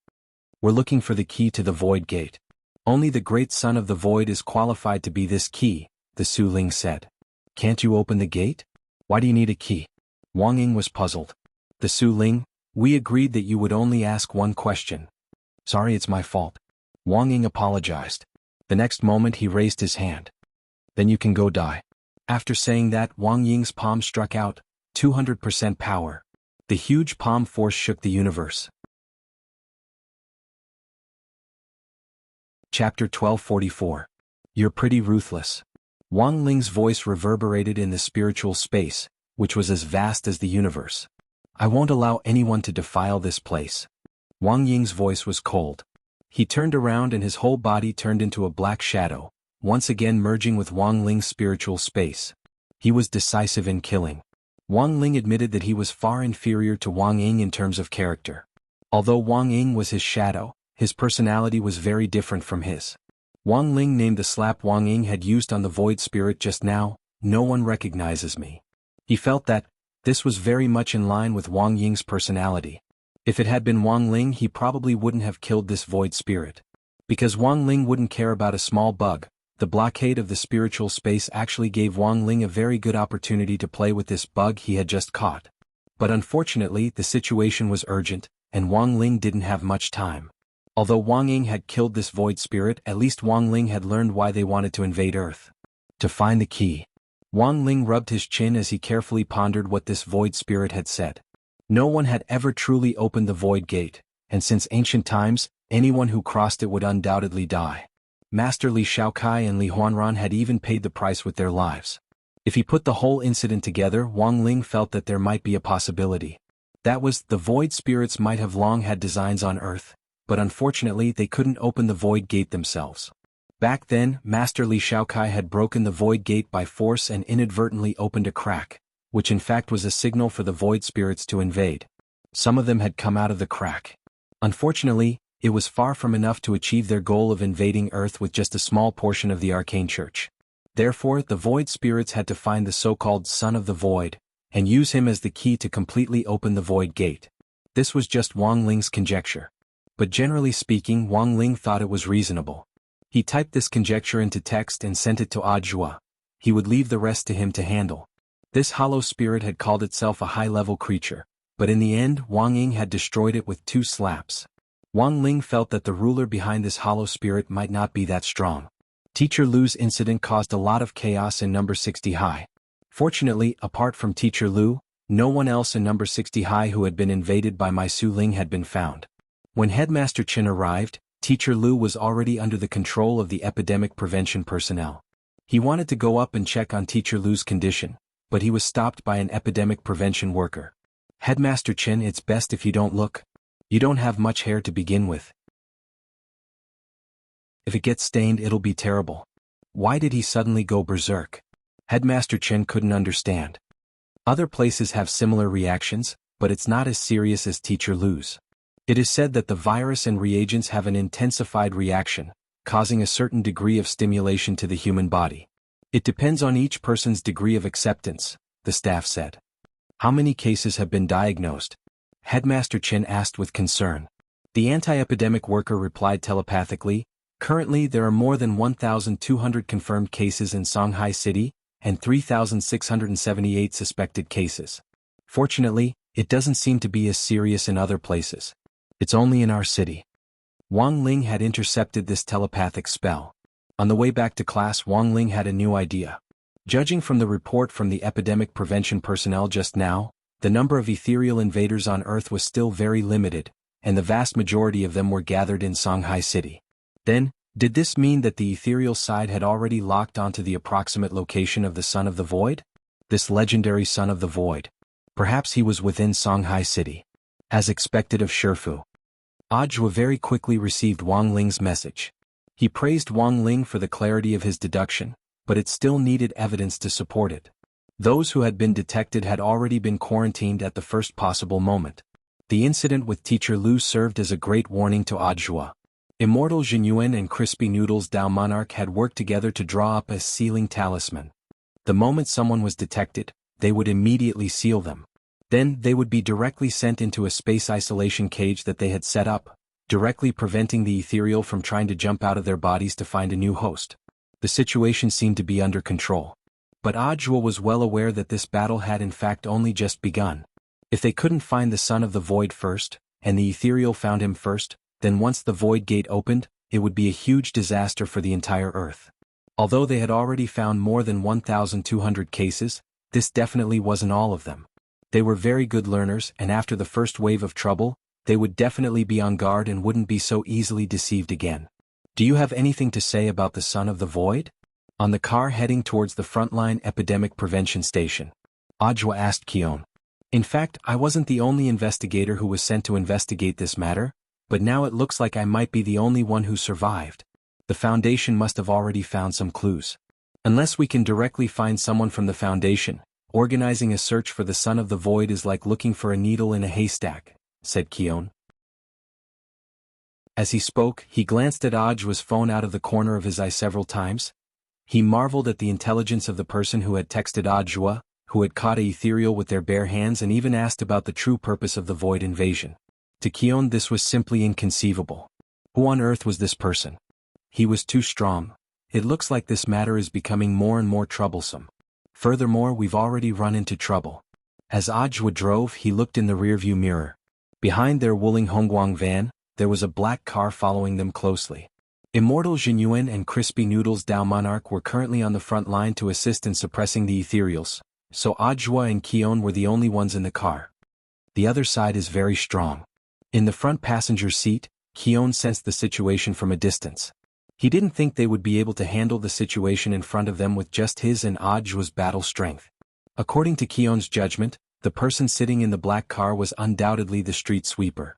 We're looking for the key to the Void Gate. Only the great Son of the Void is qualified to be this key, the Su Ling said. Can't you open the gate? Why do you need a key? Wang Ying was puzzled. The Su Ling, we agreed that you would only ask one question. Sorry, it's my fault. Wang Ying apologized. The next moment he raised his hand. Then you can go die. After saying that, Wang Ying's palm struck out, 200% power. The huge palm force shook the universe. Chapter 1244. You're pretty ruthless. Wang Ling's voice reverberated in the spiritual space, which was as vast as the universe. I won't allow anyone to defile this place. Wang Ying's voice was cold. He turned around and his whole body turned into a black shadow, once again merging with Wang Ling's spiritual space. He was decisive in killing. Wang Ling admitted that he was far inferior to Wang Ying in terms of character. Although Wang Ying was his shadow, his personality was very different from his. Wang Ling named the slap Wang Ying had used on the void spirit just now, "No one recognizes me." He felt that this was very much in line with Wang Ying's personality. If it had been Wang Ling, he probably wouldn't have killed this void spirit. Because Wang Ling wouldn't care about a small bug, the blockade of the spiritual space actually gave Wang Ling a very good opportunity to play with this bug he had just caught. But unfortunately, the situation was urgent, and Wang Ling didn't have much time. Although Wang Ying had killed this void spirit, at least Wang Ling had learned why they wanted to invade Earth. To find the key. Wang Ling rubbed his chin as he carefully pondered what this void spirit had said. No one had ever truly opened the void gate, and since ancient times, anyone who crossed it would undoubtedly die. Master Li Shaokai and Li Huanran had even paid the price with their lives. If he put the whole incident together, Wang Ling felt that there might be a possibility. That was, the void spirits might have long had designs on Earth, but unfortunately they couldn't open the void gate themselves. Back then, Master Li Shaokai had broken the void gate by force and inadvertently opened a crack, which in fact was a signal for the void spirits to invade. Some of them had come out of the crack. Unfortunately, it was far from enough to achieve their goal of invading Earth with just a small portion of the arcane church. Therefore, the void spirits had to find the so-called Son of the Void, and use him as the key to completely open the void gate. This was just Wang Ling's conjecture. But generally speaking, Wang Ling thought it was reasonable. He typed this conjecture into text and sent it to Audiobook. He would leave the rest to him to handle. This hollow spirit had called itself a high-level creature, but in the end Wang Ying had destroyed it with 2 slaps. Wang Ling felt that the ruler behind this hollow spirit might not be that strong. Teacher Lu's incident caused a lot of chaos in number 60 high. Fortunately, apart from Teacher Lu, no one else in number 60 high who had been invaded by my Su Ling had been found. When Headmaster Chen arrived, Teacher Lu was already under the control of the epidemic prevention personnel. He wanted to go up and check on Teacher Lu's condition, but he was stopped by an epidemic prevention worker. Headmaster Chen, it's best if you don't look. You don't have much hair to begin with. If it gets stained, it'll be terrible. Why did he suddenly go berserk? Headmaster Chen couldn't understand. Other places have similar reactions, but it's not as serious as Teacher Lu's. It is said that the virus and reagents have an intensified reaction, causing a certain degree of stimulation to the human body. It depends on each person's degree of acceptance, the staff said. How many cases have been diagnosed? Headmaster Chen asked with concern. The anti-epidemic worker replied telepathically, currently there are more than 1,200 confirmed cases in Songhai City, and 3,678 suspected cases. Fortunately, it doesn't seem to be as serious in other places. It's only in our city. Wang Ling had intercepted this telepathic spell. On the way back to class, Wang Ling had a new idea. Judging from the report from the epidemic prevention personnel just now, the number of ethereal invaders on Earth was still very limited, and the vast majority of them were gathered in Songhai City. Then, did this mean that the ethereal side had already locked onto the approximate location of the Son of the Void? This legendary Son of the Void. Perhaps he was within Songhai City. As expected of Shifu. Ajua very quickly received Wang Ling's message. He praised Wang Ling for the clarity of his deduction, but it still needed evidence to support it. Those who had been detected had already been quarantined at the first possible moment. The incident with Teacher Lu served as a great warning to Ajua. Immortal Jinyuan and Crispy Noodles Dao Monarch had worked together to draw up a sealing talisman. The moment someone was detected, they would immediately seal them. Then they would be directly sent into a space isolation cage that they had set up, directly preventing the ethereal from trying to jump out of their bodies to find a new host. The situation seemed to be under control. But Ajua was well aware that this battle had in fact only just begun. If they couldn't find the Son of the Void first, and the ethereal found him first, then once the Void Gate opened, it would be a huge disaster for the entire Earth. Although they had already found more than 1,200 cases, this definitely wasn't all of them. They were very good learners, and after the first wave of trouble, they would definitely be on guard and wouldn't be so easily deceived again. Do you have anything to say about the Son of the Void? On the car heading towards the frontline epidemic prevention station, Ajua asked Kion. In fact, I wasn't the only investigator who was sent to investigate this matter, but now it looks like I might be the only one who survived. The Foundation must have already found some clues. Unless we can directly find someone from the Foundation, organizing a search for the Son of the Void is like looking for a needle in a haystack, said Kion. As he spoke, he glanced at Ajua's phone out of the corner of his eye several times. He marveled at the intelligence of the person who had texted Ajua, who had caught a ethereal with their bare hands and even asked about the true purpose of the Void invasion. To Kion this was simply inconceivable. Who on earth was this person? He was too strong. It looks like this matter is becoming more and more troublesome. Furthermore, we've already run into trouble. As Ajua drove, he looked in the rearview mirror. Behind their Wuling Hongguang van, there was a black car following them closely. Immortal Jinyuan and Crispy Noodles Dao Monarch were currently on the front line to assist in suppressing the ethereals, so Ajua and Kion were the only ones in the car. The other side is very strong. In the front passenger seat, Kion sensed the situation from a distance. He didn't think they would be able to handle the situation in front of them with just his and Ajua's battle strength. According to Kion's judgment, the person sitting in the black car was undoubtedly the street sweeper.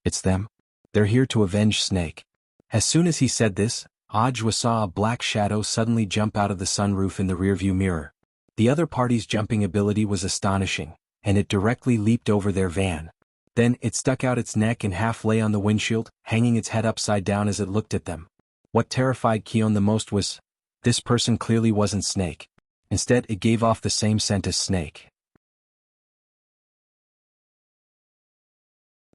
It's them. They're here to avenge Snake. As soon as he said this, Ajua saw a black shadow suddenly jump out of the sunroof in the rearview mirror. The other party's jumping ability was astonishing, and it directly leaped over their van. Then it stuck out its neck and half lay on the windshield, hanging its head upside down as it looked at them. What terrified Kion the most was, this person clearly wasn't Snake. Instead, it gave off the same scent as Snake.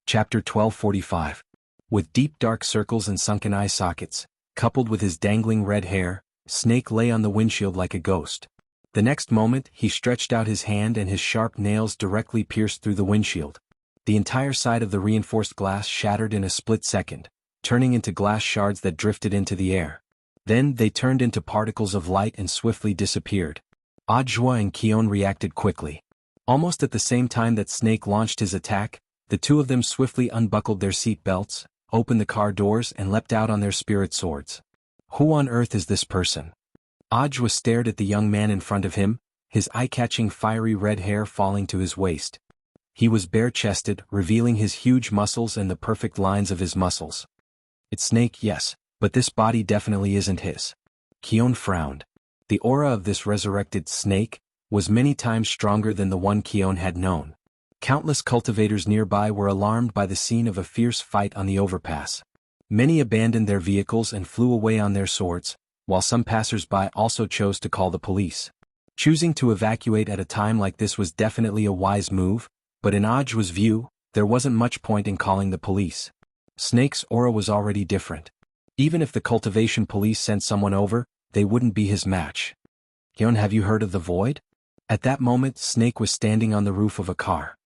Chapter 1245. With deep dark circles and sunken eye sockets, coupled with his dangling red hair, Snake lay on the windshield like a ghost. The next moment, he stretched out his hand and his sharp nails directly pierced through the windshield. The entire side of the reinforced glass shattered in a split second, turning into glass shards that drifted into the air. Then they turned into particles of light and swiftly disappeared. Ajua and Kion reacted quickly. Almost at the same time that Snake launched his attack, the two of them swiftly unbuckled their seat belts, opened the car doors and leapt out on their spirit swords. Who on earth is this person? Ajwa stared at the young man in front of him, his eye-catching fiery red hair falling to his waist. He was bare-chested, revealing his huge muscles and the perfect lines of his muscles. It's Snake, yes, but this body definitely isn't his. Kion frowned. The aura of this resurrected Snake was many times stronger than the one Kion had known. Countless cultivators nearby were alarmed by the scene of a fierce fight on the overpass. Many abandoned their vehicles and flew away on their swords, while some passers-by also chose to call the police. Choosing to evacuate at a time like this was definitely a wise move, but in Ajwa's view, there wasn't much point in calling the police. Snake's aura was already different. Even if the cultivation police sent someone over, they wouldn't be his match. Kion, have you heard of the Void? At that moment, Snake was standing on the roof of a car.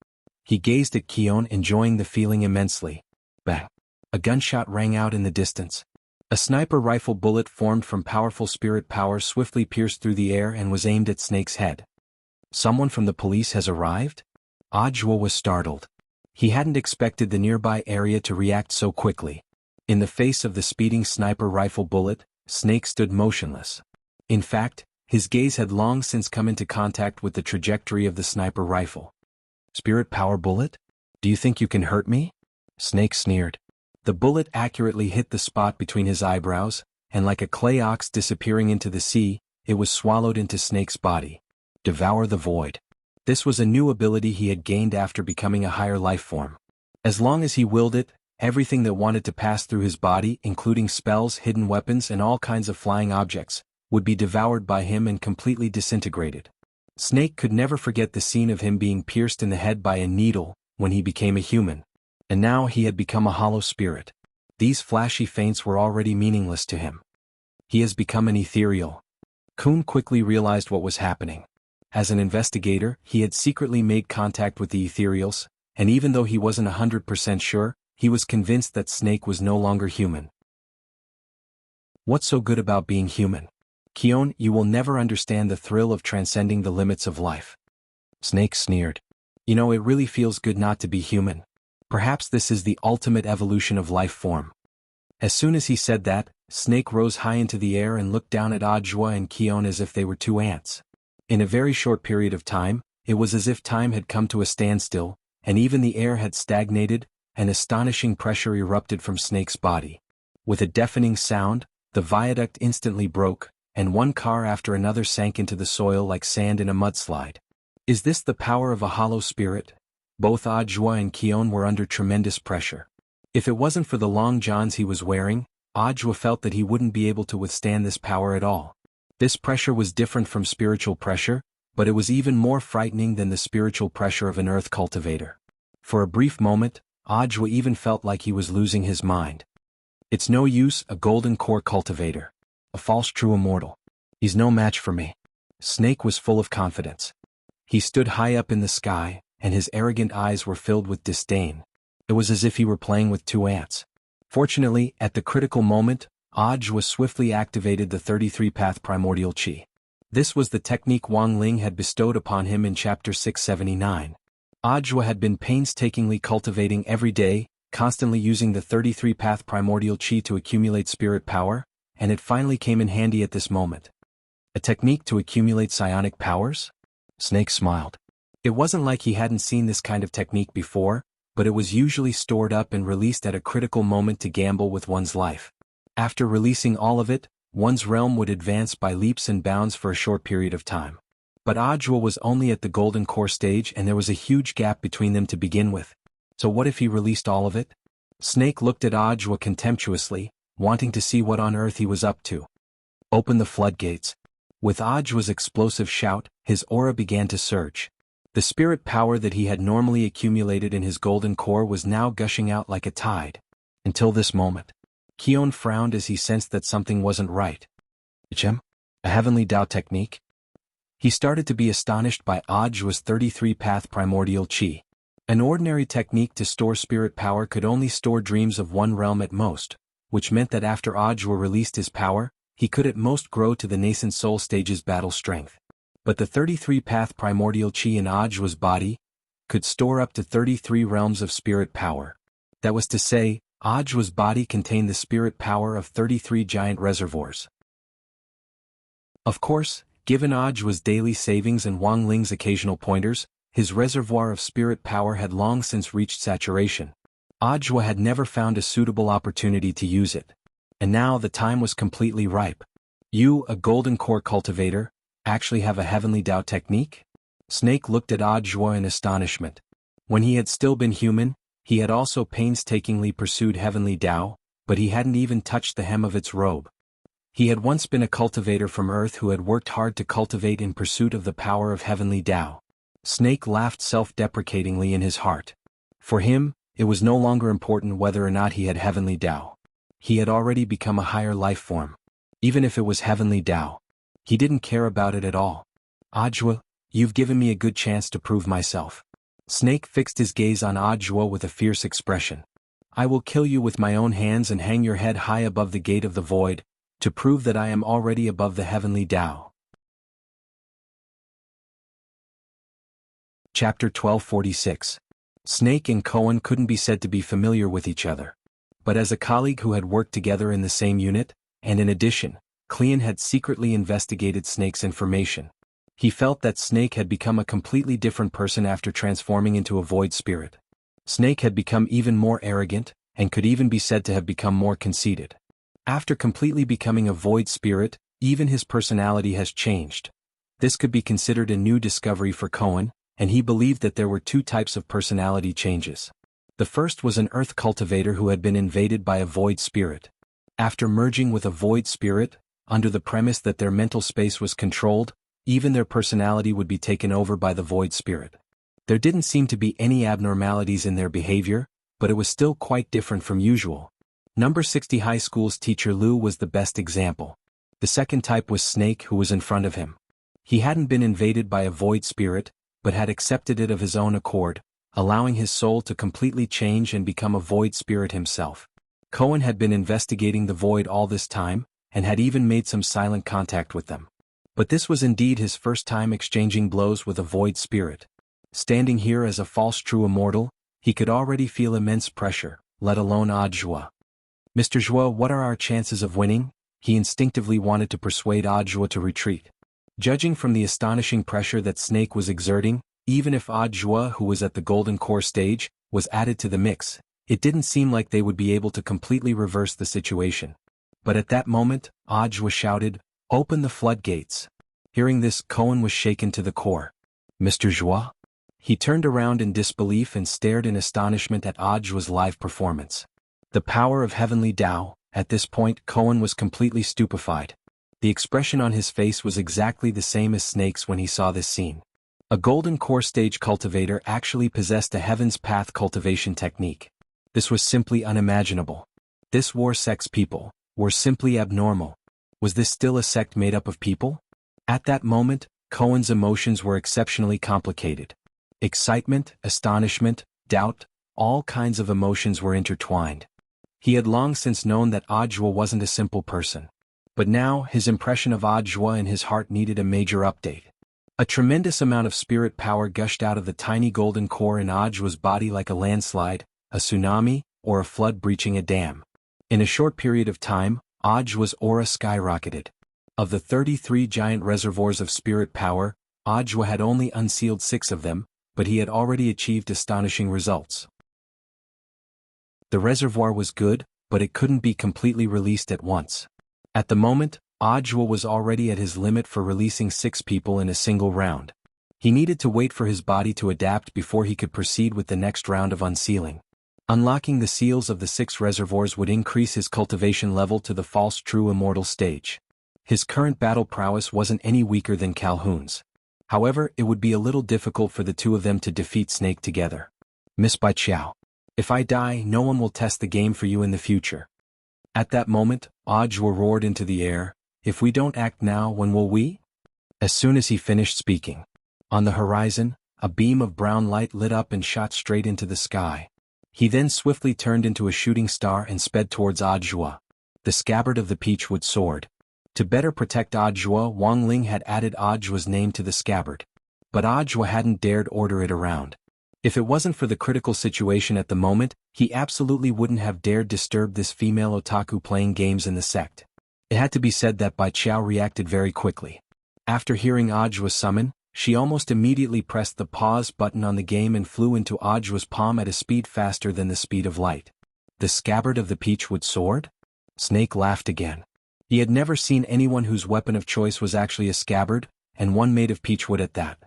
He gazed at Kion, enjoying the feeling immensely. Bang! A gunshot rang out in the distance. A sniper rifle bullet formed from powerful spirit power swiftly pierced through the air and was aimed at Snake's head. Someone from the police has arrived? Ajwa was startled. He hadn't expected the nearby area to react so quickly. In the face of the speeding sniper rifle bullet, Snake stood motionless. In fact, his gaze had long since come into contact with the trajectory of the sniper rifle. "Spirit power bullet? Do you think you can hurt me?" Snake sneered. The bullet accurately hit the spot between his eyebrows, and like a clay ox disappearing into the sea, it was swallowed into Snake's body. Devour the void. This was a new ability he had gained after becoming a higher life form. As long as he willed it, everything that wanted to pass through his body, including spells, hidden weapons, and all kinds of flying objects, would be devoured by him and completely disintegrated. Snake could never forget the scene of him being pierced in the head by a needle when he became a human. And now he had become a hollow spirit. These flashy feints were already meaningless to him. He has become an ethereal. Kun quickly realized what was happening. As an investigator, he had secretly made contact with the ethereals, and even though he wasn't 100% sure, he was convinced that Snake was no longer human. What's so good about being human? Kion, you will never understand the thrill of transcending the limits of life. Snake sneered. You know, it really feels good not to be human. Perhaps this is the ultimate evolution of life form. As soon as he said that, Snake rose high into the air and looked down at Ajwa and Kion as if they were two ants. In a very short period of time, it was as if time had come to a standstill, and even the air had stagnated. An astonishing pressure erupted from Snake's body. With a deafening sound, the viaduct instantly broke, and one car after another sank into the soil like sand in a mudslide. Is this the power of a hollow spirit? Both Ajwa and Kion were under tremendous pressure. If it wasn't for the long johns he was wearing, Ajwa felt that he wouldn't be able to withstand this power at all. This pressure was different from spiritual pressure, but it was even more frightening than the spiritual pressure of an earth cultivator. For a brief moment, Ajwa even felt like he was losing his mind. It's no use, a golden core cultivator. A false true immortal. He's no match for me. Snake was full of confidence. He stood high up in the sky, and his arrogant eyes were filled with disdain. It was as if he were playing with two ants. Fortunately, at the critical moment, Ajwa swiftly activated the 33-path primordial chi. This was the technique Wang Ling had bestowed upon him in Chapter 679. Ajwa had been painstakingly cultivating every day, constantly using the 33-path primordial chi to accumulate spirit power, and it finally came in handy at this moment. A technique to accumulate psionic powers? Snake smiled. It wasn't like he hadn't seen this kind of technique before, but it was usually stored up and released at a critical moment to gamble with one's life. After releasing all of it, one's realm would advance by leaps and bounds for a short period of time. But Ajwa was only at the golden core stage and there was a huge gap between them to begin with. So what if he released all of it? Snake looked at Ajwa contemptuously, wanting to see what on earth he was up to. Open the floodgates. With Ajwa's explosive shout, his aura began to surge. The spirit power that he had normally accumulated in his golden core was now gushing out like a tide. Until this moment. Kion frowned as he sensed that something wasn't right. Gem? A heavenly Tao technique? He started to be astonished by Ajwa's 33-path primordial chi. An ordinary technique to store spirit power could only store dreams of one realm at most, which meant that after Ajwa released his power, he could at most grow to the nascent soul stage's battle strength. But the 33-path primordial chi in Ajwa's body could store up to 33 realms of spirit power. That was to say, Ajwa's body contained the spirit power of 33 giant reservoirs. Of course, given Ajwa's daily savings and Wang Ling's occasional pointers, his reservoir of spirit power had long since reached saturation. Ajwa had never found a suitable opportunity to use it. And now the time was completely ripe. You, a golden core cultivator, actually have a heavenly Tao technique? Snake looked at Ajwa in astonishment. When he had still been human, he had also painstakingly pursued heavenly Tao, but he hadn't even touched the hem of its robe. He had once been a cultivator from Earth who had worked hard to cultivate in pursuit of the power of heavenly Tao. Snake laughed self-deprecatingly in his heart. For him, it was no longer important whether or not he had heavenly Tao. He had already become a higher life form. Even if it was heavenly Tao, he didn't care about it at all. Ajwa, you've given me a good chance to prove myself. Snake fixed his gaze on Ajwa with a fierce expression. I will kill you with my own hands and hang your head high above the gate of the void, to prove that I am already above the heavenly Tao. Chapter 1246. Snake and Cohen couldn't be said to be familiar with each other. But as a colleague who had worked together in the same unit, and in addition, Cleon had secretly investigated Snake's information. He felt that Snake had become a completely different person after transforming into a void spirit. Snake had become even more arrogant, and could even be said to have become more conceited. After completely becoming a void spirit, even his personality has changed. This could be considered a new discovery for Cohen, and he believed that there were two types of personality changes. The first was an earth cultivator who had been invaded by a void spirit. After merging with a void spirit, under the premise that their mental space was controlled, even their personality would be taken over by the void spirit. There didn't seem to be any abnormalities in their behavior, but it was still quite different from usual. Number 60 High School's teacher Lou was the best example. The second type was Snake, who was in front of him. He hadn't been invaded by a void spirit, but had accepted it of his own accord, allowing his soul to completely change and become a void spirit himself. Cohen had been investigating the void all this time, and had even made some silent contact with them. But this was indeed his first time exchanging blows with a void spirit. Standing here as a false true immortal, he could already feel immense pressure, let alone odd joie. Mr. Joie, what are our chances of winning? He instinctively wanted to persuade Odd Joie to retreat. Judging from the astonishing pressure that Snake was exerting, even if Odd Joie, who was at the golden core stage, was added to the mix, it didn't seem like they would be able to completely reverse the situation. But at that moment, Odd Joie shouted, "Open the floodgates." Hearing this, Cohen was shaken to the core. Mr. Joie? He turned around in disbelief and stared in astonishment at Odd Joie's live performance. The power of heavenly Tao. At this point, Cohen was completely stupefied. The expression on his face was exactly the same as Snake's when he saw this scene. A golden core stage cultivator actually possessed a heaven's path cultivation technique. This was simply unimaginable. This war sex people were simply abnormal. Was this still a sect made up of people? At that moment, Cohen's emotions were exceptionally complicated. Excitement, astonishment, doubt, all kinds of emotions were intertwined. He had long since known that Odd Joie wasn't a simple person. But now, his impression of Odd Joie in his heart needed a major update. A tremendous amount of spirit power gushed out of the tiny golden core in Odd Joie's body like a landslide, a tsunami, or a flood breaching a dam. In a short period of time, Odd Joie's aura skyrocketed. Of the 33 giant reservoirs of spirit power, Odd Joie had only unsealed 6 of them, but he had already achieved astonishing results. The reservoir was good, but it couldn't be completely released at once. At the moment, Odd Joie was already at his limit for releasing 6 people in a single round. He needed to wait for his body to adapt before he could proceed with the next round of unsealing. Unlocking the seals of the 6 reservoirs would increase his cultivation level to the false true immortal stage. His current battle prowess wasn't any weaker than Calhoun's. However, it would be a little difficult for the two of them to defeat Snake together. Miss Bai Chao. If I die, no one will test the game for you in the future. At that moment, Odd Joie roared into the air, "If we don't act now, when will we?" As soon as he finished speaking, on the horizon, a beam of brown light lit up and shot straight into the sky. He then swiftly turned into a shooting star and sped towards Odd Joie. The scabbard of the peachwood sword. To better protect Odd Joie, Wang Ling had added Odd Joie's name to the scabbard. But Odd Joie hadn't dared order it around. If it wasn't for the critical situation at the moment, he absolutely wouldn't have dared disturb this female otaku playing games in the sect. It had to be said that Bai Chao reacted very quickly. After hearing Odd Joie summon, she almost immediately pressed the pause button on the game and flew into Odd Joie's palm at a speed faster than the speed of light. The scabbard of the peachwood sword? Snake laughed again. He had never seen anyone whose weapon of choice was actually a scabbard, and one made of peachwood at that.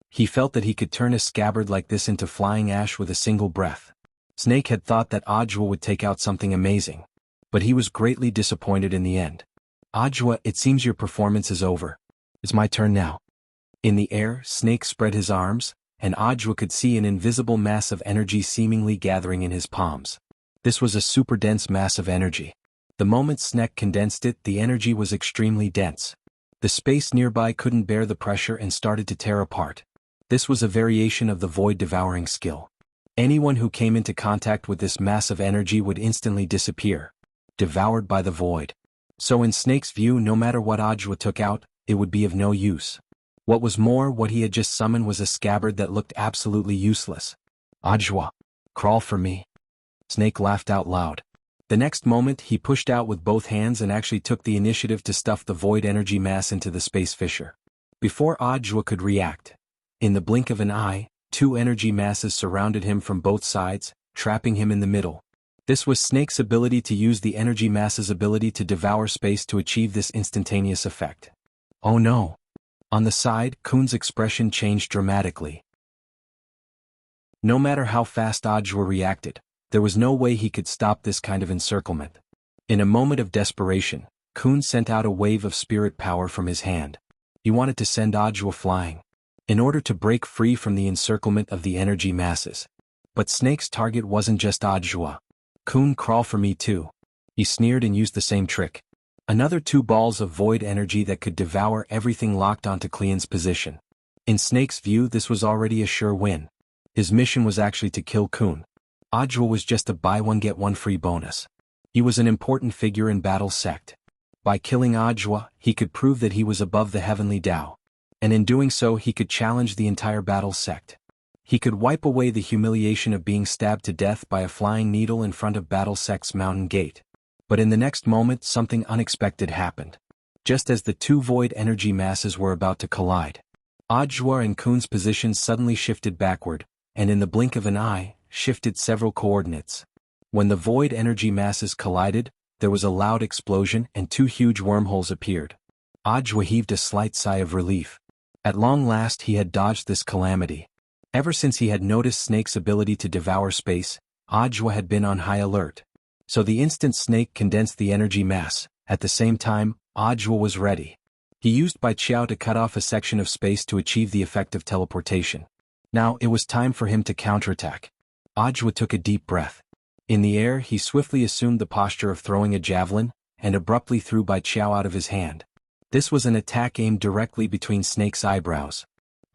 He felt that he could turn a scabbard like this into flying ash with a single breath. Snake had thought that Odd Joie would take out something amazing. But he was greatly disappointed in the end. Odd Joie, it seems your performance is over. It's my turn now. In the air, Snake spread his arms, and Odd Joie could see an invisible mass of energy seemingly gathering in his palms. This was a super dense mass of energy. The moment Snake condensed it, the energy was extremely dense. The space nearby couldn't bear the pressure and started to tear apart. This was a variation of the void devouring skill. Anyone who came into contact with this mass of energy would instantly disappear, devoured by the void. So in Snake's view, no matter what Odd Joie took out, it would be of no use. What was more, what he had just summoned was a scabbard that looked absolutely useless. Ajwa, crawl for me. Snake laughed out loud. The next moment he pushed out with both hands and actually took the initiative to stuff the void energy mass into the space fissure. Before Ajwa could react, in the blink of an eye, two energy masses surrounded him from both sides, trapping him in the middle. This was Snake's ability to use the energy mass's ability to devour space to achieve this instantaneous effect. Oh no! On the side, Khun's expression changed dramatically. No matter how fast Ajwa reacted, there was no way he could stop this kind of encirclement. In a moment of desperation, Khun sent out a wave of spirit power from his hand. He wanted to send Ajwa flying, in order to break free from the encirclement of the energy masses. But Snake's target wasn't just Ajwa. Khun, crawl for me too. He sneered and used the same trick. Another two balls of void energy that could devour everything locked onto Kleon's position. In Snake's view, this was already a sure win. His mission was actually to kill Khun. Ajwa was just a buy one get one free bonus. He was an important figure in Battle Sect. By killing Ajwa, he could prove that he was above the heavenly Tao. And in doing so he could challenge the entire Battle Sect. He could wipe away the humiliation of being stabbed to death by a flying needle in front of Battle Sect's mountain gate. But in the next moment something unexpected happened. Just as the two void energy masses were about to collide, Ajwa and Khun's positions suddenly shifted backward, and in the blink of an eye, shifted several coordinates. When the void energy masses collided, there was a loud explosion and two huge wormholes appeared. Ajwa heaved a slight sigh of relief. At long last he had dodged this calamity. Ever since he had noticed Snake's ability to devour space, Ajwa had been on high alert. So the instant Snake condensed the energy mass, at the same time, Ajwa was ready. He used Bai Qiao to cut off a section of space to achieve the effect of teleportation. Now it was time for him to counterattack. Ajwa took a deep breath. In the air he swiftly assumed the posture of throwing a javelin, and abruptly threw Bai Qiao out of his hand. This was an attack aimed directly between Snake's eyebrows.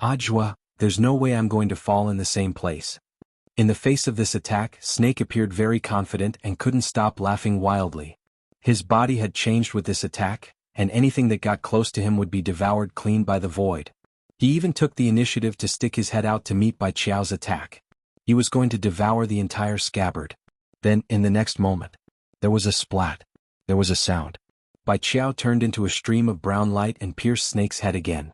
Ajwa, there's no way I'm going to fall in the same place. In the face of this attack, Snake appeared very confident and couldn't stop laughing wildly. His body had changed with this attack, and anything that got close to him would be devoured clean by the void. He even took the initiative to stick his head out to meet Bai Qiao's attack. He was going to devour the entire scabbard. Then, in the next moment, there was a splat. There was a sound. Bai Qiao turned into a stream of brown light and pierced Snake's head again.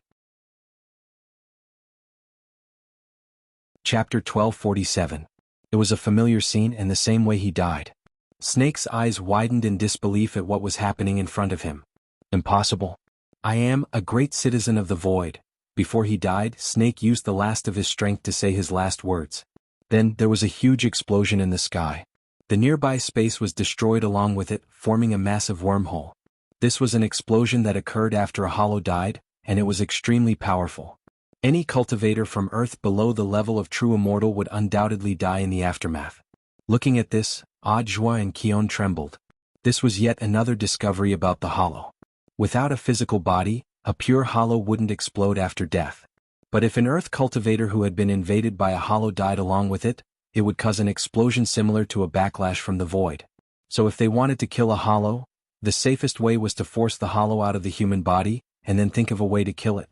Chapter 1247. It was a familiar scene and the same way he died. Snake's eyes widened in disbelief at what was happening in front of him. Impossible. I am a great citizen of the void. Before he died, Snake used the last of his strength to say his last words. Then, there was a huge explosion in the sky. The nearby space was destroyed along with it, forming a massive wormhole. This was an explosion that occurred after a hollow died, and it was extremely powerful. Any cultivator from Earth below the level of true immortal would undoubtedly die in the aftermath. Looking at this, Ajwa and Qion trembled. This was yet another discovery about the hollow. Without a physical body, a pure hollow wouldn't explode after death. But if an Earth cultivator who had been invaded by a hollow died along with it, it would cause an explosion similar to a backlash from the void. So if they wanted to kill a hollow, the safest way was to force the hollow out of the human body, and then think of a way to kill it.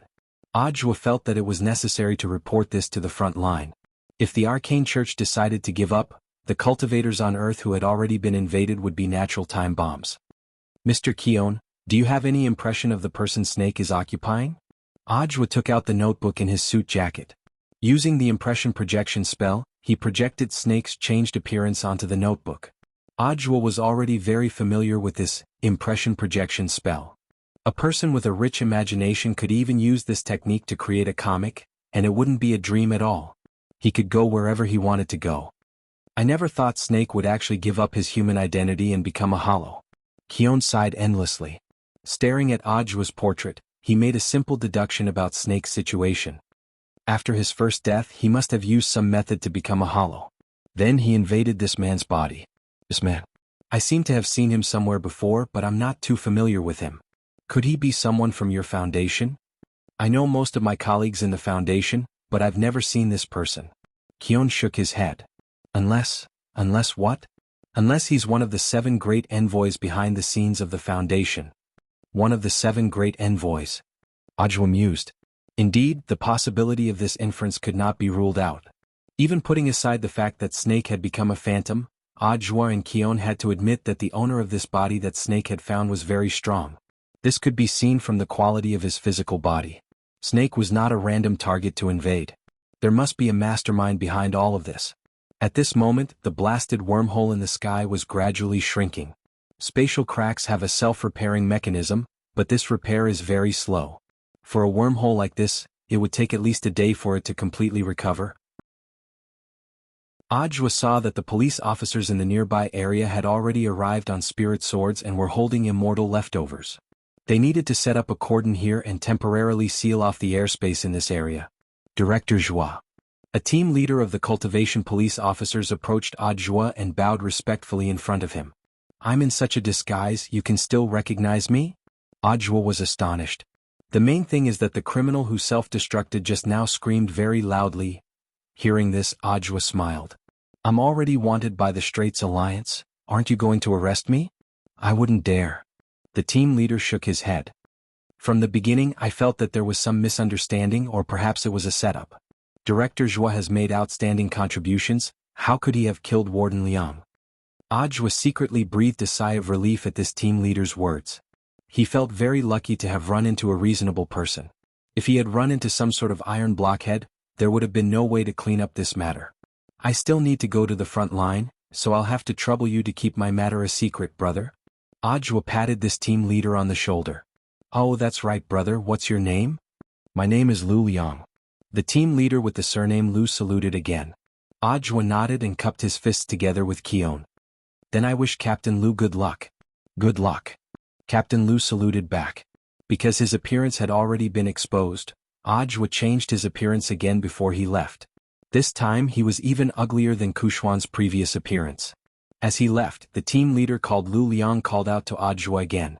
Ajwa felt that it was necessary to report this to the front line. If the Arcane Church decided to give up, the cultivators on Earth who had already been invaded would be natural time bombs. Mr. Qion, do you have any impression of the person Snake is occupying? Ajwa took out the notebook in his suit jacket. Using the impression projection spell, he projected Snake's changed appearance onto the notebook. Ajwa was already very familiar with this impression projection spell. A person with a rich imagination could even use this technique to create a comic, and it wouldn't be a dream at all. He could go wherever he wanted to go. I never thought Snake would actually give up his human identity and become a hollow. Qion sighed endlessly. Staring at Ajwa's portrait, he made a simple deduction about Snake's situation. After his first death, he must have used some method to become a hollow. Then he invaded this man's body. This man. I seem to have seen him somewhere before, but I'm not too familiar with him. Could he be someone from your foundation? I know most of my colleagues in the foundation, but I've never seen this person. Qion shook his head. Unless what? Unless he's one of the 7 great envoys behind the scenes of the foundation. One of the 7 great envoys. Ajwa mused. Indeed, the possibility of this inference could not be ruled out. Even putting aside the fact that Snake had become a phantom, Ajwa and Kion had to admit that the owner of this body that Snake had found was very strong. This could be seen from the quality of his physical body. Snake was not a random target to invade. There must be a mastermind behind all of this. At this moment, the blasted wormhole in the sky was gradually shrinking. Spatial cracks have a self-repairing mechanism, but this repair is very slow. For a wormhole like this, it would take at least a day for it to completely recover. Ajwa saw that the police officers in the nearby area had already arrived on spirit swords and were holding immortal leftovers. They needed to set up a cordon here and temporarily seal off the airspace in this area. Director Joie. A team leader of the cultivation police officers approached Ajwa and bowed respectfully in front of him. "I'm in such a disguise, you can still recognize me?" Ajwa was astonished. The main thing is that the criminal who self-destructed just now screamed very loudly. Hearing this, Ajwa smiled. "I'm already wanted by the Straits Alliance, aren't you going to arrest me?" "I wouldn't dare." The team leader shook his head. "From the beginning I felt that there was some misunderstanding or perhaps it was a setup. Director Joie has made outstanding contributions, how could he have killed Warden Liang?" Ajwa secretly breathed a sigh of relief at this team leader's words. He felt very lucky to have run into a reasonable person. If he had run into some sort of iron blockhead, there would have been no way to clean up this matter. "I still need to go to the front line, so I'll have to trouble you to keep my matter a secret, brother." Ajwa patted this team leader on the shoulder. "Oh, that's right, brother, what's your name?" "My name is Lu Liang." The team leader with the surname Lu saluted again. Ajwa nodded and cupped his fists together with Kion. "Then I wish Captain Lu good luck." "Good luck." Captain Lu saluted back. Because his appearance had already been exposed, Ajwa changed his appearance again before he left. This time he was even uglier than Kushuan's previous appearance. As he left, the team leader called Lu Liang called out to Ajwa again.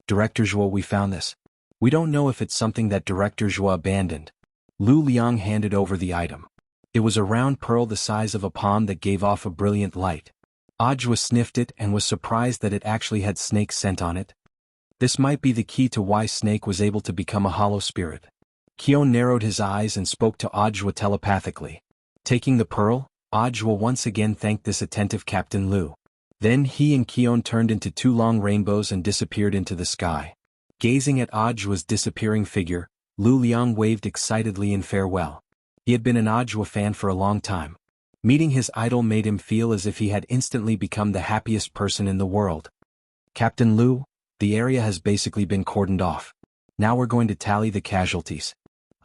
"Director Joie, we found this. We don't know if it's something that Director Joie abandoned." Lu Liang handed over the item. It was a round pearl the size of a palm that gave off a brilliant light. Ajwa sniffed it and was surprised that it actually had snake scent on it. This might be the key to why Snake was able to become a hollow spirit. Kion narrowed his eyes and spoke to Ajwa telepathically. Taking the pearl, Ajwa once again thanked this attentive Captain Lu. Then he and Kion turned into two long rainbows and disappeared into the sky. Gazing at Ajwa's disappearing figure, Lu Liang waved excitedly in farewell. He had been an Ajwa fan for a long time. Meeting his idol made him feel as if he had instantly become the happiest person in the world. "Captain Lu, the area has basically been cordoned off. Now we're going to tally the casualties.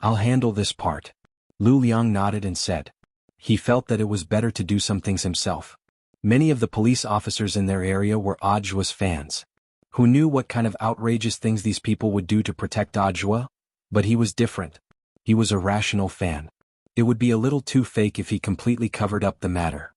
I'll handle this part." Lu Liang nodded and said. He felt that it was better to do some things himself. Many of the police officers in their area were Ajwa's fans. Who knew what kind of outrageous things these people would do to protect Ajwa? But he was different. He was a rational fan. It would be a little too fake if he completely covered up the matter.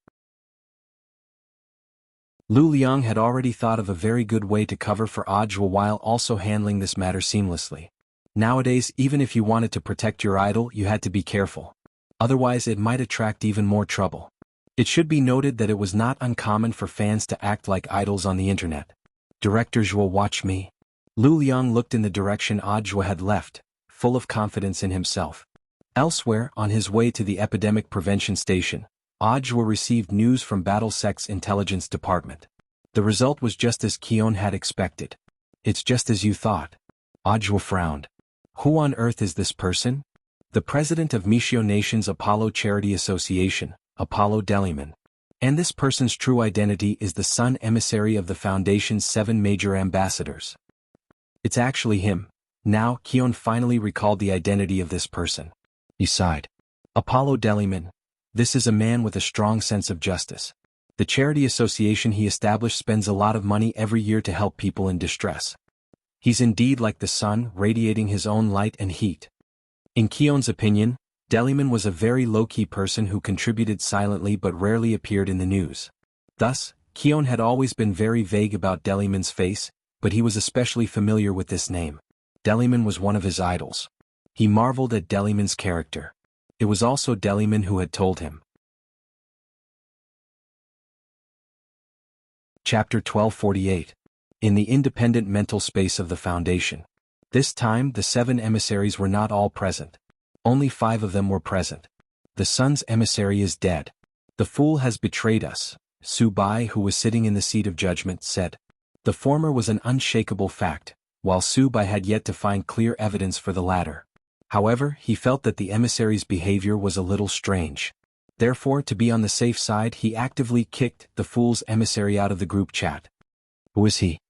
Lu Liang had already thought of a very good way to cover for Ajwa while also handling this matter seamlessly. Nowadays, even if you wanted to protect your idol, you had to be careful. Otherwise it might attract even more trouble. It should be noted that it was not uncommon for fans to act like idols on the internet. "Directors will watch me." Lu Liang looked in the direction Ajwa had left, full of confidence in himself. Elsewhere, on his way to the epidemic prevention station, Ajwa received news from BattleSec's intelligence department. The result was just as Kion had expected. "It's just as you thought." Ajwa frowned. "Who on earth is this person?" "The president of Mishio Nation's Apollo Charity Association, Apollo Deliman. And this person's true identity is the son emissary of the Foundation's 7 major ambassadors." "It's actually him." Now, Kion finally recalled the identity of this person. He sighed. "Apollo Deliman. This is a man with a strong sense of justice. The charity association he established spends a lot of money every year to help people in distress. He's indeed like the sun, radiating his own light and heat." In Kion's opinion, Deliman was a very low-key person who contributed silently but rarely appeared in the news. Thus, Kion had always been very vague about Deliman's face, but he was especially familiar with this name. Deliman was one of his idols. He marveled at Deliman's character. It was also Deliman who had told him. Chapter 1248. In the independent mental space of the Foundation. This time the 7 emissaries were not all present. Only 5 of them were present. The sun's emissary is dead. The fool has betrayed us, Su Bai, who was sitting in the seat of judgment, said. The former was an unshakable fact, while Su Bai had yet to find clear evidence for the latter. However, he felt that the emissary's behavior was a little strange. Therefore, to be on the safe side, he actively kicked the fool's emissary out of the group chat. Who is he?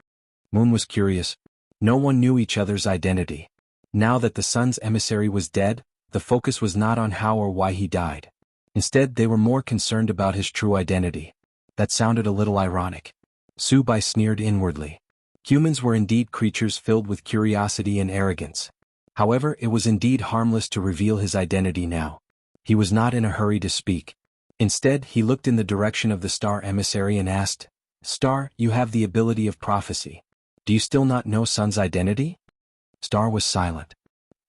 Moon was curious. No one knew each other's identity. Now that the sun's emissary was dead, the focus was not on how or why he died. Instead, they were more concerned about his true identity. That sounded a little ironic. Su Bai sneered inwardly. Humans were indeed creatures filled with curiosity and arrogance. However, it was indeed harmless to reveal his identity now. He was not in a hurry to speak. Instead, he looked in the direction of the star emissary and asked, Star, you have the ability of prophecy. Do you still not know Sun's identity? Star was silent.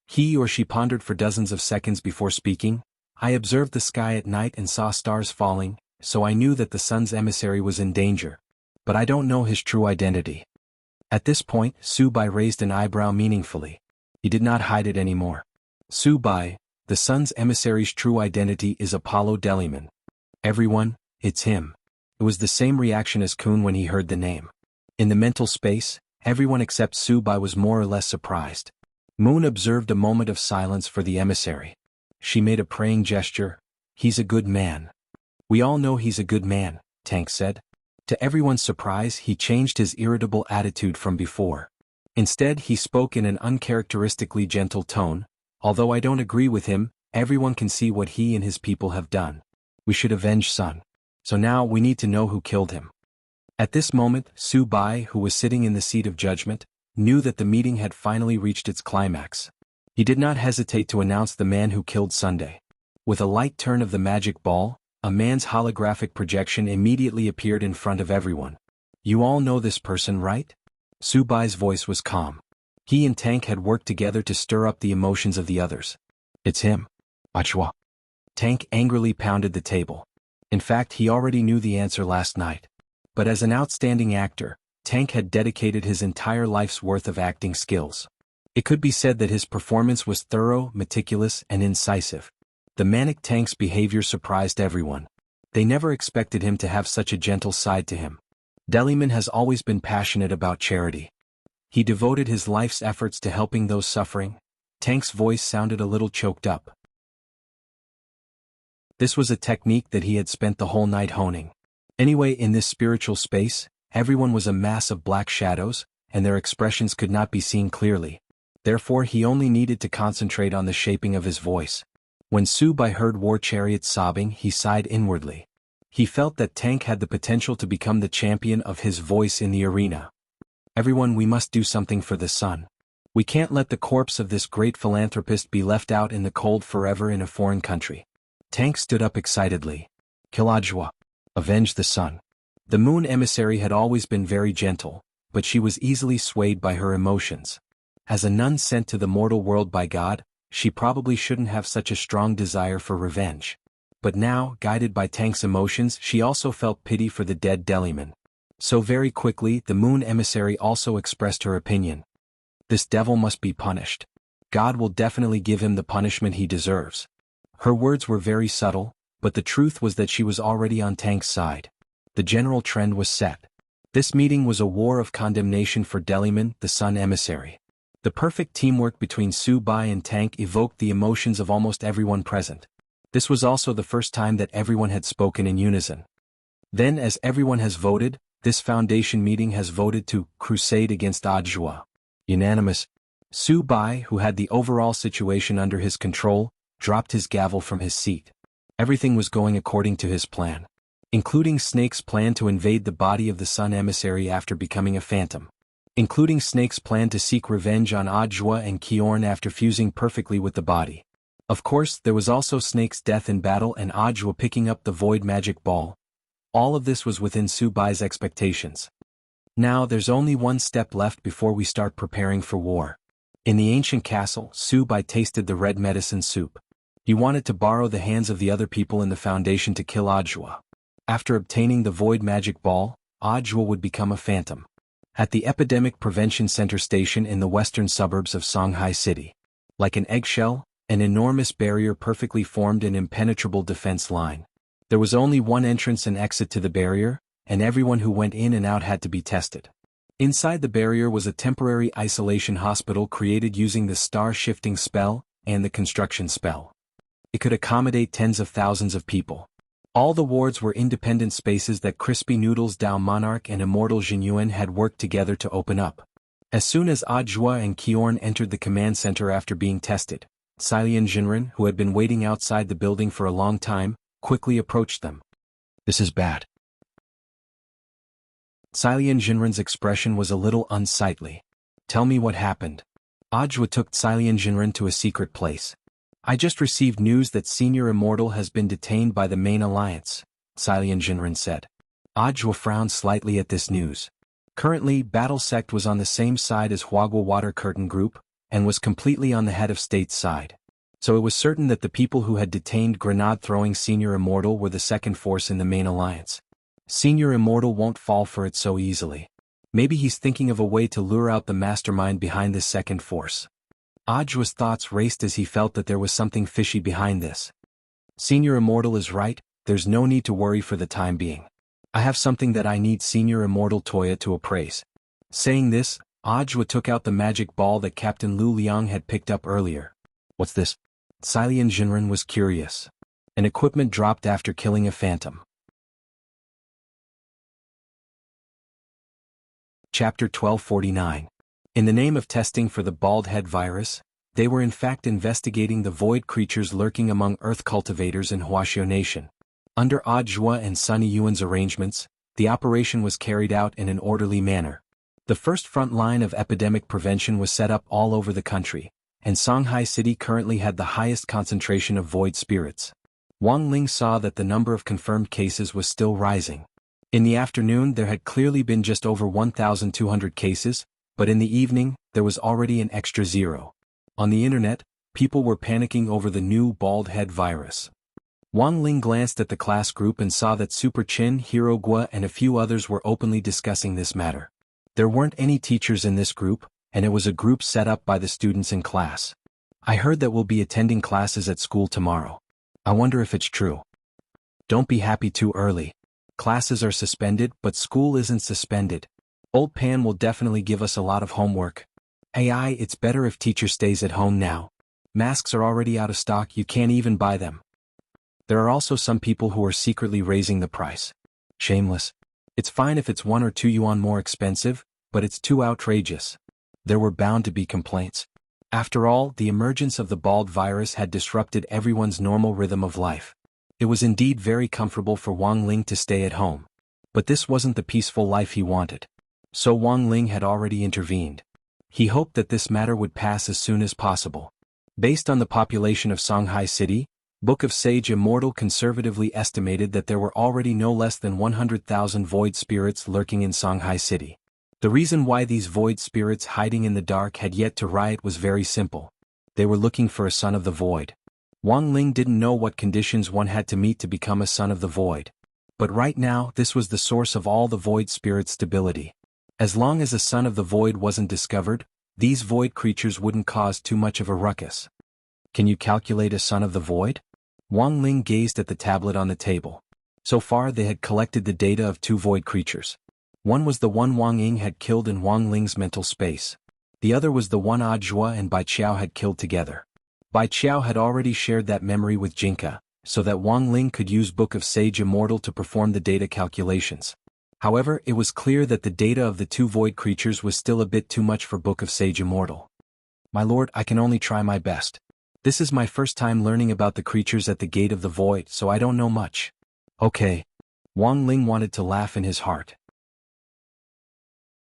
He or she pondered for dozens of seconds before speaking. I observed the sky at night and saw stars falling, so I knew that the sun's emissary was in danger. But I don't know his true identity. At this point, Su Bai raised an eyebrow meaningfully. He did not hide it anymore. Su Bai, the sun's emissary's true identity is Apollo Deliman. Everyone, it's him. It was the same reaction as Kun when he heard the name. In the mental space, everyone except Su Bai was more or less surprised. Moon observed a moment of silence for the emissary. She made a praying gesture. He's a good man. We all know he's a good man, Tank said. To everyone's surprise, he changed his irritable attitude from before. Instead, he spoke in an uncharacteristically gentle tone. Although I don't agree with him, everyone can see what he and his people have done. We should avenge Sun. So now we need to know who killed him. At this moment, Su Bai, who was sitting in the seat of judgment, knew that the meeting had finally reached its climax. He did not hesitate to announce the man who killed Sunday. With a light turn of the magic ball, a man's holographic projection immediately appeared in front of everyone. You all know this person, right? Su Bai's voice was calm. He and Tank had worked together to stir up the emotions of the others. It's him. Achua. Tank angrily pounded the table. In fact, he already knew the answer last night. But as an outstanding actor, Tank had dedicated his entire life's worth of acting skills. It could be said that his performance was thorough, meticulous, and incisive. The manic Tank's behavior surprised everyone. They never expected him to have such a gentle side to him. Deliman has always been passionate about charity. He devoted his life's efforts to helping those suffering. Tank's voice sounded a little choked up. This was a technique that he had spent the whole night honing. Anyway, in this spiritual space, everyone was a mass of black shadows, and their expressions could not be seen clearly. Therefore, he only needed to concentrate on the shaping of his voice. When Su Bai heard War Chariot sobbing, he sighed inwardly. He felt that Tank had the potential to become the champion of his voice in the arena. Everyone, we must do something for the sun. We can't let the corpse of this great philanthropist be left out in the cold forever in a foreign country. Tank stood up excitedly. Kilajwa. Avenge the sun. The moon emissary had always been very gentle, but she was easily swayed by her emotions. As a nun sent to the mortal world by God, she probably shouldn't have such a strong desire for revenge. But now, guided by Tank's emotions, she also felt pity for the dead Deliman. So very quickly, the moon emissary also expressed her opinion. This devil must be punished. God will definitely give him the punishment he deserves. Her words were very subtle, but the truth was that she was already on Tank's side. The general trend was set. This meeting was a war of condemnation for Deliman, the sun emissary. The perfect teamwork between Su Bai and Tank evoked the emotions of almost everyone present. This was also the first time that everyone had spoken in unison. Then, as everyone has voted, this foundation meeting has voted to crusade against Ajwa. Unanimous. Su Bai, who had the overall situation under his control, dropped his gavel from his seat. Everything was going according to his plan, including Snake's plan to invade the body of the sun emissary after becoming a phantom. Including Snake's plan to seek revenge on Ajwa and Kiorn after fusing perfectly with the body. Of course, there was also Snake's death in battle and Ajwa picking up the void magic ball. All of this was within Su Bai's expectations. Now there's only one step left before we start preparing for war. In the ancient castle, Su Bai tasted the red medicine soup. He wanted to borrow the hands of the other people in the foundation to kill Ajwa. After obtaining the void magic ball, Ajwa would become a phantom. At the Epidemic Prevention Center station in the western suburbs of Songhai City. Like an eggshell, An enormous barrier perfectly formed an impenetrable defense line. There was only one entrance and exit to the barrier, and everyone who went in and out had to be tested. Inside the barrier was a temporary isolation hospital created using the star-shifting spell and the construction spell. It could accommodate tens of thousands of people. All the wards were independent spaces that Crispy Noodles Dao Monarch and Immortal Jinyuan had worked together to open up. As soon as Ajua and Kiorn entered the command center after being tested, Silian Jinren, who had been waiting outside the building for a long time, quickly approached them. "This is bad." Silian Jinren's expression was a little unsightly. "Tell me what happened." Ajua took Silian Jinren to a secret place. "I just received news that Senior Immortal has been detained by the main alliance," Silian Jinren said. Ajua frowned slightly at this news. Currently, Battle Sect was on the same side as Huagua Water Curtain Group, and was completely on the head of state's side. So it was certain that the people who had detained grenade-throwing Senior Immortal were the second force in the main alliance. Senior Immortal won't fall for it so easily. Maybe he's thinking of a way to lure out the mastermind behind this second force. Ajua's thoughts raced as he felt that there was something fishy behind this. Senior Immortal is right, there's no need to worry for the time being. I have something that I need Senior Immortal Toya to appraise. Saying this, Ajua took out the magic ball that Captain Lu Liang had picked up earlier. What's this? Silian Jinren was curious. An equipment dropped after killing a phantom. Chapter 1249. In the name of testing for the bald head virus, they were in fact investigating the void creatures lurking among earth cultivators in Huaxiao Nation. Under Ajua and Sunny Yuan's arrangements, the operation was carried out in an orderly manner. The first front line of epidemic prevention was set up all over the country, and Songhai City currently had the highest concentration of void spirits. Wang Ling saw that the number of confirmed cases was still rising. In the afternoon there had clearly been just over 1,200 cases, but in the evening, there was already an extra 0. On the internet, people were panicking over the new bald head virus. Wang Ling glanced at the class group and saw that Super Chin, Hero Gua and a few others were openly discussing this matter. There weren't any teachers in this group, and it was a group set up by the students in class. "I heard that we'll be attending classes at school tomorrow. I wonder if it's true." "Don't be happy too early. Classes are suspended, but school isn't suspended. Old Pan will definitely give us a lot of homework. AI, it's better if teacher stays at home now. Masks are already out of stock, you can't even buy them. There are also some people who are secretly raising the price. Shameless. It's fine if it's 1 or 2 yuan more expensive, but it's too outrageous." There were bound to be complaints. After all, the emergence of the bald virus had disrupted everyone's normal rhythm of life. It was indeed very comfortable for Wang Ling to stay at home. But this wasn't the peaceful life he wanted. So Wang Ling had already intervened. He hoped that this matter would pass as soon as possible. Based on the population of Songhai City, Book of Sage Immortal conservatively estimated that there were already no less than 100,000 void spirits lurking in Songhai City. The reason why these void spirits hiding in the dark had yet to riot was very simple. They were looking for a son of the void. Wang Ling didn't know what conditions one had to meet to become a son of the void. But right now, this was the source of all the void spirits' stability. As long as a son of the void wasn't discovered, these void creatures wouldn't cause too much of a ruckus. Can you calculate a son of the void? Wang Ling gazed at the tablet on the table. So far they had collected the data of 2 void creatures. One was the one Wang Ying had killed in Wang Ling's mental space. The other was the one Ajua and Bai Qiao had killed together. Bai Qiao had already shared that memory with Jinka, so that Wang Ling could use Book of Sage Immortal to perform the data calculations. However, it was clear that the data of the 2 void creatures was still a bit too much for Book of Sage Immortal. "My lord, I can only try my best. This is my first time learning about the creatures at the gate of the void, so I don't know much." "Okay." Wang Ling wanted to laugh in his heart.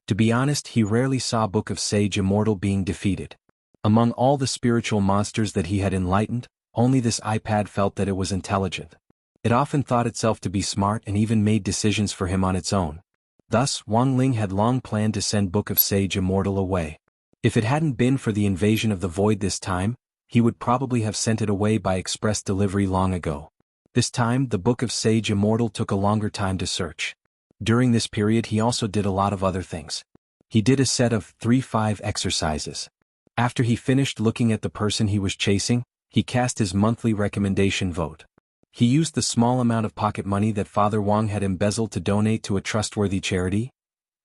To be honest, he rarely saw Book of Sage Immortal being defeated. Among all the spiritual monsters that he had enlightened, only this iPad felt that it was intelligent. It often thought itself to be smart and even made decisions for him on its own. Thus, Wang Ling had long planned to send Book of Sage Immortal away. If it hadn't been for the invasion of the void this time, he would probably have sent it away by express delivery long ago. This time, the Book of Sage Immortal took a longer time to search. During this period he also did a lot of other things. He did a set of 3-5 exercises. After he finished looking at the person he was chasing, He cast his monthly recommendation vote. He used the small amount of pocket money that Father Wang had embezzled to donate to a trustworthy charity.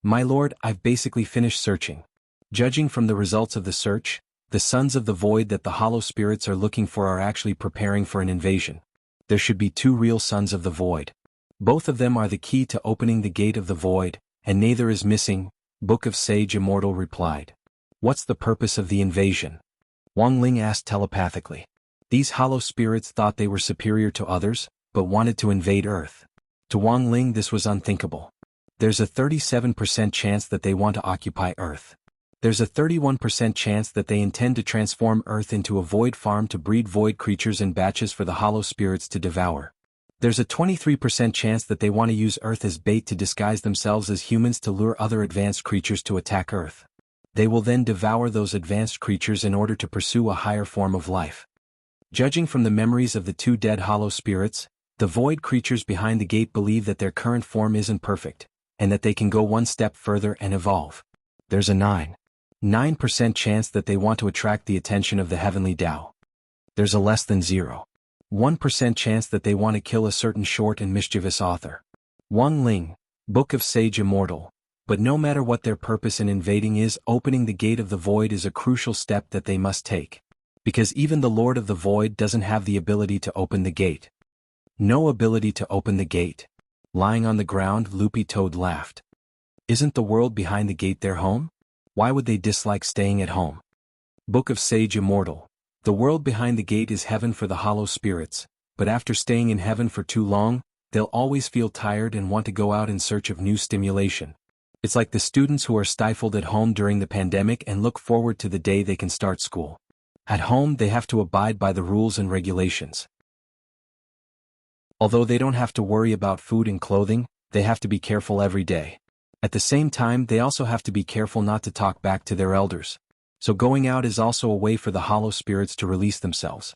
My lord, I've basically finished searching. Judging from the results of the search, the sons of the void that the hollow spirits are looking for are actually preparing for an invasion. There should be 2 real sons of the void. Both of them are the key to opening the gate of the void, and neither is missing, Book of Sage Immortal replied. What's the purpose of the invasion? Wang Ling asked telepathically. These hollow spirits thought they were superior to others, but wanted to invade Earth. To Wang Ling this was unthinkable. There's a 37% chance that they want to occupy Earth. There's a 31% chance that they intend to transform Earth into a void farm to breed void creatures in batches for the hollow spirits to devour. There's a 23% chance that they want to use Earth as bait to disguise themselves as humans to lure other advanced creatures to attack Earth. They will then devour those advanced creatures in order to pursue a higher form of life. Judging from the memories of the 2 dead hollow spirits, the void creatures behind the gate believe that their current form isn't perfect, and that they can go one step further and evolve. There's a 9% chance that they want to attract the attention of the heavenly Tao. There's a less than 0.1% chance that they want to kill a certain short and mischievous author. Wang Ling, Book of Sage Immortal. But no matter what their purpose in invading is, opening the gate of the void is a crucial step that they must take. Because even the Lord of the Void doesn't have the ability to open the gate. No ability to open the gate. Lying on the ground, Loopy Toad laughed. Isn't the world behind the gate their home? Why would they dislike staying at home? Book of Sage Immortal. The world behind the gate is heaven for the hollow spirits, but after staying in heaven for too long, they'll always feel tired and want to go out in search of new stimulation. It's like the students who are stifled at home during the pandemic and look forward to the day they can start school. At home they have to abide by the rules and regulations. Although they don't have to worry about food and clothing, they have to be careful every day. At the same time they also have to be careful not to talk back to their elders. So going out is also a way for the hollow spirits to release themselves.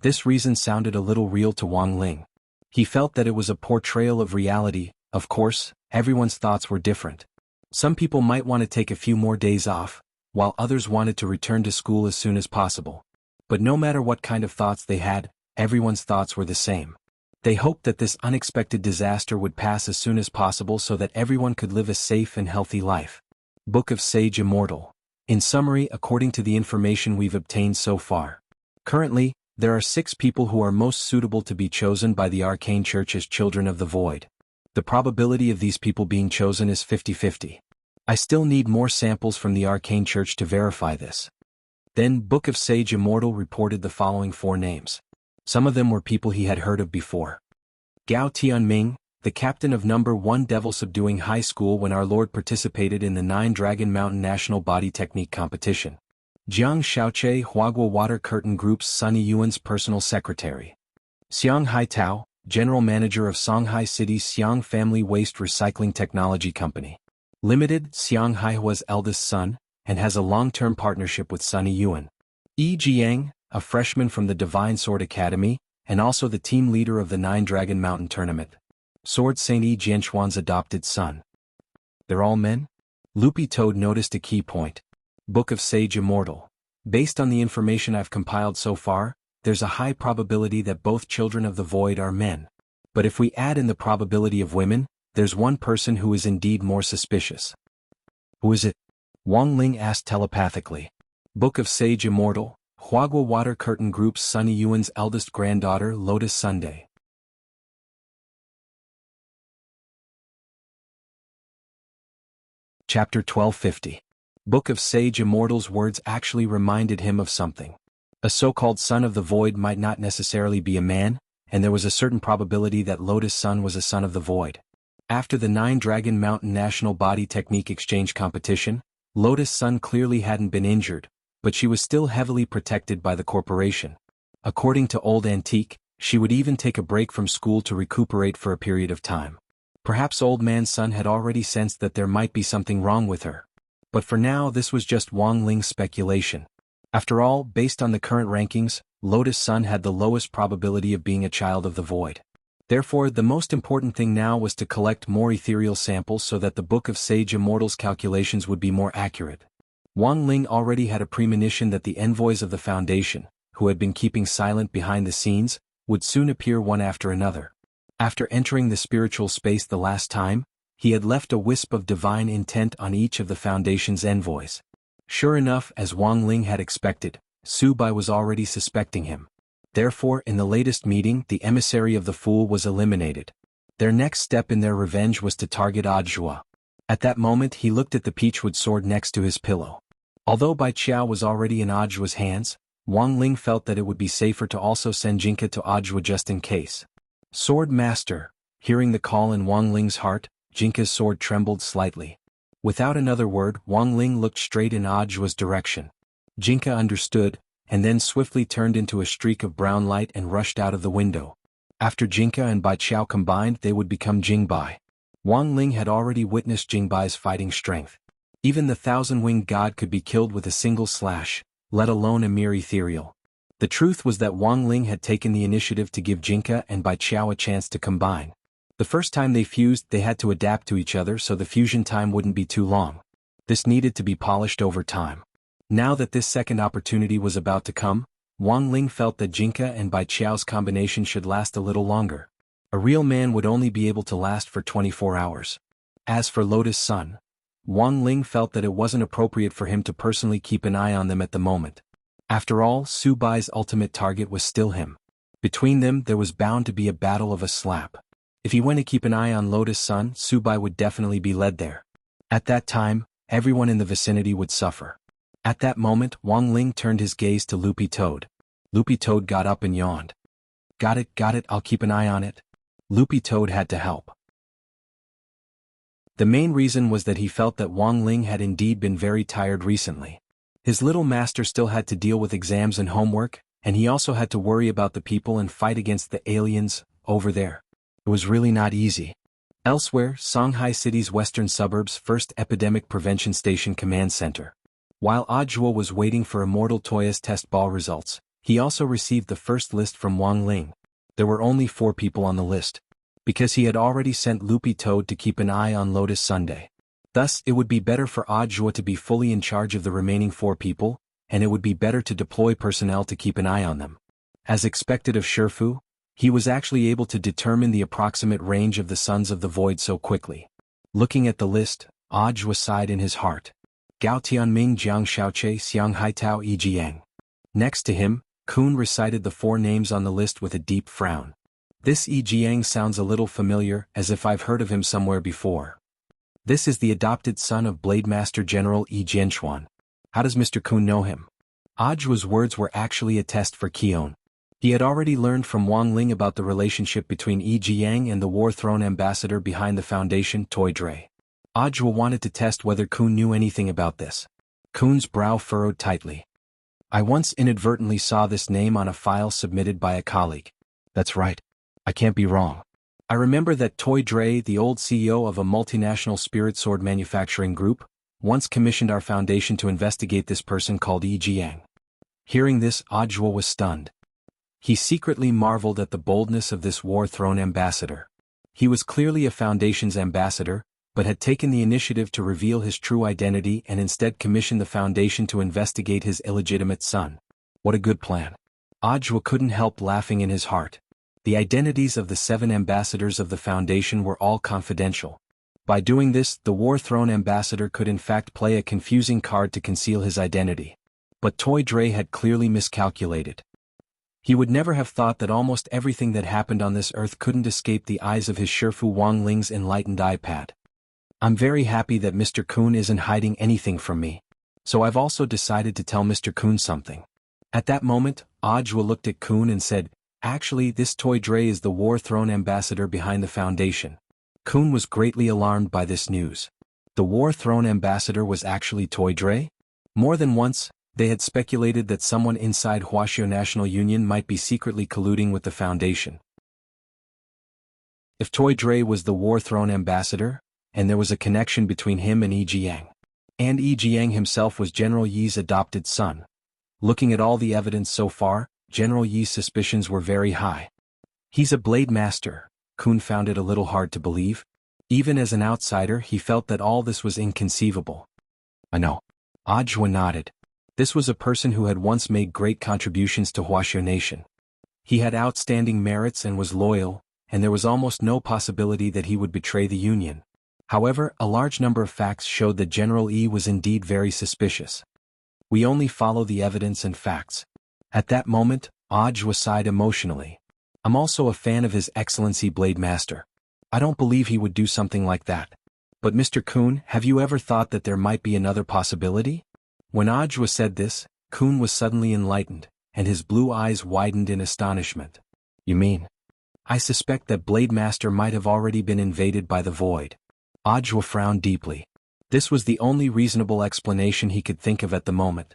This reason sounded a little real to Wang Ling. He felt that it was a portrayal of reality. Of course, everyone's thoughts were different. Some people might want to take a few more days off, while others wanted to return to school as soon as possible. But no matter what kind of thoughts they had, everyone's thoughts were the same. They hoped that this unexpected disaster would pass as soon as possible so that everyone could live a safe and healthy life. Book of Sage Immortal. In summary, according to the information we've obtained so far, currently, there are 6 people who are most suitable to be chosen by the Arcane Church as children of the void. The probability of these people being chosen is 50-50. I still need more samples from the Arcane Church to verify this. Then Book of Sage Immortal reported the following 4 names. Some of them were people he had heard of before. Gao Tianming, the captain of number 1 Devil Subduing High School when our Lord participated in the 9 Dragon Mountain National Body Technique Competition. Jiang Xiaoche, Huagua Water Curtain Group's Sunny Yuan's personal secretary. Xiang Haitao, general manager of Songhai City's Xiang Family Waste Recycling Technology Company Limited, Xiang Haihua's eldest son, and has a long-term partnership with Sunny Yuan. Yi Jiang, a freshman from the Divine Sword Academy, and also the team leader of the 9 Dragon Mountain Tournament. Sword Saint Yi Jianchuan's adopted son. They're all men? Loopy Toad noticed a key point. Book of Sage Immortal. Based on the information I've compiled so far, there's a high probability that both children of the void are men. But if we add in the probability of women, there's one person who is indeed more suspicious. Who is it? Wang Ling asked telepathically. Book of Sage Immortal. Huagua Water Curtain Group's Sunny Yuan's eldest granddaughter, Lotus Sunday. Chapter 1250. Book of Sage Immortal's words actually reminded him of something. A so-called son of the void might not necessarily be a man, and there was a certain probability that Lotus Sun was a son of the void. After the 9 Dragon Mountain National Body Technique Exchange Competition, Lotus Sun clearly hadn't been injured, but she was still heavily protected by the corporation. According to Old Antique, she would even take a break from school to recuperate for a period of time. Perhaps Old Man Sun had already sensed that there might be something wrong with her. But for now this was just Wang Ling's speculation. After all, based on the current rankings, Lotus Sun had the lowest probability of being a child of the void. Therefore, the most important thing now was to collect more ethereal samples so that the Book of Sage Immortal's calculations would be more accurate. Wang Ling already had a premonition that the envoys of the Foundation, who who had been keeping silent behind the scenes, would soon appear one after another. After entering the spiritual space the last time, he had left a wisp of divine intent on each of the Foundation's envoys. Sure enough, as Wang Ling had expected, Su Bai was already suspecting him. Therefore, in the latest meeting, the emissary of the Fool was eliminated. Their next step in their revenge was to target Audiobook. At that moment he looked at the peachwood sword next to his pillow. Although Bai Qiao was already in Audiobook's hands, Wang Ling felt that it would be safer to also send Jinka to Audiobook just in case. Sword Master. Hearing the call in Wang Ling's heart, Jinka's sword trembled slightly. Without another word, Wang Ling looked straight in Audiobook's direction. Jinka understood, and then swiftly turned into a streak of brown light and rushed out of the window. After Jinka and Bai Qiao combined, they would become Jingbai. Wang Ling had already witnessed Jingbai's fighting strength. Even the thousand-winged god could be killed with a single slash, let alone a mere ethereal. The truth was that Wang Ling had taken the initiative to give Jinka and Bai Qiao a chance to combine. The first time they fused, they had to adapt to each other so the fusion time wouldn't be too long. This needed to be polished over time. Now that this second opportunity was about to come, Wang Ling felt that Jinka and Bai Qiao's combination should last a little longer. A real man would only be able to last for 24 hours. As for Lotus Sun, Wang Ling felt that it wasn't appropriate for him to personally keep an eye on them at the moment. After all, Su Bai's ultimate target was still him. Between them there was bound to be a battle of a slap. If he went to keep an eye on Lotus Sun, Su Bai would definitely be led there. At that time, everyone in the vicinity would suffer. At that moment, Wang Ling turned his gaze to Loopy Toad. Loopy Toad got up and yawned. Got it, I'll keep an eye on it. Loopy Toad had to help. The main reason was that he felt that Wang Ling had indeed been very tired recently. His little master still had to deal with exams and homework, and he also had to worry about the people and fight against the aliens over there. It was really not easy. Elsewhere, Shanghai City's western suburbs' first epidemic prevention station command center. While Audiobook was waiting for Immortal Toya's test ball results, he also received the first list from Wang Ling. There were only 4 people on the list, because he had already sent Loopy Toad to keep an eye on Lotus Sunday. Thus, it would be better for Audiobook to be fully in charge of the remaining 4 people, and it would be better to deploy personnel to keep an eye on them. As expected of Shifu, he was actually able to determine the approximate range of the Sons of the Void so quickly. Looking at the list, Audiobook sighed in his heart. Gao Tianming Jiang Xiaoche Xiang Haitao Yi Jiang. Next to him, Kun recited the 4 names on the list with a deep frown. This Yi Jiang sounds a little familiar, as if I've heard of him somewhere before. This is the adopted son of Blade Master General Yi Jianchuan. How does Mr. Kun know him? Audiobook's words were actually a test for Keon. He had already learned from Wang Ling about the relationship between Yi Jiang and the War Throne ambassador behind the Foundation, Toy Dre. Audiobook wanted to test whether Kun knew anything about this. Kun's brow furrowed tightly. I once inadvertently saw this name on a file submitted by a colleague. That's right. I can't be wrong. I remember that Toy Dre, the old CEO of a multinational spirit sword manufacturing group, once commissioned our foundation to investigate this person called Yi Jiang. Hearing this, Audiobook was stunned. He secretly marveled at the boldness of this War Throne ambassador. He was clearly a Foundation's ambassador, but had taken the initiative to reveal his true identity and instead commissioned the Foundation to investigate his illegitimate son. What a good plan. Audiobook couldn't help laughing in his heart. The identities of the 7 ambassadors of the Foundation were all confidential. By doing this, the War Throne ambassador could in fact play a confusing card to conceal his identity. But Toy Dre had clearly miscalculated. He would never have thought that almost everything that happened on this earth couldn't escape the eyes of his Shifu Wang Ling's enlightened iPad. I'm very happy that Mr. Kun isn't hiding anything from me. So I've also decided to tell Mr. Kun something. At that moment, Audiobook looked at Kun and said, actually, this Toy Dre is the War Throne ambassador behind the Foundation. Kun was greatly alarmed by this news. The War Throne ambassador was actually Toy Dre? More than once, they had speculated that someone inside Huaxiao National Union might be secretly colluding with the Foundation. If Toy Dre was the War Throne ambassador, and there was a connection between him and Yi Jiang, and Yi Jiang himself was General Yi's adopted son. Looking at all the evidence so far, General Yi's suspicions were very high. He's a blade master, Kun found it a little hard to believe. Even as an outsider, he felt that all this was inconceivable. I know. Audiobook nodded. This was a person who had once made great contributions to Wuxia Nation. He had outstanding merits and was loyal, and there was almost no possibility that he would betray the Union. However, a large number of facts showed that General Yi was indeed very suspicious. We only follow the evidence and facts. At that moment, Audrey sighed emotionally. I'm also a fan of His Excellency Blade Master. I don't believe he would do something like that. But Mr. Kun, have you ever thought that there might be another possibility? When Audrey said this, Kun was suddenly enlightened, and his blue eyes widened in astonishment. You mean? I suspect that Blade Master might have already been invaded by the void. Audrey frowned deeply. This was the only reasonable explanation he could think of at the moment.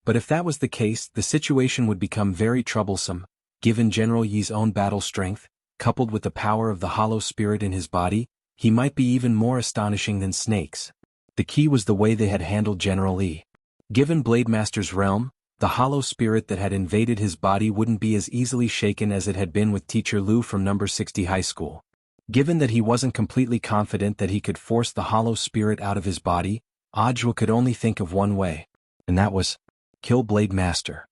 But if that was the case, the situation would become very troublesome, given General Yi's own battle strength, coupled with the power of the hollow spirit in his body. He might be even more astonishing than snakes. The key was the way they had handled General Yi. Given Blade Master's realm, the hollow spirit that had invaded his body wouldn't be as easily shaken as it had been with Teacher Liu from number 60 high school. Given that he wasn't completely confident that he could force the hollow spirit out of his body, Audrey could only think of one way, and that was, kill Blade Master.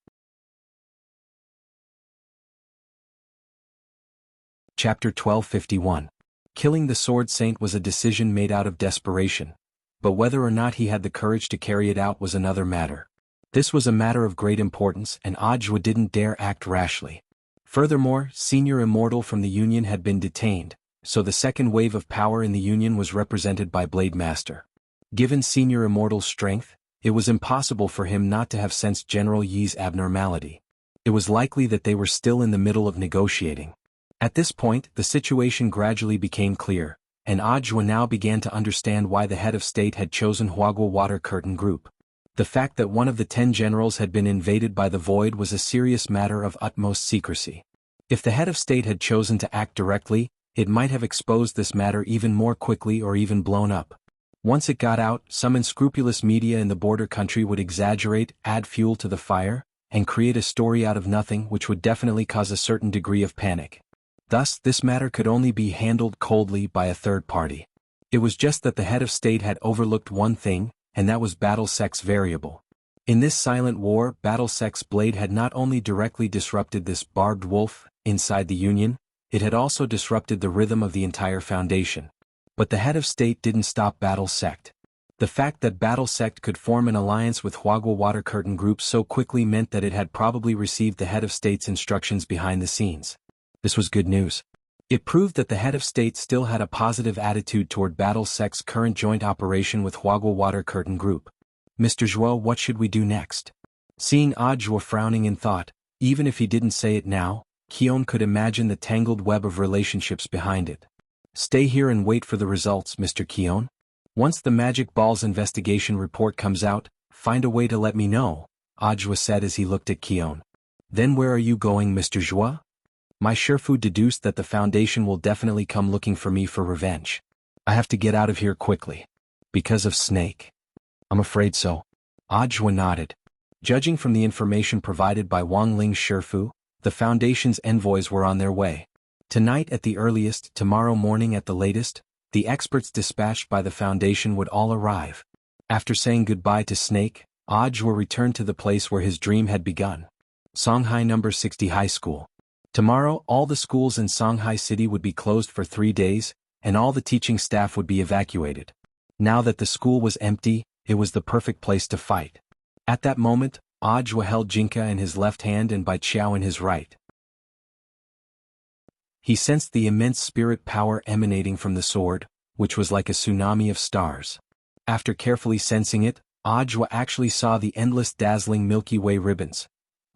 Chapter 1251. Killing the Sword Saint was a decision made out of desperation, but whether or not he had the courage to carry it out was another matter. This was a matter of great importance, and Audrey didn't dare act rashly. Furthermore, Senior Immortal from the Union had been detained, so the second wave of power in the Union was represented by Blade Master. Given Senior Immortal's strength, it was impossible for him not to have sensed General Yi's abnormality. It was likely that they were still in the middle of negotiating. At this point, the situation gradually became clear, and Audrey now began to understand why the head of state had chosen Huagua Water Curtain Group. The fact that one of the 10 generals had been invaded by the void was a serious matter of utmost secrecy. If the head of state had chosen to act directly, it might have exposed this matter even more quickly or even blown up. Once it got out, some unscrupulous media in the border country would exaggerate, add fuel to the fire, and create a story out of nothing which would definitely cause a certain degree of panic. Thus, this matter could only be handled coldly by a third party. It was just that the head of state had overlooked one thing, and that was battle sex variable. In this silent war, battle sex blade had not only directly disrupted this barbed wolf inside the Union, it had also disrupted the rhythm of the entire Foundation. But the head of state didn't stop battle sect. The fact that battle sect could form an alliance with Huagua Water Curtain Group so quickly meant that it had probably received the head of state's instructions behind the scenes. This was good news. It proved that the head of state still had a positive attitude toward battle sect's current joint operation with Huagua Water Curtain Group. Mr. Zhuo, what should we do next? Seeing Audrey frowning in thought, even if he didn't say it now, Qion could imagine the tangled web of relationships behind it. Stay here and wait for the results, Mr. Qion. Once the Magic Ball's investigation report comes out, find a way to let me know, Audrey said as he looked at Qion. Then where are you going, Mr. Zhuo? My Shifu deduced that the Foundation will definitely come looking for me for revenge. I have to get out of here quickly. Because of Snake. I'm afraid so. Audrey nodded. Judging from the information provided by Wang Ling's Shifu, the Foundation's envoys were on their way. Tonight at the earliest, tomorrow morning at the latest, the experts dispatched by the Foundation would all arrive. After saying goodbye to Snake, Audrey returned to the place where his dream had begun. Songhai number 60 High School. Tomorrow, all the schools in Songhai City would be closed for 3 days, and all the teaching staff would be evacuated. Now that the school was empty, it was the perfect place to fight. At that moment, Audrey held Jinka in his left hand and Bai Qiao in his right. He sensed the immense spirit power emanating from the sword, which was like a tsunami of stars. After carefully sensing it, Audrey actually saw the endless dazzling Milky Way ribbons.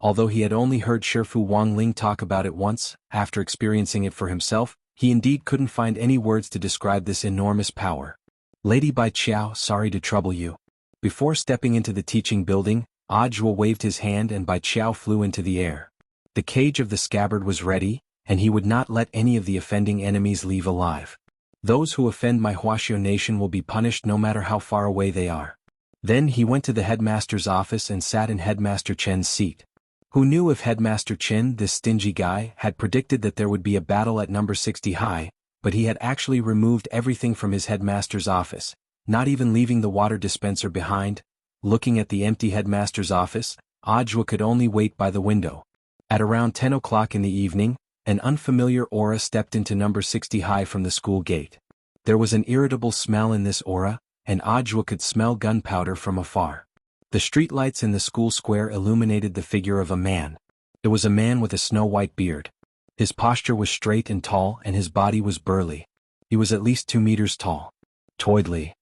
Although he had only heard Shifu Wang Ling talk about it once, after experiencing it for himself, he indeed couldn't find any words to describe this enormous power. Lady Bai Qiao, sorry to trouble you. Before stepping into the teaching building, Audrey waved his hand and Bai Qiao flew into the air. The cage of the scabbard was ready, and he would not let any of the offending enemies leave alive. Those who offend my Wuxia Nation will be punished no matter how far away they are. Then he went to the headmaster's office and sat in Headmaster Chen's seat. Who knew if Headmaster Chen, this stingy guy, had predicted that there would be a battle at number 60 high, but he had actually removed everything from his headmaster's office, not even leaving the water dispenser behind. Looking at the empty headmaster's office, Ajwa could only wait by the window. At around 10 o'clock in the evening, an unfamiliar aura stepped into number 60 high from the school gate. There was an irritable smell in this aura, and Ajwa could smell gunpowder from afar. The streetlights in the school square illuminated the figure of a man. It was a man with a snow-white beard. His posture was straight and tall, and his body was burly. He was at least 2 meters tall. Toidley.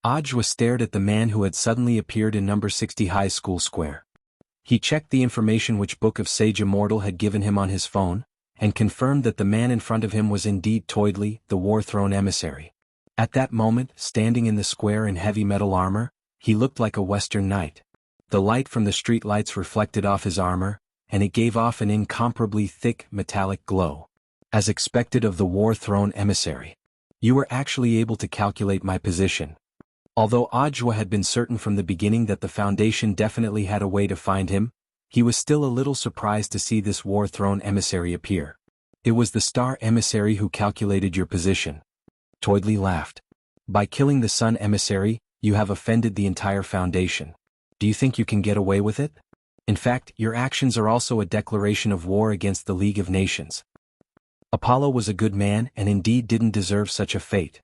Ajwa stared at the man who had suddenly appeared in number 60 high school square. He checked the information which Book of Sage Immortal had given him on his phone, and confirmed that the man in front of him was indeed Toidley, the War-Throne emissary. At that moment, standing in the square in heavy metal armor, he looked like a Western knight. The light from the street lights reflected off his armor, and it gave off an incomparably thick, metallic glow. As expected of the War-Throne emissary. You were actually able to calculate my position. Although Ajwa had been certain from the beginning that the Foundation definitely had a way to find him, he was still a little surprised to see this War-Throne emissary appear. It was the Star Emissary who calculated your position. Toidley laughed. By killing the Sun Emissary, you have offended the entire Foundation. Do you think you can get away with it? In fact, your actions are also a declaration of war against the League of Nations. Apollo was a good man and indeed didn't deserve such a fate.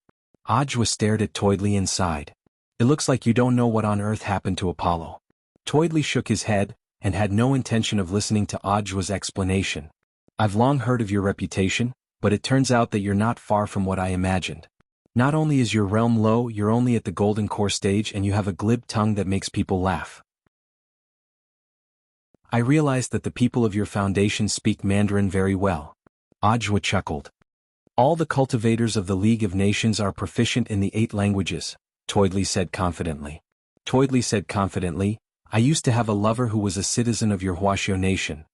Ajwa stared at Toidley and sighed. It looks like you don't know what on earth happened to Apollo. Toidley shook his head, and had no intention of listening to Ajwa's explanation. I've long heard of your reputation, but it turns out that you're not far from what I imagined. Not only is your realm low, you're only at the Golden Core stage and you have a glib tongue that makes people laugh. I realized that the people of your Foundation speak Mandarin very well. Ajwa chuckled. All the cultivators of the League of Nations are proficient in the 8 languages, Toidley said confidently. I used to have a lover who was a citizen of your Wuxia nation.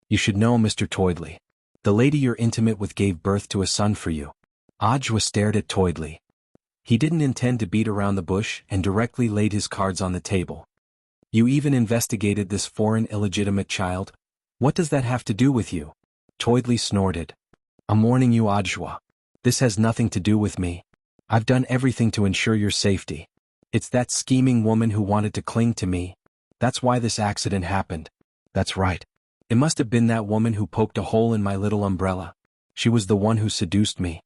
You should know Mr. Toidley. The lady you're intimate with gave birth to a son for you. Ajwa stared at Toidley. He didn't intend to beat around the bush and directly laid his cards on the table. You even investigated this foreign illegitimate child? What does that have to do with you? Toidley snorted. I'm warning you, Ajwa. This has nothing to do with me. I've done everything to ensure your safety. It's that scheming woman who wanted to cling to me. That's why this accident happened. That's right. It must have been that woman who poked a hole in my little umbrella. She was the one who seduced me.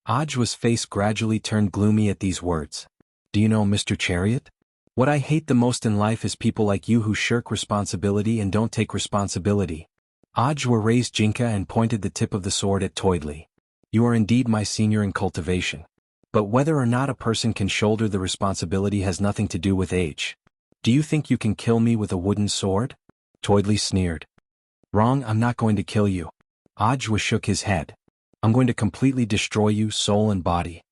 Ajwa's face gradually turned gloomy at these words. Do you know, Mr. Chariot? What I hate the most in life is people like you who shirk responsibility and don't take responsibility. Ajwa raised Jinka and pointed the tip of the sword at Toidley. You are indeed my senior in cultivation. But whether or not a person can shoulder the responsibility has nothing to do with age. Do you think you can kill me with a wooden sword? Toidley sneered. Wrong, I'm not going to kill you. Ajwa shook his head. I'm going to completely destroy you, soul and body.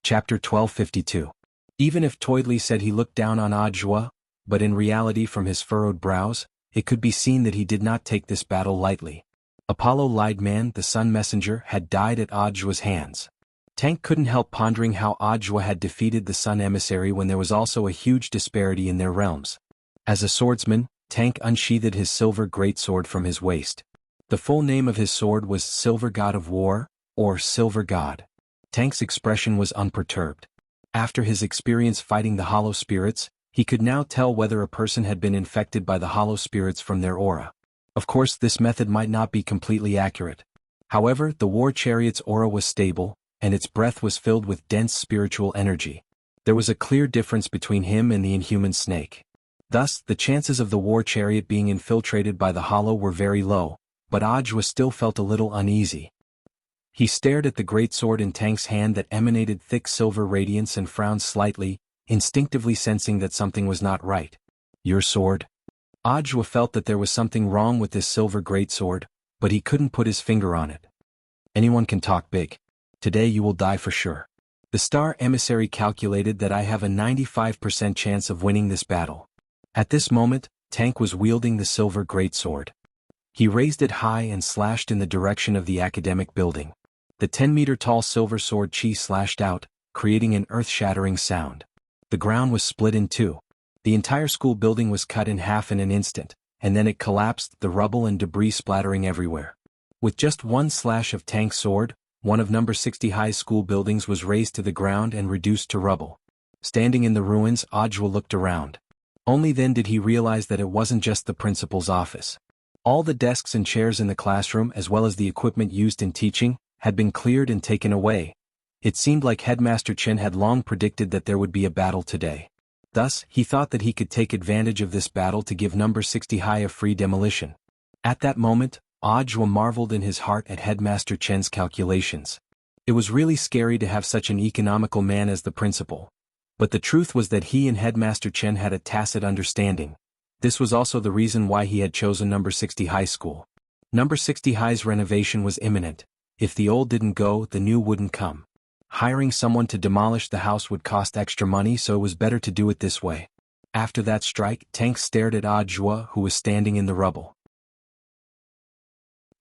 Chapter 1252. Even if Toidley said he looked down on Ajwa, but in reality from his furrowed brows, it could be seen that he did not take this battle lightly. Apollo Liedman, the Sun Messenger, had died at Ajwa's hands. Tank couldn't help pondering how Ajwa had defeated the Sun Emissary when there was also a huge disparity in their realms. As a swordsman, Tank unsheathed his silver greatsword from his waist. The full name of his sword was Silver God of War, or Silver God. Tank's expression was unperturbed. After his experience fighting the Hollow Spirits, he could now tell whether a person had been infected by the Hollow Spirits from their aura. Of course, this method might not be completely accurate. However, the War Chariot's aura was stable, and its breath was filled with dense spiritual energy. There was a clear difference between him and the inhuman snake. Thus, the chances of the War Chariot being infiltrated by the Hollow were very low, but Ajwa still felt a little uneasy. He stared at the great sword in Tank's hand that emanated thick silver radiance and frowned slightly, instinctively sensing that something was not right. Your sword? Ajwa felt that there was something wrong with this silver greatsword, but he couldn't put his finger on it. Anyone can talk big. Today you will die for sure. The Star Emissary calculated that I have a 95% chance of winning this battle. At this moment, Tank was wielding the silver greatsword. He raised it high and slashed in the direction of the academic building. The 10-meter-tall silver sword chi slashed out, creating an earth-shattering sound. The ground was split in two. The entire school building was cut in half in an instant, and then it collapsed, the rubble and debris splattering everywhere. With just one slash of Tank's sword, one of number 60 high school buildings was razed to the ground and reduced to rubble. Standing in the ruins, Ojwa looked around. Only then did he realize that it wasn't just the principal's office. All the desks and chairs in the classroom, as well as the equipment used in teaching, had been cleared and taken away. It seemed like Headmaster Chen had long predicted that there would be a battle today. Thus, he thought that he could take advantage of this battle to give number 60 high a free demolition. At that moment, Ojwa marveled in his heart at Headmaster Chen's calculations. It was really scary to have such an economical man as the principal. But the truth was that he and Headmaster Chen had a tacit understanding. This was also the reason why he had chosen number 60 high school. Number 60 high's renovation was imminent. If the old didn't go, the new wouldn't come. Hiring someone to demolish the house would cost extra money, so it was better to do it this way. After that strike, Tank stared at Ojwa, who was standing in the rubble.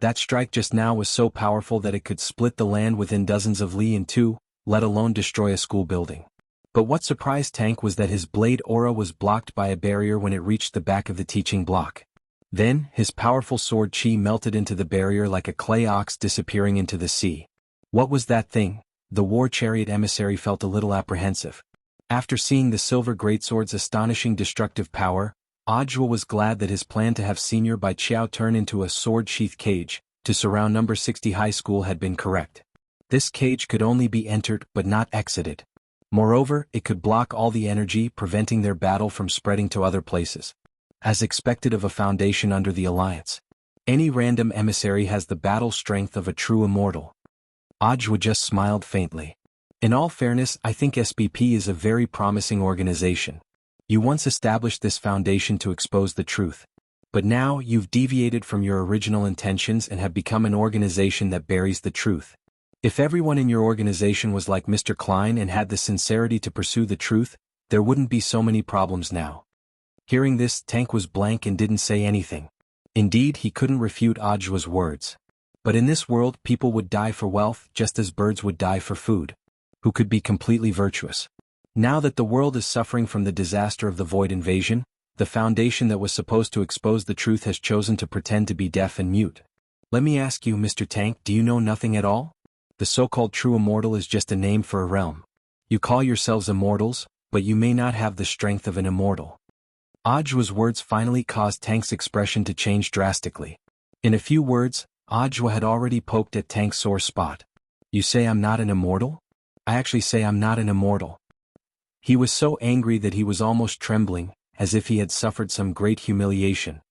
That strike just now was so powerful that it could split the land within dozens of li in two, let alone destroy a school building. But what surprised Tank was that his blade aura was blocked by a barrier when it reached the back of the teaching block. Then, his powerful sword chi melted into the barrier like a clay ox disappearing into the sea. What was that thing? The war chariot emissary felt a little apprehensive. After seeing the silver greatsword's astonishing destructive power, Ojwa was glad that his plan to have Senior Bai Chiao turn into a sword sheath cage to surround number 60 high school had been correct. This cage could only be entered but not exited. Moreover, it could block all the energy, preventing their battle from spreading to other places. As expected of a foundation under the alliance, any random emissary has the battle strength of a true immortal. Ojwa just smiled faintly. In all fairness, I think SBP is a very promising organization. You once established this foundation to expose the truth. But now you've deviated from your original intentions and have become an organization that buries the truth. If everyone in your organization was like Mr. Klein and had the sincerity to pursue the truth, there wouldn't be so many problems now. Hearing this, Tank was blank and didn't say anything. Indeed, he couldn't refute Ojwa's words. But in this world, people would die for wealth just as birds would die for food. Who could be completely virtuous? Now that the world is suffering from the disaster of the Void invasion, the foundation that was supposed to expose the truth has chosen to pretend to be deaf and mute. Let me ask you, Mr. Tank, do you know nothing at all? The so-called true immortal is just a name for a realm. You call yourselves immortals, but you may not have the strength of an immortal. Ojwa's words finally caused Tank's expression to change drastically. In a few words, Ojwa had already poked at Tank's sore spot. You say I'm not an immortal? I actually say I'm not an immortal. He was so angry that he was almost trembling, as if he had suffered some great humiliation.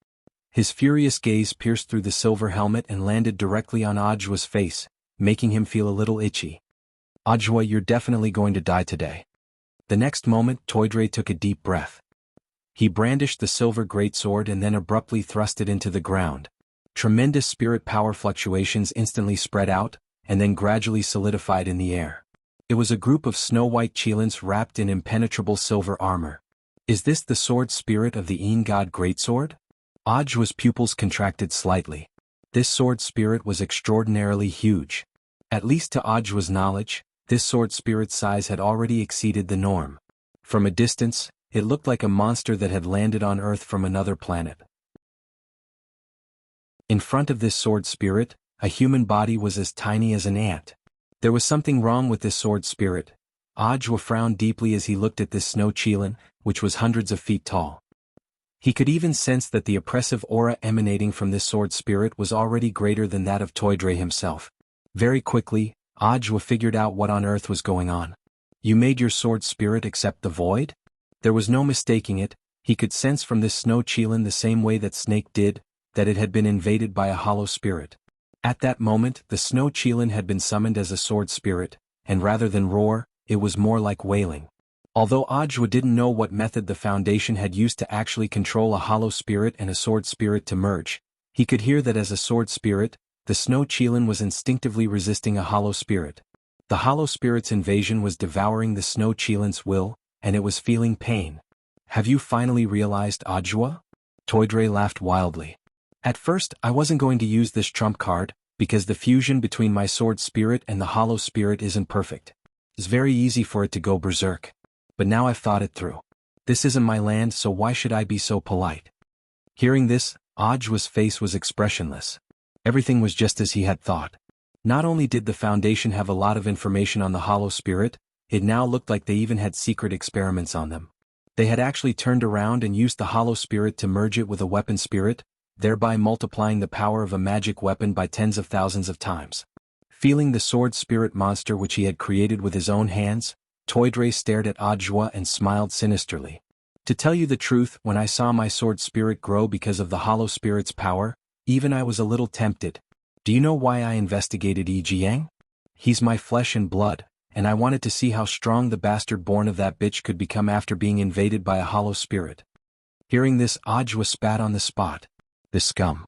His furious gaze pierced through the silver helmet and landed directly on Ojwa's face, making him feel a little itchy. Ojwa, you're definitely going to die today. The next moment, Toydre took a deep breath. He brandished the silver greatsword and then abruptly thrust it into the ground. Tremendous spirit power fluctuations instantly spread out, and then gradually solidified in the air. It was a group of snow-white Chilans wrapped in impenetrable silver armor. Is this the sword spirit of the Een God Greatsword? Ojwa's pupils contracted slightly. This sword spirit was extraordinarily huge. At least to Ojwa's knowledge, this sword spirit's size had already exceeded the norm. From a distance, it looked like a monster that had landed on Earth from another planet. In front of this sword spirit, a human body was as tiny as an ant. There was something wrong with this sword spirit. Ojwa frowned deeply as he looked at this snow Chilan, which was hundreds of feet tall. He could even sense that the oppressive aura emanating from this sword spirit was already greater than that of Toydre himself. Very quickly, Ojwa figured out what on earth was going on. You made your sword spirit accept the void? There was no mistaking it. He could sense from this snow Chilan the same way that Snake did, that it had been invaded by a hollow spirit. At that moment, the snow Chilan had been summoned as a sword spirit, and rather than roar, it was more like wailing. Although Ojwa didn't know what method the Foundation had used to actually control a hollow spirit and a sword spirit to merge, he could hear that as a sword spirit, the snow Chilan was instinctively resisting a hollow spirit. The hollow spirit's invasion was devouring the snow Chilan's will, and it was feeling pain. Have you finally realized, Ojwa? Toydre laughed wildly. At first, I wasn't going to use this trump card, because the fusion between my sword spirit and the hollow spirit isn't perfect. It's very easy for it to go berserk. But now I've thought it through. This isn't my land, so why should I be so polite? Hearing this, Ojwa's face was expressionless. Everything was just as he had thought. Not only did the Foundation have a lot of information on the Hollow Spirit, it now looked like they even had secret experiments on them. They had actually turned around and used the Hollow Spirit to merge it with a weapon spirit, thereby multiplying the power of a magic weapon by tens of thousands of times. Feeling the sword spirit monster which he had created with his own hands, Toydre stared at Ajwa and smiled sinisterly. To tell you the truth, when I saw my sword spirit grow because of the Hollow Spirit's power, even I was a little tempted. Do you know why I investigated Yi Jiang? He's my flesh and blood, and I wanted to see how strong the bastard born of that bitch could become after being invaded by a Hollow Spirit. Hearing this, Ajwa spat on the spot. The scum.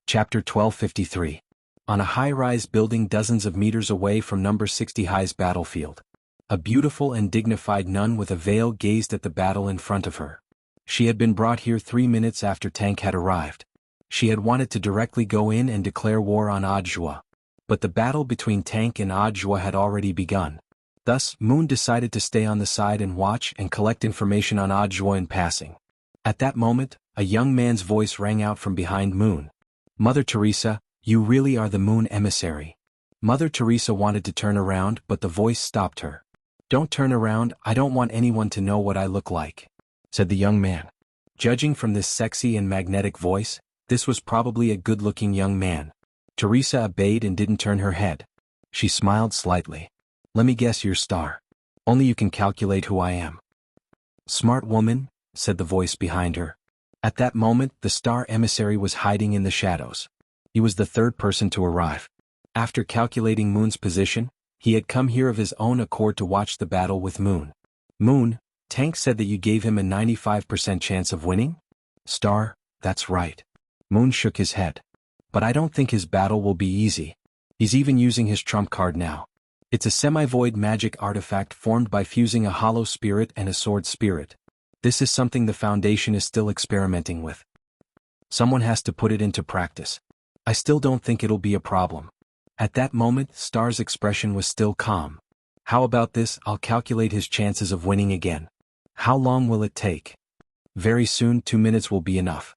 Chapter 1253. On a high-rise building dozens of meters away from number 60 High's battlefield. A beautiful and dignified nun with a veil gazed at the battle in front of her. She had been brought here 3 minutes after Tank had arrived. She had wanted to directly go in and declare war on Ajwa. But the battle between Tank and Ajwa had already begun. Thus, Moon decided to stay on the side and watch and collect information on Ajwa in passing. At that moment, a young man's voice rang out from behind Moon. Mother Teresa, you really are the Moon emissary. Mother Teresa wanted to turn around, but the voice stopped her. Don't turn around, I don't want anyone to know what I look like, said the young man. Judging from this sexy and magnetic voice, this was probably a good-looking young man. Teresa obeyed and didn't turn her head. She smiled slightly. Let me guess your star. Only you can calculate who I am. Smart woman, said the voice behind her. At that moment, the star emissary was hiding in the shadows. He was the third person to arrive. After calculating Moon's position, he had come here of his own accord to watch the battle with Moon. Moon, Tank said that you gave him a 95% chance of winning? Star, that's right. Moon shook his head. But I don't think his battle will be easy. He's even using his trump card now. It's a semi-void magic artifact formed by fusing a hollow spirit and a sword spirit. This is something the Foundation is still experimenting with. Someone has to put it into practice. I still don't think it'll be a problem. At that moment, Star's expression was still calm. How about this? I'll calculate his chances of winning again. How long will it take? Very soon, 2 minutes will be enough.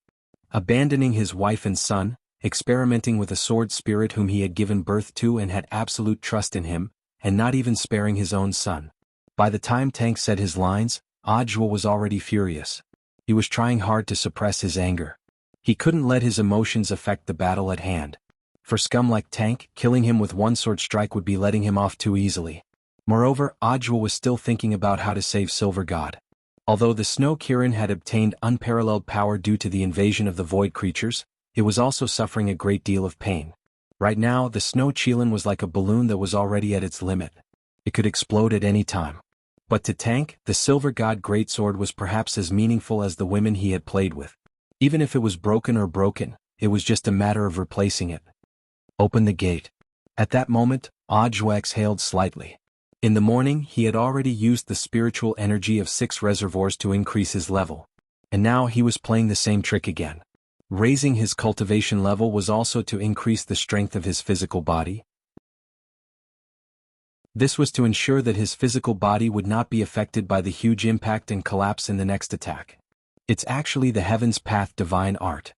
Abandoning his wife and son, experimenting with a sword spirit whom he had given birth to and had absolute trust in him, and not even sparing his own son. By the time Tank said his lines, Ajwa was already furious. He was trying hard to suppress his anger. He couldn't let his emotions affect the battle at hand. For scum like Tank, killing him with one sword strike would be letting him off too easily. Moreover, Ajwa was still thinking about how to save Silver God. Although the Snow Kirin had obtained unparalleled power due to the invasion of the Void creatures, it was also suffering a great deal of pain. Right now, the Snow Chilin was like a balloon that was already at its limit. It could explode at any time. But to Tank, the Silver God Greatsword was perhaps as meaningful as the women he had played with. Even if it was broken, it was just a matter of replacing it. Open the gate. At that moment, Ajwa exhaled slightly. In the morning, he had already used the spiritual energy of 6 reservoirs to increase his level. And now he was playing the same trick again. Raising his cultivation level was also to increase the strength of his physical body. This was to ensure that his physical body would not be affected by the huge impact and collapse in the next attack. It's actually the Heaven's Path divine art.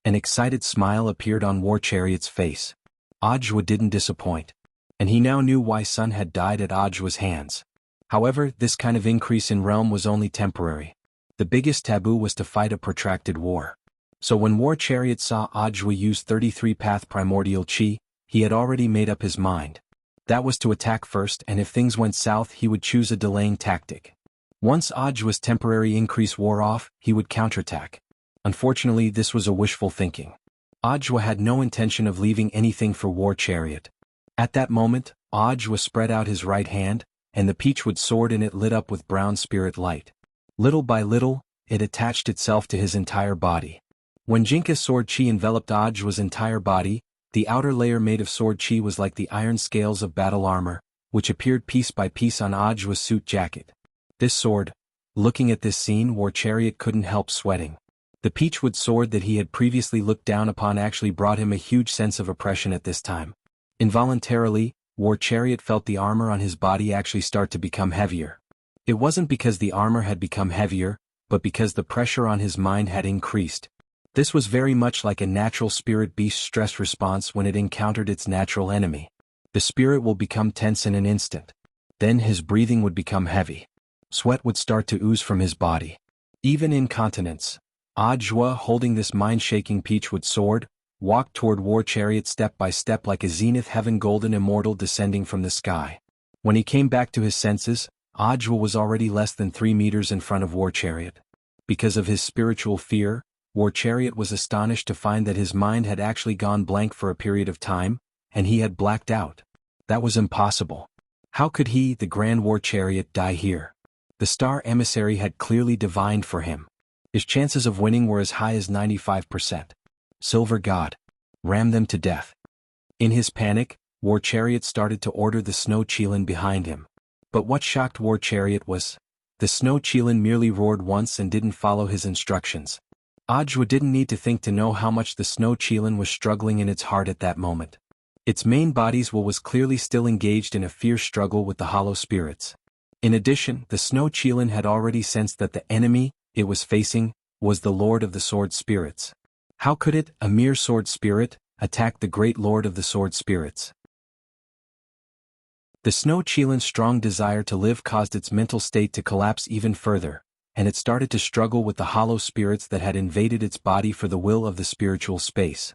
An excited smile appeared on War Chariot's face. Ajwa didn't disappoint. And he now knew why Sun had died at Ajwa's hands. However, this kind of increase in realm was only temporary. The biggest taboo was to fight a protracted war. So when War Chariot saw Ajwa use 33 Path Primordial Chi, he had already made up his mind. That was to attack first, and if things went south he would choose a delaying tactic. Once Ajwa's temporary increase wore off, he would counterattack. Unfortunately, this was a wishful thinking. Ajwa had no intention of leaving anything for War Chariot. At that moment, Ajwa spread out his right hand, and the peachwood sword in it lit up with brown spirit light. Little by little, it attached itself to his entire body. When Jinka's sword chi enveloped Ajwa's entire body, the outer layer made of sword chi was like the iron scales of battle armor, which appeared piece by piece on Ajwa's suit jacket. This sword, looking at this scene, War Chariot couldn't help sweating. The peachwood sword that he had previously looked down upon actually brought him a huge sense of oppression at this time. Involuntarily, War Chariot felt the armor on his body actually start to become heavier. It wasn't because the armor had become heavier, but because the pressure on his mind had increased. This was very much like a natural spirit beast stress response when it encountered its natural enemy. The spirit will become tense in an instant. Then his breathing would become heavy. Sweat would start to ooze from his body. Even incontinence. Ajwa, holding this mind-shaking peachwood sword, walked toward War Chariot step by step like a zenith heaven golden immortal descending from the sky. When he came back to his senses, Ajwa was already less than 3 meters in front of War Chariot. Because of his spiritual fear, War Chariot was astonished to find that his mind had actually gone blank for a period of time, and he had blacked out. That was impossible. How could he, the Grand War Chariot, die here? The star emissary had clearly divined for him. His chances of winning were as high as 95%. Silver God. Ram them to death. In his panic, War Chariot started to order the snow Qilin behind him. But what shocked War Chariot was, the snow Qilin merely roared once and didn't follow his instructions. Ajwa didn't need to think to know how much the snow Qilin was struggling in its heart at that moment. Its main body's will was clearly still engaged in a fierce struggle with the hollow spirits. In addition, the snow Qilin had already sensed that the enemy it was facing was the Lord of the Sword Spirits. How could it, a mere sword spirit, attack the great Lord of the Sword Spirits? The snow Qilin's strong desire to live caused its mental state to collapse even further, and it started to struggle with the hollow spirits that had invaded its body for the will of the spiritual space.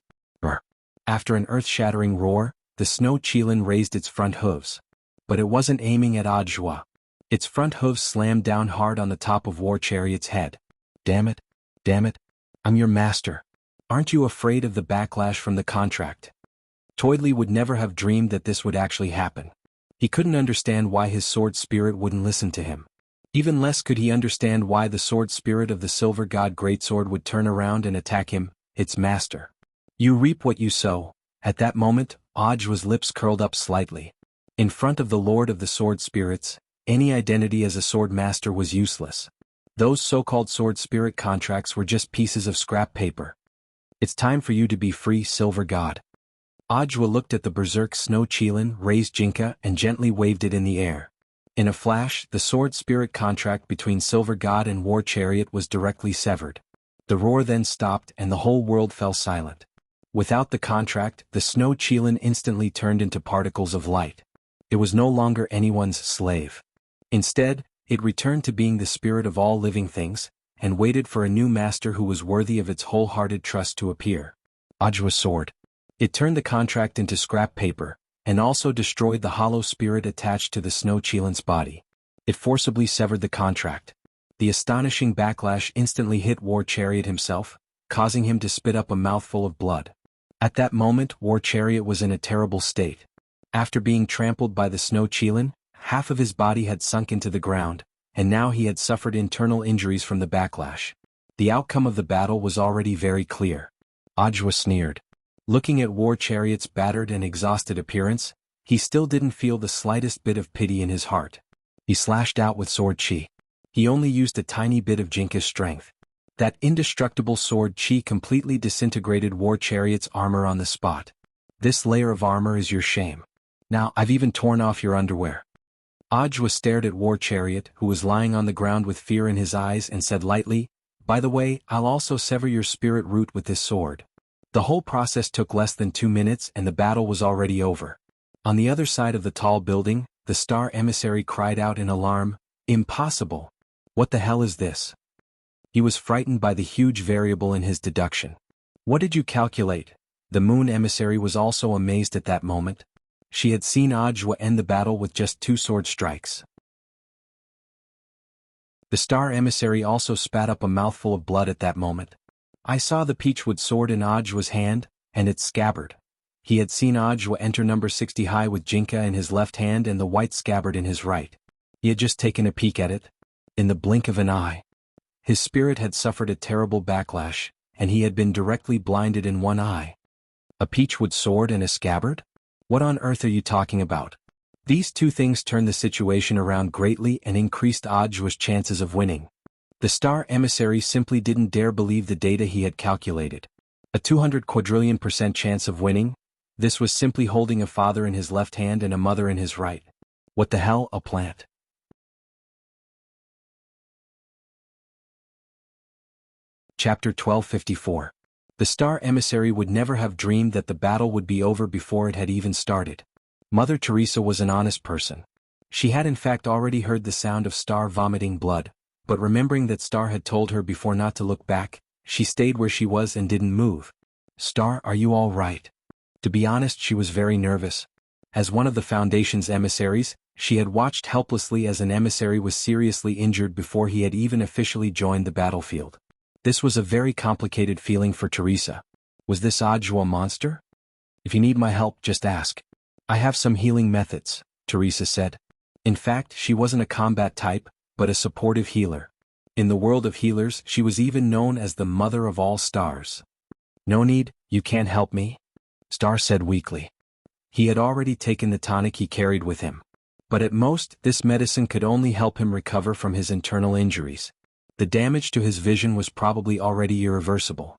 After an earth-shattering roar, the snow Qilin raised its front hooves. But it wasn't aiming at Ajwa. Its front hooves slammed down hard on the top of War Chariot's head. Damn it, I'm your master. Aren't you afraid of the backlash from the contract? Toidley would never have dreamed that this would actually happen. He couldn't understand why his sword spirit wouldn't listen to him. Even less could he understand why the sword spirit of the Silver God Greatsword would turn around and attack him, its master. You reap what you sow. At that moment, Ajwa's lips curled up slightly. In front of the Lord of the Sword Spirits, any identity as a sword master was useless. Those so-called sword spirit contracts were just pieces of scrap paper. It's time for you to be free, Silver God. Ajwa looked at the berserk snow Qilin, raised Jinka, and gently waved it in the air. In a flash, the sword spirit contract between Silver God and War Chariot was directly severed. The roar then stopped and the whole world fell silent. Without the contract, the snow Qilin instantly turned into particles of light. It was no longer anyone's slave. Instead, it returned to being the spirit of all living things, and waited for a new master who was worthy of its wholehearted trust to appear. Ajwa's sword. It turned the contract into scrap paper, and also destroyed the hollow spirit attached to the snow Qilin's body. It forcibly severed the contract. The astonishing backlash instantly hit War Chariot himself, causing him to spit up a mouthful of blood. At that moment, War Chariot was in a terrible state. After being trampled by the snow Qilin, half of his body had sunk into the ground, and now he had suffered internal injuries from the backlash. The outcome of the battle was already very clear. Ajwa sneered. Looking at War Chariot's battered and exhausted appearance, he still didn't feel the slightest bit of pity in his heart. He slashed out with sword Qi. He only used a tiny bit of Jinka's strength. That indestructible sword Qi completely disintegrated War Chariot's armor on the spot. This layer of armor is your shame. Now I've even torn off your underwear. Ajwa stared at War Chariot, who was lying on the ground with fear in his eyes, and said lightly, "By the way, I'll also sever your spirit root with this sword." The whole process took less than 2 minutes and the battle was already over. On the other side of the tall building, the star emissary cried out in alarm, "Impossible! What the hell is this?" He was frightened by the huge variable in his deduction. "What did you calculate?" The moon emissary was also amazed at that moment. She had seen Ajwa end the battle with just 2 sword strikes. The star emissary also spat up a mouthful of blood at that moment. I saw the peachwood sword in Ajwa's hand, and its scabbard. He had seen Ajwa enter number 60 high with Jinka in his left hand and the white scabbard in his right. He had just taken a peek at it. In the blink of an eye. His spirit had suffered a terrible backlash, and he had been directly blinded in one eye. A peachwood sword and a scabbard? What on earth are you talking about? These 2 things turned the situation around greatly and increased Ajwa's chances of winning. The star emissary simply didn't dare believe the data he had calculated. A 200 quadrillion% chance of winning? This was simply holding a father in his left hand and a mother in his right. What the hell, a plant? Chapter 1254. The star emissary would never have dreamed that the battle would be over before it had even started. Mother Teresa was an honest person. She had in fact already heard the sound of Star vomiting blood, but remembering that Star had told her before not to look back, she stayed where she was and didn't move. "Star, are you all right?" To be honest, she was very nervous. As one of the Foundation's emissaries, she had watched helplessly as an emissary was seriously injured before he had even officially joined the battlefield. This was a very complicated feeling for Teresa. Was this Audiobook a monster? "If you need my help, just ask. I have some healing methods," Teresa said. In fact, she wasn't a combat type, but a supportive healer. In the world of healers, she was even known as the mother of all stars. "No need, you can't help me," Star said weakly. He had already taken the tonic he carried with him. But at most, this medicine could only help him recover from his internal injuries. The damage to his vision was probably already irreversible.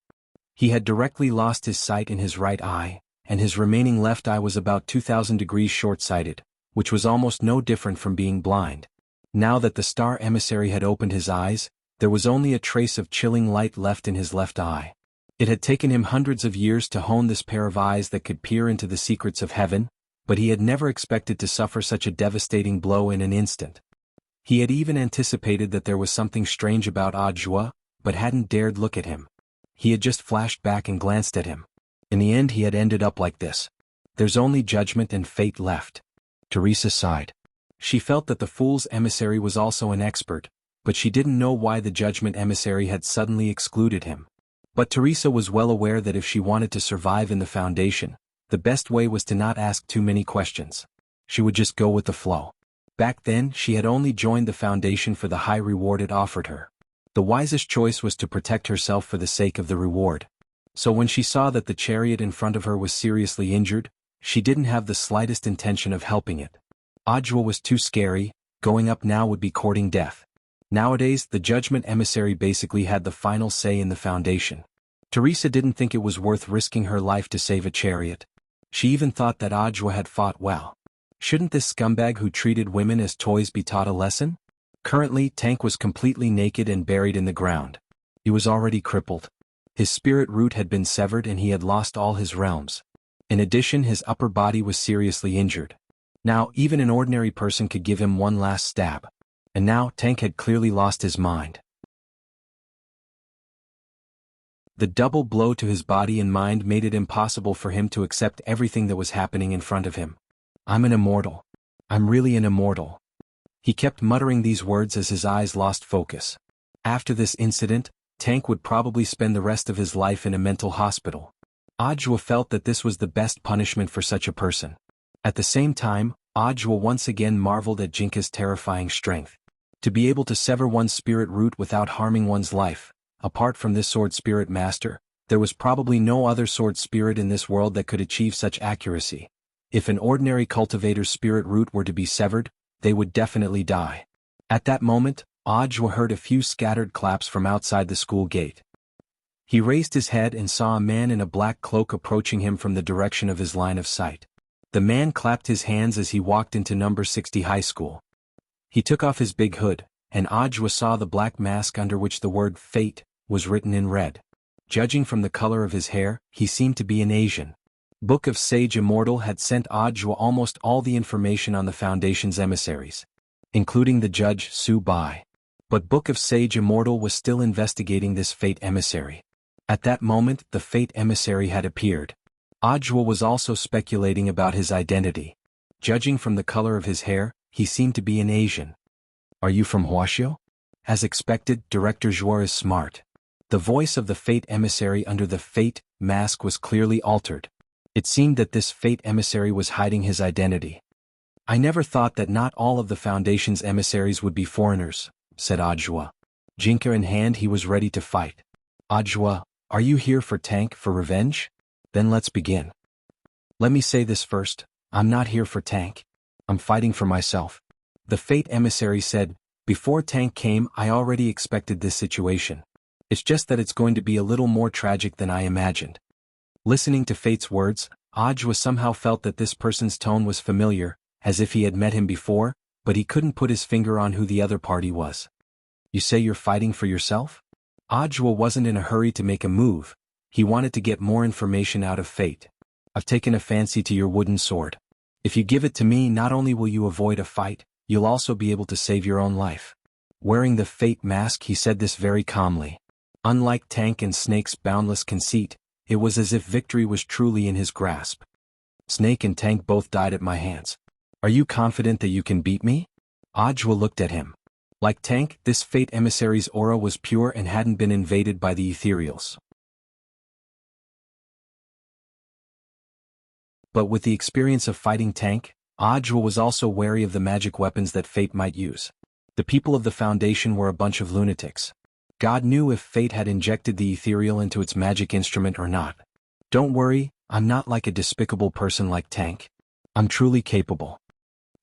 He had directly lost his sight in his right eye, and his remaining left eye was about 2000 degrees short-sighted, which was almost no different from being blind. Now that the star emissary had opened his eyes, there was only a trace of chilling light left in his left eye. It had taken him hundreds of years to hone this pair of eyes that could peer into the secrets of heaven, but he had never expected to suffer such a devastating blow in an instant. He had even anticipated that there was something strange about Audiobook, but hadn't dared look at him. He had just flashed back and glanced at him. In the end he had ended up like this. There's only judgment and fate left. Teresa sighed. She felt that the fool's emissary was also an expert, but she didn't know why the judgment emissary had suddenly excluded him. But Teresa was well aware that if she wanted to survive in the Foundation, the best way was to not ask too many questions. She would just go with the flow. Back then, she had only joined the Foundation for the high reward it offered her. The wisest choice was to protect herself for the sake of the reward. So when she saw that the chariot in front of her was seriously injured, she didn't have the slightest intention of helping it. Audiobook was too scary, going up now would be courting death. Nowadays, the judgment emissary basically had the final say in the Foundation. Teresa didn't think it was worth risking her life to save a chariot. She even thought that Audiobook had fought well. Shouldn't this scumbag who treated women as toys be taught a lesson? Currently, Tank was completely naked and buried in the ground. He was already crippled. His spirit root had been severed and he had lost all his realms. In addition, his upper body was seriously injured. Now, even an ordinary person could give him one last stab. And now, Tank had clearly lost his mind. The double blow to his body and mind made it impossible for him to accept everything that was happening in front of him. "I'm an immortal. I'm really an immortal." He kept muttering these words as his eyes lost focus. After this incident, Tank would probably spend the rest of his life in a mental hospital. Audiobook felt that this was the best punishment for such a person. At the same time, Audiobook once again marveled at Jinka's terrifying strength. To be able to sever one's spirit root without harming one's life, apart from this sword spirit master, there was probably no other sword spirit in this world that could achieve such accuracy. If an ordinary cultivator's spirit root were to be severed, they would definitely die. At that moment, Audiobook heard a few scattered claps from outside the school gate. He raised his head and saw a man in a black cloak approaching him from the direction of his line of sight. The man clapped his hands as he walked into number 60 high school. He took off his big hood, and Audiobook saw the black mask under which the word Fate was written in red. Judging from the color of his hair, he seemed to be an Asian. Book of Sage Immortal had sent Audiobook almost all the information on the Foundation's emissaries, including the judge Su Bai. But Book of Sage Immortal was still investigating this Fate emissary. At that moment, the Fate emissary had appeared. Audiobook was also speculating about his identity. Judging from the color of his hair, he seemed to be an Asian. "Are you from Huaxiao?" As expected, Director Zhuo is smart. The voice of the Fate emissary under the Fate mask was clearly altered. It seemed that this Fate emissary was hiding his identity. "I never thought that not all of the Foundation's emissaries would be foreigners," said Audiobook. Jinka in hand, he was ready to fight. "Audiobook, are you here for Tank, for revenge? Then let's begin. Let me say this first, I'm not here for Tank. I'm fighting for myself." The Fate emissary said, "Before Tank came, I already expected this situation. It's just that it's going to be a little more tragic than I imagined." Listening to Fate's words, Audiobook somehow felt that this person's tone was familiar, as if he had met him before, but he couldn't put his finger on who the other party was. "You say you're fighting for yourself?" Audiobook wasn't in a hurry to make a move. He wanted to get more information out of Fate. I've taken a fancy to your wooden sword. If you give it to me, not only will you avoid a fight, you'll also be able to save your own life. Wearing the Fate mask, he said this very calmly. Unlike Tank and Snake's boundless conceit, it was as if victory was truly in his grasp. Snake and Tank both died at my hands. Are you confident that you can beat me? Ajwa looked at him. Like Tank, this Fate emissary's aura was pure and hadn't been invaded by the ethereals. But with the experience of fighting Tank, Ajwa was also wary of the magic weapons that Fate might use. The people of the Foundation were a bunch of lunatics. God knew if Fate had injected the ethereal into its magic instrument or not. Don't worry, I'm not like a despicable person like Tank. I'm truly capable.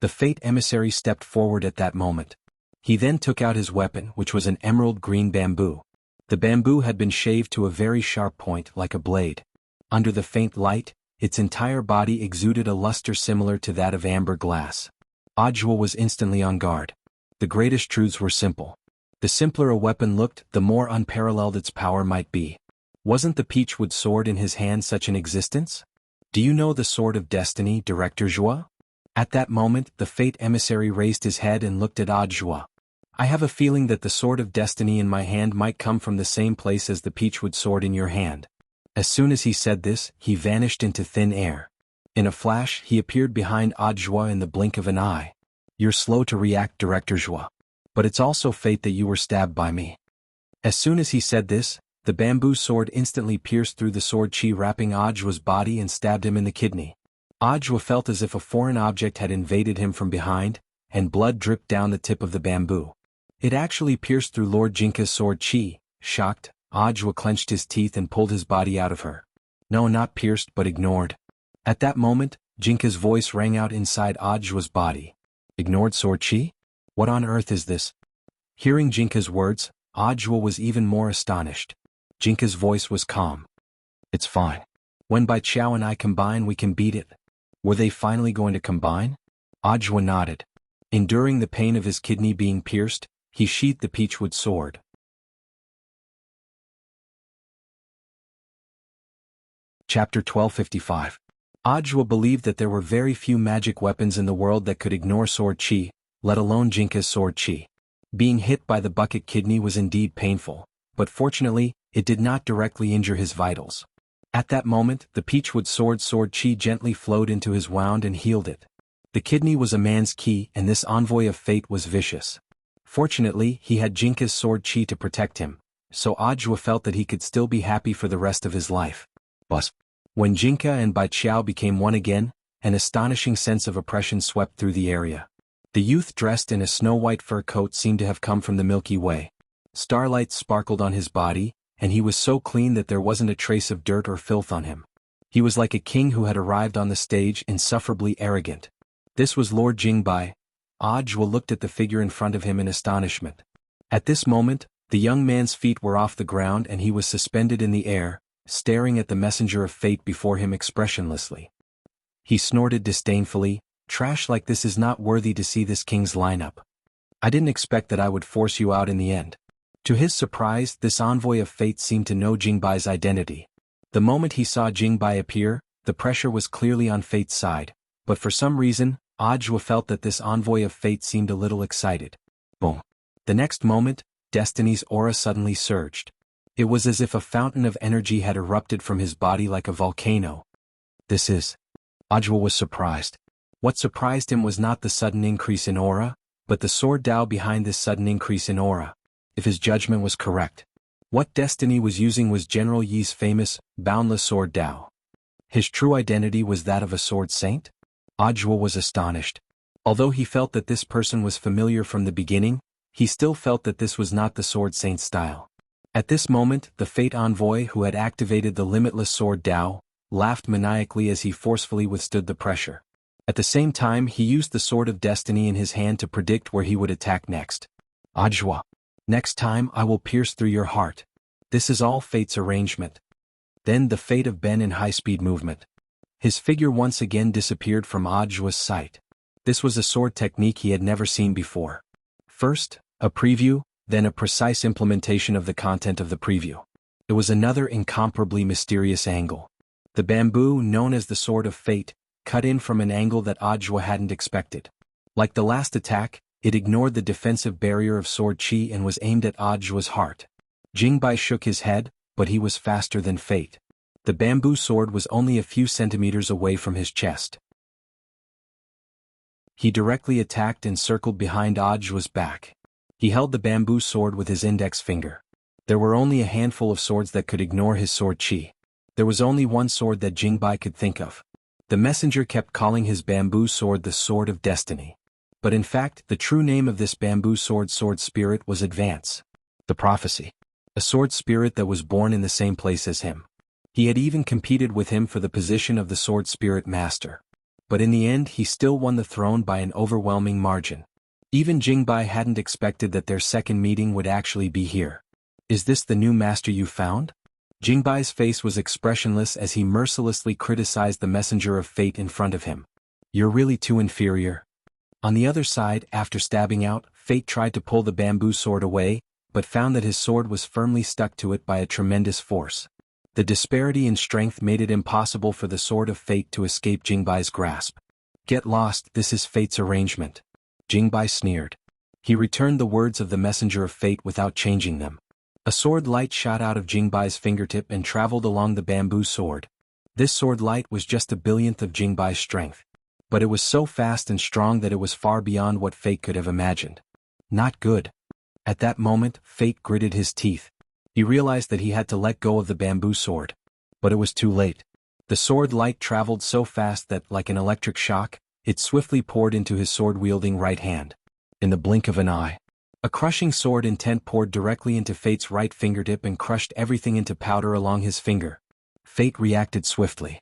The Fate emissary stepped forward at that moment. He then took out his weapon, which was an emerald green bamboo. The bamboo had been shaved to a very sharp point, like a blade. Under the faint light, its entire body exuded a luster similar to that of amber glass. Ajwa was instantly on guard. The greatest truths were simple. The simpler a weapon looked, the more unparalleled its power might be. Wasn't the peachwood sword in his hand such an existence? Do you know the Sword of Destiny, Director Zhua? At that moment, the Fate emissary raised his head and looked at Ajwa. I have a feeling that the Sword of Destiny in my hand might come from the same place as the peachwood sword in your hand. As soon as he said this, he vanished into thin air. In a flash, he appeared behind Ajwa in the blink of an eye. You're slow to react, Director Zhua. But it's also fate that you were stabbed by me. As soon as he said this, the bamboo sword instantly pierced through the sword chi wrapping Ajwa's body and stabbed him in the kidney. Ajwa felt as if a foreign object had invaded him from behind, and blood dripped down the tip of the bamboo. It actually pierced through Lord Jinka's sword chi. Shocked, Ajwa clenched his teeth and pulled his body out of her. No, not pierced but ignored. At that moment, Jinka's voice rang out inside Ajwa's body. Ignored sword chi? What on earth is this? Hearing Jinka's words, Ajwa was even more astonished. Jinka's voice was calm. It's fine. When Bai Chao and I combine, we can beat it. Were they finally going to combine? Ajwa nodded. Enduring the pain of his kidney being pierced, he sheathed the peachwood sword. Chapter 1255. Ajwa believed that there were very few magic weapons in the world that could ignore sword chi, let alone Jinka's sword chi. Being hit by the bucket kidney was indeed painful, but fortunately, it did not directly injure his vitals. At that moment, the peachwood sword chi gently flowed into his wound and healed it. The kidney was a man's key, and this envoy of fate was vicious. Fortunately, he had Jinka's sword chi to protect him, so Ajwa felt that he could still be happy for the rest of his life. But when Jinka and Bai Chao became one again, an astonishing sense of oppression swept through the area. The youth dressed in a snow-white fur coat seemed to have come from the Milky Way. Starlight sparkled on his body, and he was so clean that there wasn't a trace of dirt or filth on him. He was like a king who had arrived on the stage, insufferably arrogant. This was Lord Jingbai. Ajwa looked at the figure in front of him in astonishment. At this moment, the young man's feet were off the ground and he was suspended in the air, staring at the messenger of fate before him expressionlessly. He snorted disdainfully, "Trash like this is not worthy to see this king's lineup. I didn't expect that I would force you out in the end." To his surprise, this envoy of fate seemed to know Jingbai's identity. The moment he saw Jingbai appear, the pressure was clearly on fate's side, but for some reason, Ajwa felt that this envoy of fate seemed a little excited. Boom. The next moment, Destiny's aura suddenly surged. It was as if a fountain of energy had erupted from his body like a volcano. This is... Ajwa was surprised. What surprised him was not the sudden increase in aura, but the sword Dao behind this sudden increase in aura. If his judgment was correct, what Destiny was using was General Yi's famous, boundless sword Dao. His true identity was that of a sword saint? Ajwa was astonished. Although he felt that this person was familiar from the beginning, he still felt that this was not the sword saint style. At this moment, the fate envoy who had activated the limitless sword Dao, laughed maniacally as he forcefully withstood the pressure. At the same time, he used the sword of destiny in his hand to predict where he would attack next. Ajwa. Next time I will pierce through your heart. This is all fate's arrangement. Then the fate of Ben in high-speed movement. His figure once again disappeared from Ajwa's sight. This was a sword technique he had never seen before. First, a preview, then a precise implementation of the content of the preview. It was another incomparably mysterious angle. The bamboo, known as the Sword of Fate, cut in from an angle that Ajwa hadn't expected. Like the last attack, it ignored the defensive barrier of sword chi and was aimed at Ajwa's heart. Jingbai shook his head, but he was faster than fate. The bamboo sword was only a few centimeters away from his chest. He directly attacked and circled behind Ajwa's back. He held the bamboo sword with his index finger. There were only a handful of swords that could ignore his sword chi. There was only one sword that Jingbai could think of. The messenger kept calling his bamboo sword the Sword of Destiny. But in fact, the true name of this bamboo sword spirit was Advance. The Prophecy. A sword spirit that was born in the same place as him. He had even competed with him for the position of the sword spirit master. But in the end he still won the throne by an overwhelming margin. Even Jingbai hadn't expected that their second meeting would actually be here. Is this the new master you found? Jingbai's face was expressionless as he mercilessly criticized the messenger of fate in front of him. You're really too inferior. On the other side, after stabbing out, Fate tried to pull the bamboo sword away, but found that his sword was firmly stuck to it by a tremendous force. The disparity in strength made it impossible for the Sword of Fate to escape Jingbai's grasp. Get lost, this is Fate's arrangement. Jingbai sneered. He returned the words of the messenger of fate without changing them. A sword light shot out of Jingbai's fingertip and traveled along the bamboo sword. This sword light was just a billionth of Jingbai's strength. But it was so fast and strong that it was far beyond what Fate could have imagined. Not good. At that moment, Fate gritted his teeth. He realized that he had to let go of the bamboo sword. But it was too late. The sword light traveled so fast that, like an electric shock, it swiftly poured into his sword-wielding right hand. In the blink of an eye, a crushing sword intent poured directly into Fate's right fingertip and crushed everything into powder along his finger. Fate reacted swiftly.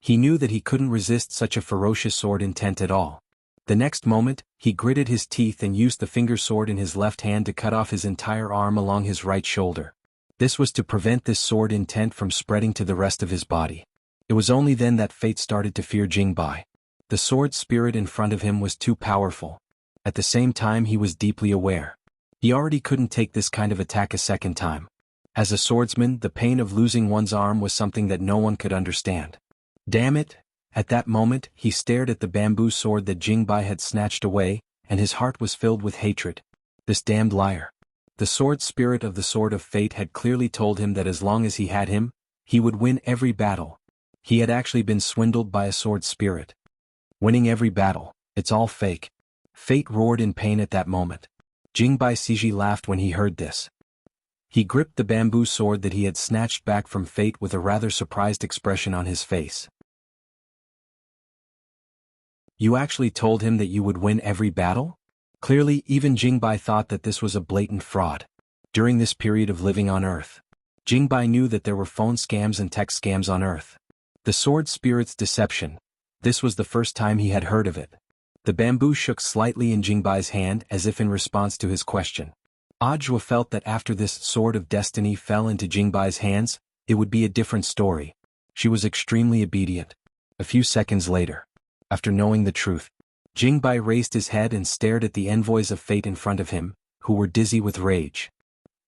He knew that he couldn't resist such a ferocious sword intent at all. The next moment, he gritted his teeth and used the finger sword in his left hand to cut off his entire arm along his right shoulder. This was to prevent this sword intent from spreading to the rest of his body. It was only then that Fate started to fear Jingbai. The sword spirit in front of him was too powerful. At the same time he was deeply aware. He already couldn't take this kind of attack a second time. As a swordsman, the pain of losing one's arm was something that no one could understand. Damn it! At that moment, he stared at the bamboo sword that Jingbai had snatched away, and his heart was filled with hatred. This damned liar. The sword spirit of the Sword of Fate had clearly told him that as long as he had him, he would win every battle. He had actually been swindled by a sword spirit. Winning every battle, it's all fake. Fate roared in pain at that moment. Jingbai Siji laughed when he heard this. He gripped the bamboo sword that he had snatched back from Fate with a rather surprised expression on his face. You actually told him that you would win every battle? Clearly, even Jingbai thought that this was a blatant fraud. During this period of living on Earth, Jingbai knew that there were phone scams and tech scams on Earth. The sword spirit's deception. This was the first time he had heard of it. The bamboo shook slightly in Jingbai's hand as if in response to his question. Ajwa felt that after this Sword of Destiny fell into Jingbai's hands, it would be a different story. She was extremely obedient. A few seconds later, after knowing the truth, Jingbai raised his head and stared at the envoys of fate in front of him, who were dizzy with rage.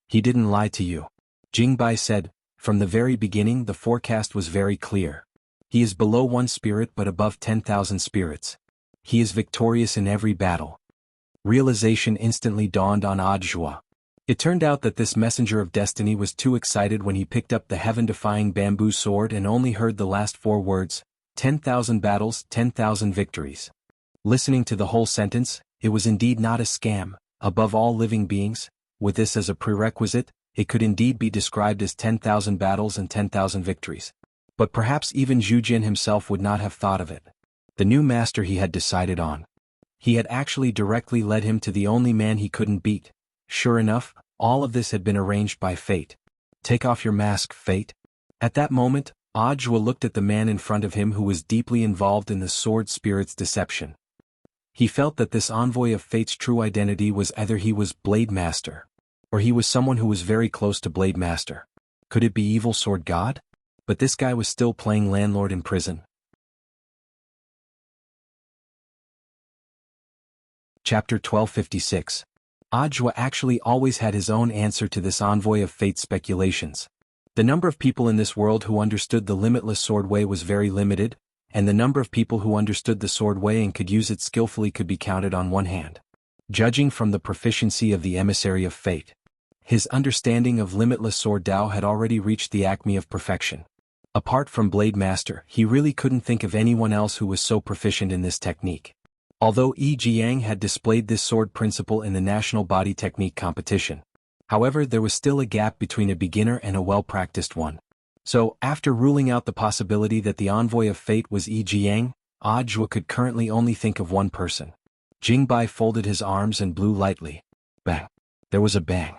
He didn't lie to you. Jingbai said, from the very beginning the forecast was very clear. He is below one spirit but above 10,000 spirits. He is victorious in every battle. Realization instantly dawned on Ajwa. It turned out that this messenger of destiny was too excited when he picked up the heaven-defying bamboo sword and only heard the last 4 words, 10,000 battles, 10,000 victories. Listening to the whole sentence, it was indeed not a scam. Above all living beings, with this as a prerequisite, it could indeed be described as 10,000 battles and 10,000 victories. But perhaps even Zhu Jin himself would not have thought of it. The new master he had decided on. He had actually directly led him to the only man he couldn't beat. Sure enough, all of this had been arranged by fate. Take off your mask, Fate. At that moment, Ajwa looked at the man in front of him who was deeply involved in the sword spirit's deception. He felt that this envoy of fate's true identity was either he was Blade Master, or he was someone who was very close to Blade Master. Could it be Evil Sword God? But this guy was still playing landlord in prison. Chapter 1256. Ajwa actually always had his own answer to this envoy of fate's speculations. The number of people in this world who understood the limitless sword way was very limited, and the number of people who understood the sword way and could use it skillfully could be counted on one hand. Judging from the proficiency of the emissary of fate, his understanding of limitless sword Dao had already reached the acme of perfection. Apart from Blade Master, he really couldn't think of anyone else who was so proficient in this technique. Although Yi Jiang had displayed this sword principle in the National Body Technique competition, however, there was still a gap between a beginner and a well-practiced one. So, after ruling out the possibility that the envoy of fate was Yi Jiang, Ajwa could currently only think of one person. Jingbai folded his arms and blew lightly. Bang! There was a bang.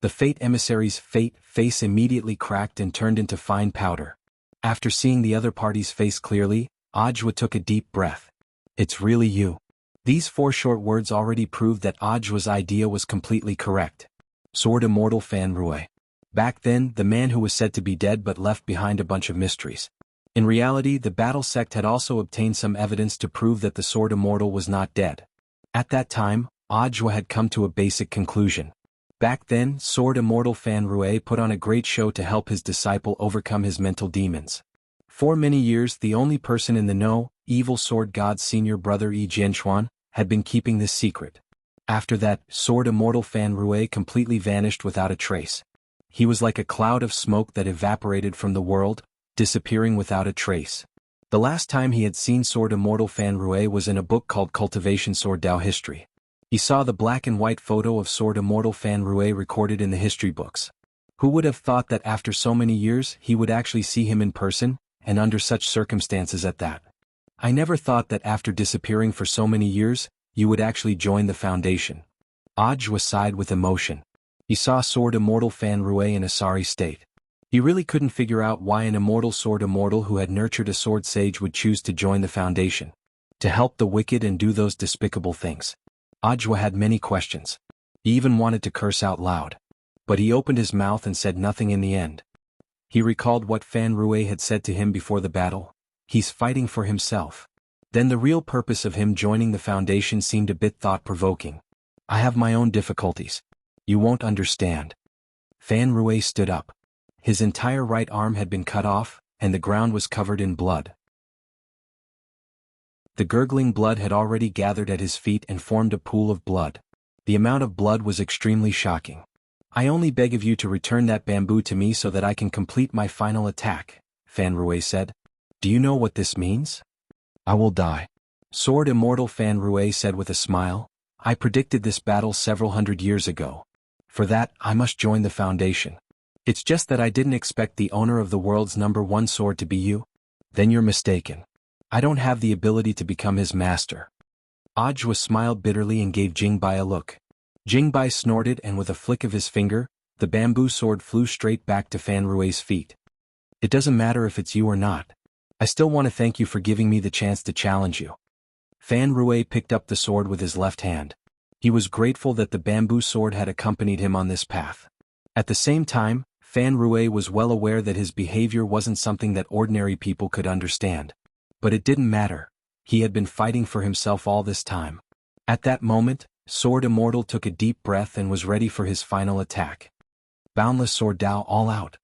The fate emissary's face immediately cracked and turned into fine powder. After seeing the other party's face clearly, Ajwa took a deep breath. It's really you. These 4 short words already proved that Ajwa's idea was completely correct. Sword Immortal Fan Rui. Back then, the man who was said to be dead but left behind a bunch of mysteries. In reality, the battle sect had also obtained some evidence to prove that the Sword Immortal was not dead. At that time, Ajwa had come to a basic conclusion. Back then, Sword Immortal Fan Rui put on a great show to help his disciple overcome his mental demons. For many years, the only person in the know, Evil Sword God's senior brother Yi Jianchuan, had been keeping this secret. After that, Sword Immortal Fan Rui completely vanished without a trace. He was like a cloud of smoke that evaporated from the world, disappearing without a trace. The last time he had seen Sword Immortal Fan Rui was in a book called Cultivation Sword Dao History. He saw the black and white photo of Sword Immortal Fan Rui recorded in the history books. Who would have thought that after so many years he would actually see him in person, and under such circumstances at that? I never thought that after disappearing for so many years, you would actually join the Foundation. Ajwa sighed with emotion. He saw Sword Immortal Fan Rui in a sorry state. He really couldn't figure out why an immortal sword immortal who had nurtured a sword sage would choose to join the Foundation, to help the wicked and do those despicable things. Ajwa had many questions. He even wanted to curse out loud. But he opened his mouth and said nothing in the end. He recalled what Fan Rui had said to him before the battle. He's fighting for himself. Then the real purpose of him joining the Foundation seemed a bit thought-provoking. I have my own difficulties. You won't understand. Fan Rui stood up. His entire right arm had been cut off, and the ground was covered in blood. The gurgling blood had already gathered at his feet and formed a pool of blood. The amount of blood was extremely shocking. I only beg of you to return that bamboo to me so that I can complete my final attack, Fan Rui said. Do you know what this means? I will die. Sword Immortal Fan Rui said with a smile. I predicted this battle several hundred years ago. For that, I must join the Foundation. It's just that I didn't expect the owner of the world's #1 sword to be you. Then you're mistaken. I don't have the ability to become his master. Ajwa smiled bitterly and gave Jingbai a look. Jingbai snorted and with a flick of his finger, the bamboo sword flew straight back to Fan Rui's feet. It doesn't matter if it's you or not. I still want to thank you for giving me the chance to challenge you. Fan Rui picked up the sword with his left hand. He was grateful that the bamboo sword had accompanied him on this path. At the same time, Fan Rui was well aware that his behavior wasn't something that ordinary people could understand. But it didn't matter. He had been fighting for himself all this time. At that moment, Sword Immortal took a deep breath and was ready for his final attack. Boundless Sword Dao all out.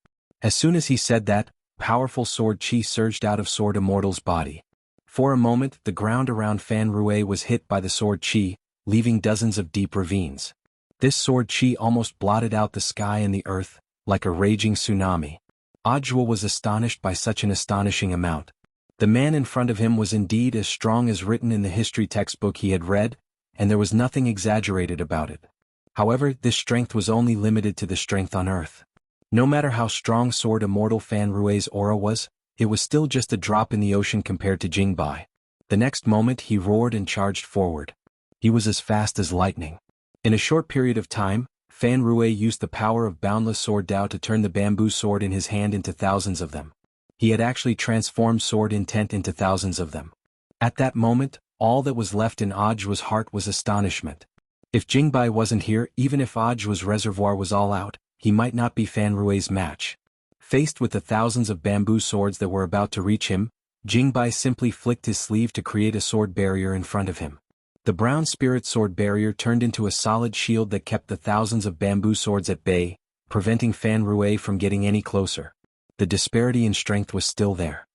As soon as he said that, powerful sword chi surged out of Sword Immortal's body. For a moment, the ground around Fan Rui was hit by the sword chi, leaving dozens of deep ravines. This sword chi almost blotted out the sky and the earth, like a raging tsunami. Ajwa was astonished by such an astonishing amount. The man in front of him was indeed as strong as written in the history textbook he had read, and there was nothing exaggerated about it. However, this strength was only limited to the strength on earth. No matter how strong Sword Immortal Fan Rui's aura was, it was still just a drop in the ocean compared to Jingbai. The next moment he roared and charged forward. He was as fast as lightning. In a short period of time, Fan Rui used the power of Boundless Sword Dao to turn the bamboo sword in his hand into thousands of them. He had actually transformed sword intent into thousands of them. At that moment, all that was left in Ajwa's heart was astonishment. If Jingbai wasn't here, even if Ajwa's reservoir was all out, he might not be Fan Rui's match. Faced with the thousands of bamboo swords that were about to reach him, Jingbai simply flicked his sleeve to create a sword barrier in front of him. The brown spirit sword barrier turned into a solid shield that kept the thousands of bamboo swords at bay, preventing Fan Rui from getting any closer. The disparity in strength was still there.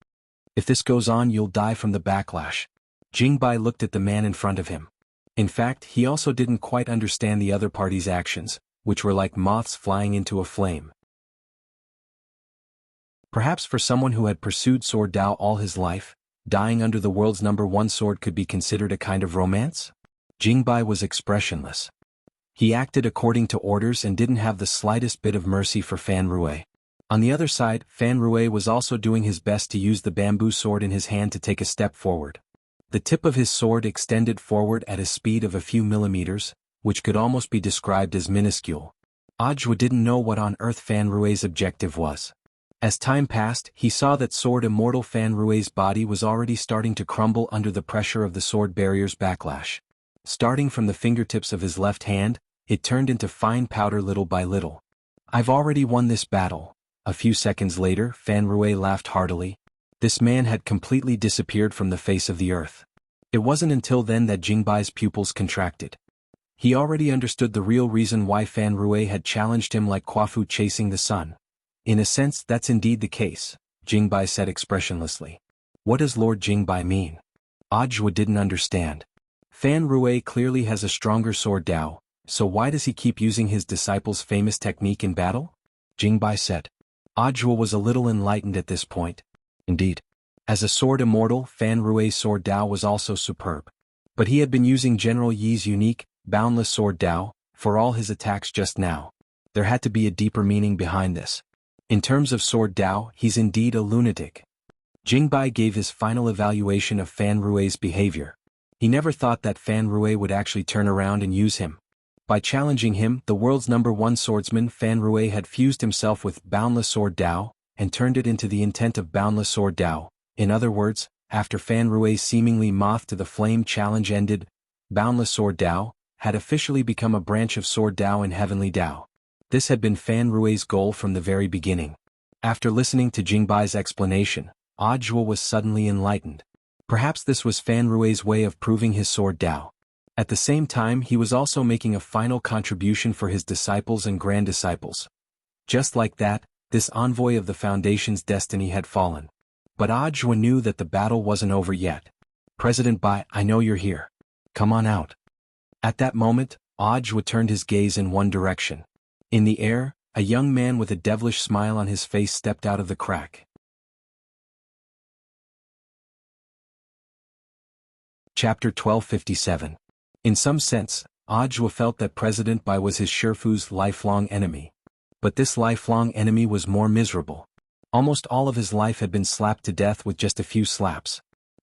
If this goes on, you'll die from the backlash. Jingbai looked at the man in front of him. In fact, he also didn't quite understand the other party's actions, which were like moths flying into a flame. Perhaps for someone who had pursued sword Dao all his life, dying under the world's #1 sword could be considered a kind of romance? Jingbai was expressionless. He acted according to orders and didn't have the slightest bit of mercy for Fan Rui. On the other side, Fan Rui was also doing his best to use the bamboo sword in his hand to take a step forward. The tip of his sword extended forward at a speed of a few millimeters, which could almost be described as minuscule. Ajwa didn't know what on earth Fan Rui's objective was. As time passed, he saw that sword immortal Fan Rui's body was already starting to crumble under the pressure of the sword barrier's backlash. Starting from the fingertips of his left hand, it turned into fine powder little by little. I've already won this battle. A few seconds later, Fan Rui laughed heartily. This man had completely disappeared from the face of the earth. It wasn't until then that Jingbai's pupils contracted. He already understood the real reason why Fan Rui had challenged him like Quafu chasing the sun. In a sense, that's indeed the case, Jingbai said expressionlessly. What does Lord Jingbai mean? Ajwa didn't understand. Fan Rui clearly has a stronger sword Dao, so why does he keep using his disciple's famous technique in battle? Jingbai said. Ajwa was a little enlightened at this point. Indeed. As a sword immortal, Fan Rui's sword Dao was also superb. But he had been using General Yi's unique, boundless sword Dao, for all his attacks just now. There had to be a deeper meaning behind this. In terms of sword Dao, he's indeed a lunatic. Jingbai gave his final evaluation of Fan Rui's behavior. He never thought that Fan Rui would actually turn around and use him. By challenging him, the world's #1 swordsman Fan Rui had fused himself with boundless sword Dao, and turned it into the intent of boundless sword Dao. In other words, after Fan Rui's seemingly moth to the flame challenge ended, boundless sword Dao had officially become a branch of sword Dao in heavenly Dao. This had been Fan Rui's goal from the very beginning. After listening to Jingbai's explanation, Ajwa was suddenly enlightened. Perhaps this was Fan Rui's way of proving his sword Dao. At the same time, he was also making a final contribution for his disciples and grand-disciples. Just like that, this envoy of the Foundation's destiny had fallen. But Ajwa knew that the battle wasn't over yet. President Bai, I know you're here. Come on out. At that moment, Ajwa turned his gaze in one direction. In the air, a young man with a devilish smile on his face stepped out of the crack. Chapter 1257. In some sense, Ajwa felt that President Bai was his Shifu's lifelong enemy. But this lifelong enemy was more miserable. Almost all of his life had been slapped to death with just a few slaps.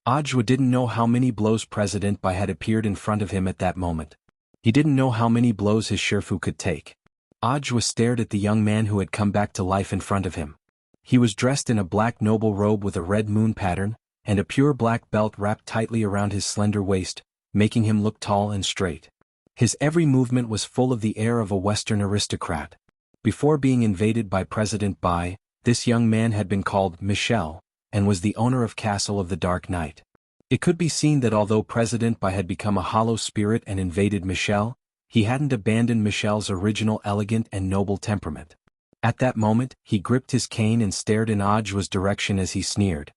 Ajwa didn't know how many blows President Bai had appeared in front of him at that moment. He didn't know how many blows his Shifu could take. Ajwa stared at the young man who had come back to life in front of him. He was dressed in a black noble robe with a red moon pattern, and a pure black belt wrapped tightly around his slender waist, making him look tall and straight. His every movement was full of the air of a Western aristocrat. Before being invaded by President Bai, this young man had been called Michel, and was the owner of Castle of the Dark Knight. It could be seen that although President Bai had become a hollow spirit and invaded Michel, he hadn't abandoned Michel's original elegant and noble temperament. At that moment, he gripped his cane and stared in Ajwa's direction as he sneered.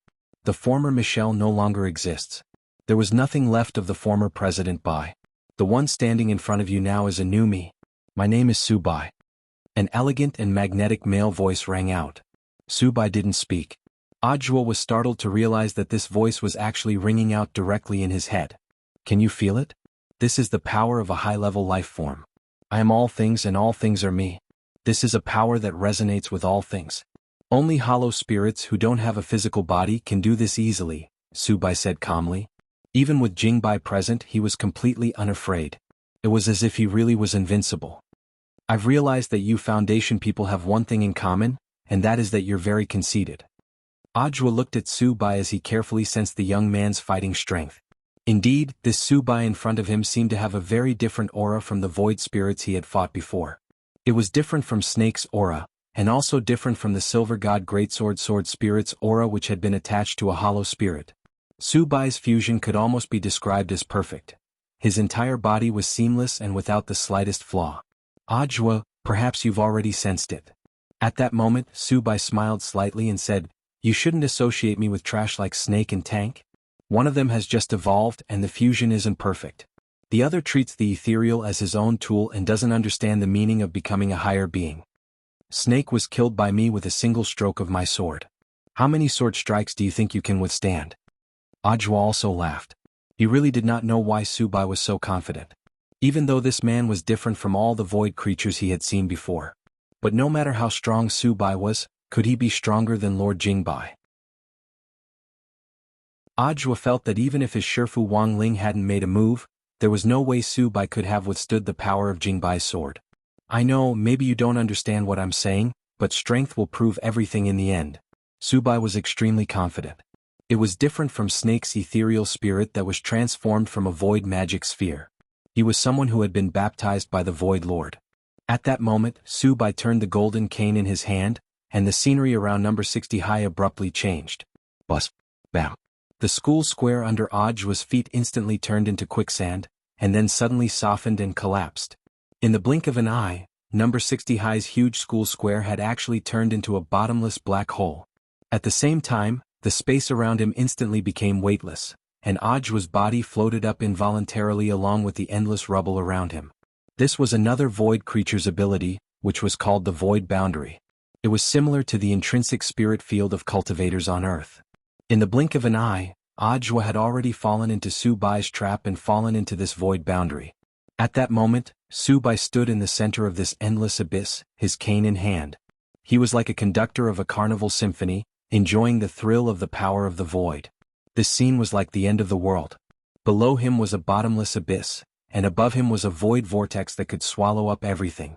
The former Michel no longer exists. There was nothing left of the former President Bai. The one standing in front of you now is a new me. My name is Subai. An elegant and magnetic male voice rang out. Subai didn't speak. Ajwa was startled to realize that this voice was actually ringing out directly in his head. Can you feel it? This is the power of a high-level life form. I am all things and all things are me. This is a power that resonates with all things. Only hollow spirits who don't have a physical body can do this easily, Subai said calmly. Even with Jingbai present, he was completely unafraid. It was as if he really was invincible. I've realized that you Foundation people have one thing in common, and that is that you're very conceited. Ajwa looked at Subai as he carefully sensed the young man's fighting strength. Indeed, this Subai in front of him seemed to have a very different aura from the void spirits he had fought before. It was different from Snake's aura, and also different from the Silver God Greatsword Sword Spirit's aura which had been attached to a hollow spirit. Subai's fusion could almost be described as perfect. His entire body was seamless and without the slightest flaw. Ajwa, perhaps you've already sensed it. At that moment, Su Bai smiled slightly and said, "You shouldn't associate me with trash like Snake and Tank. One of them has just evolved and the fusion isn't perfect. The other treats the ethereal as his own tool and doesn't understand the meaning of becoming a higher being. Snake was killed by me with a single stroke of my sword. How many sword strikes do you think you can withstand?" Ajwa also laughed. He really did not know why Su Bai was so confident. Even though this man was different from all the void creatures he had seen before. But no matter how strong Su Bai was, could he be stronger than Lord Jingbai? Ajwa felt that even if his Shifu Wang Ling hadn't made a move, there was no way Su Bai could have withstood the power of Jingbai's sword. "I know, maybe you don't understand what I'm saying, but strength will prove everything in the end." Su Bai was extremely confident. It was different from Snake's ethereal spirit that was transformed from a void magic sphere. He was someone who had been baptized by the Void Lord. At that moment, Su Bai turned the golden cane in his hand, and the scenery around number 60 high abruptly changed. Bus. Bam. The school square under Ajwa's feet instantly turned into quicksand, and then suddenly softened and collapsed. In the blink of an eye, number 60 high's huge school square had actually turned into a bottomless black hole. At the same time, the space around him instantly became weightless, and Ajwa's body floated up involuntarily along with the endless rubble around him. This was another void creature's ability, which was called the Void Boundary. It was similar to the intrinsic spirit field of cultivators on Earth. In the blink of an eye, Ajwa had already fallen into Su Bai's trap and fallen into this void boundary. At that moment, Su Bai stood in the center of this endless abyss, his cane in hand. He was like a conductor of a carnival symphony, enjoying the thrill of the power of the void. This scene was like the end of the world. Below him was a bottomless abyss, and above him was a void vortex that could swallow up everything.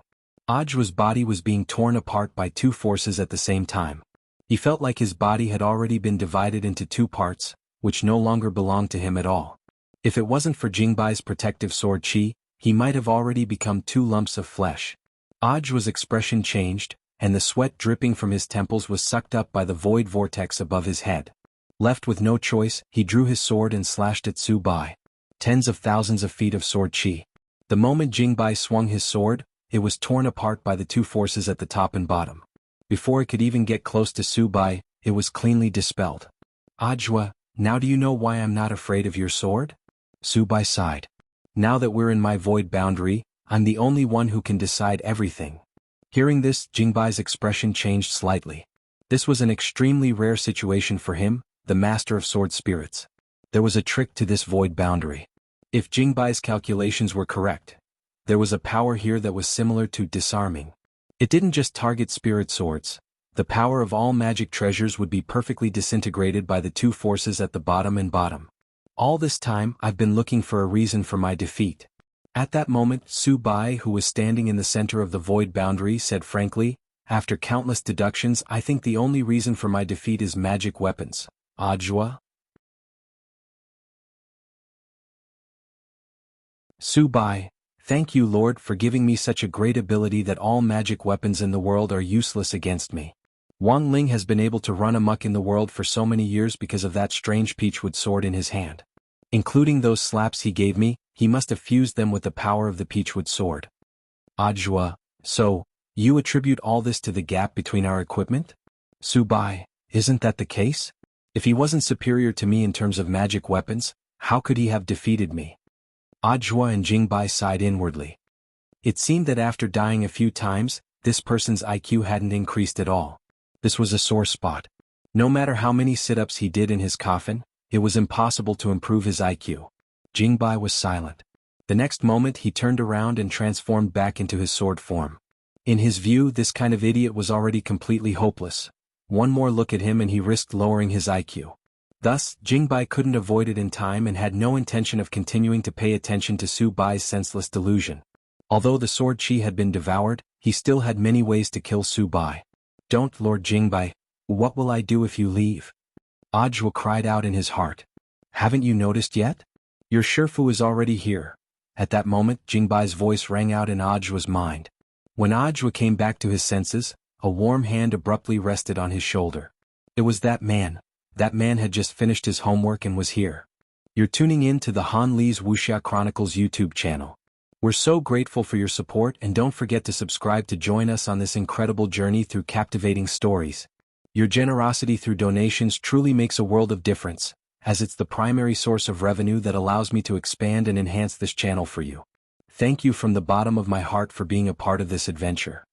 Ajwa's body was being torn apart by two forces at the same time. He felt like his body had already been divided into two parts, which no longer belonged to him at all. If it wasn't for Jingbai's protective sword chi, he might have already become two lumps of flesh. Ajwa's expression changed, and the sweat dripping from his temples was sucked up by the void vortex above his head. Left with no choice, he drew his sword and slashed at Su Bai. Tens of thousands of feet of sword chi. The moment Jingbai swung his sword, it was torn apart by the two forces at the top and bottom. Before it could even get close to Su Bai, it was cleanly dispelled. "Ajwa, now do you know why I'm not afraid of your sword?" Su Bai sighed. "Now that we're in my void boundary, I'm the only one who can decide everything." Hearing this, Jingbai's expression changed slightly. This was an extremely rare situation for him, the master of sword spirits. There was a trick to this void boundary. If Jingbai's calculations were correct, there was a power here that was similar to disarming. It didn't just target spirit swords. The power of all magic treasures would be perfectly disintegrated by the two forces at the bottom and bottom. All this time, I've been looking for a reason for my defeat. At that moment, Su Bai, who was standing in the center of the void boundary, said frankly, "After countless deductions, I think the only reason for my defeat is magic weapons." Ajwa? Su Bai, "Thank you, Lord, for giving me such a great ability that all magic weapons in the world are useless against me. Wang Ling has been able to run amok in the world for so many years because of that strange peachwood sword in his hand. Including those slaps he gave me, he must have fused them with the power of the peachwood sword." Ajwa, "So, you attribute all this to the gap between our equipment?" Su Bai, "Isn't that the case? If he wasn't superior to me in terms of magic weapons, how could he have defeated me?" Ajwa and Jingbai sighed inwardly. It seemed that after dying a few times, this person's IQ hadn't increased at all. This was a sore spot. No matter how many sit-ups he did in his coffin, it was impossible to improve his IQ. Jingbai was silent. The next moment he turned around and transformed back into his sword form. In his view, this kind of idiot was already completely hopeless. One more look at him and he risked lowering his IQ. Thus, Jingbai couldn't avoid it in time and had no intention of continuing to pay attention to Su Bai's senseless delusion. Although the sword chi had been devoured, he still had many ways to kill Su Bai. "Don't, Lord Jingbai. What will I do if you leave?" Ajwa cried out in his heart. "Haven't you noticed yet? Your Shifu is already here." At that moment, Jingbai's voice rang out in Ajwa's mind. When Ajwa came back to his senses, a warm hand abruptly rested on his shoulder. It was that man. That man had just finished his homework and was here. You're tuning in to the Han Lee's Wuxia Chronicles YouTube channel. We're so grateful for your support, and don't forget to subscribe to join us on this incredible journey through captivating stories. Your generosity through donations truly makes a world of difference, as it's the primary source of revenue that allows me to expand and enhance this channel for you. Thank you from the bottom of my heart for being a part of this adventure.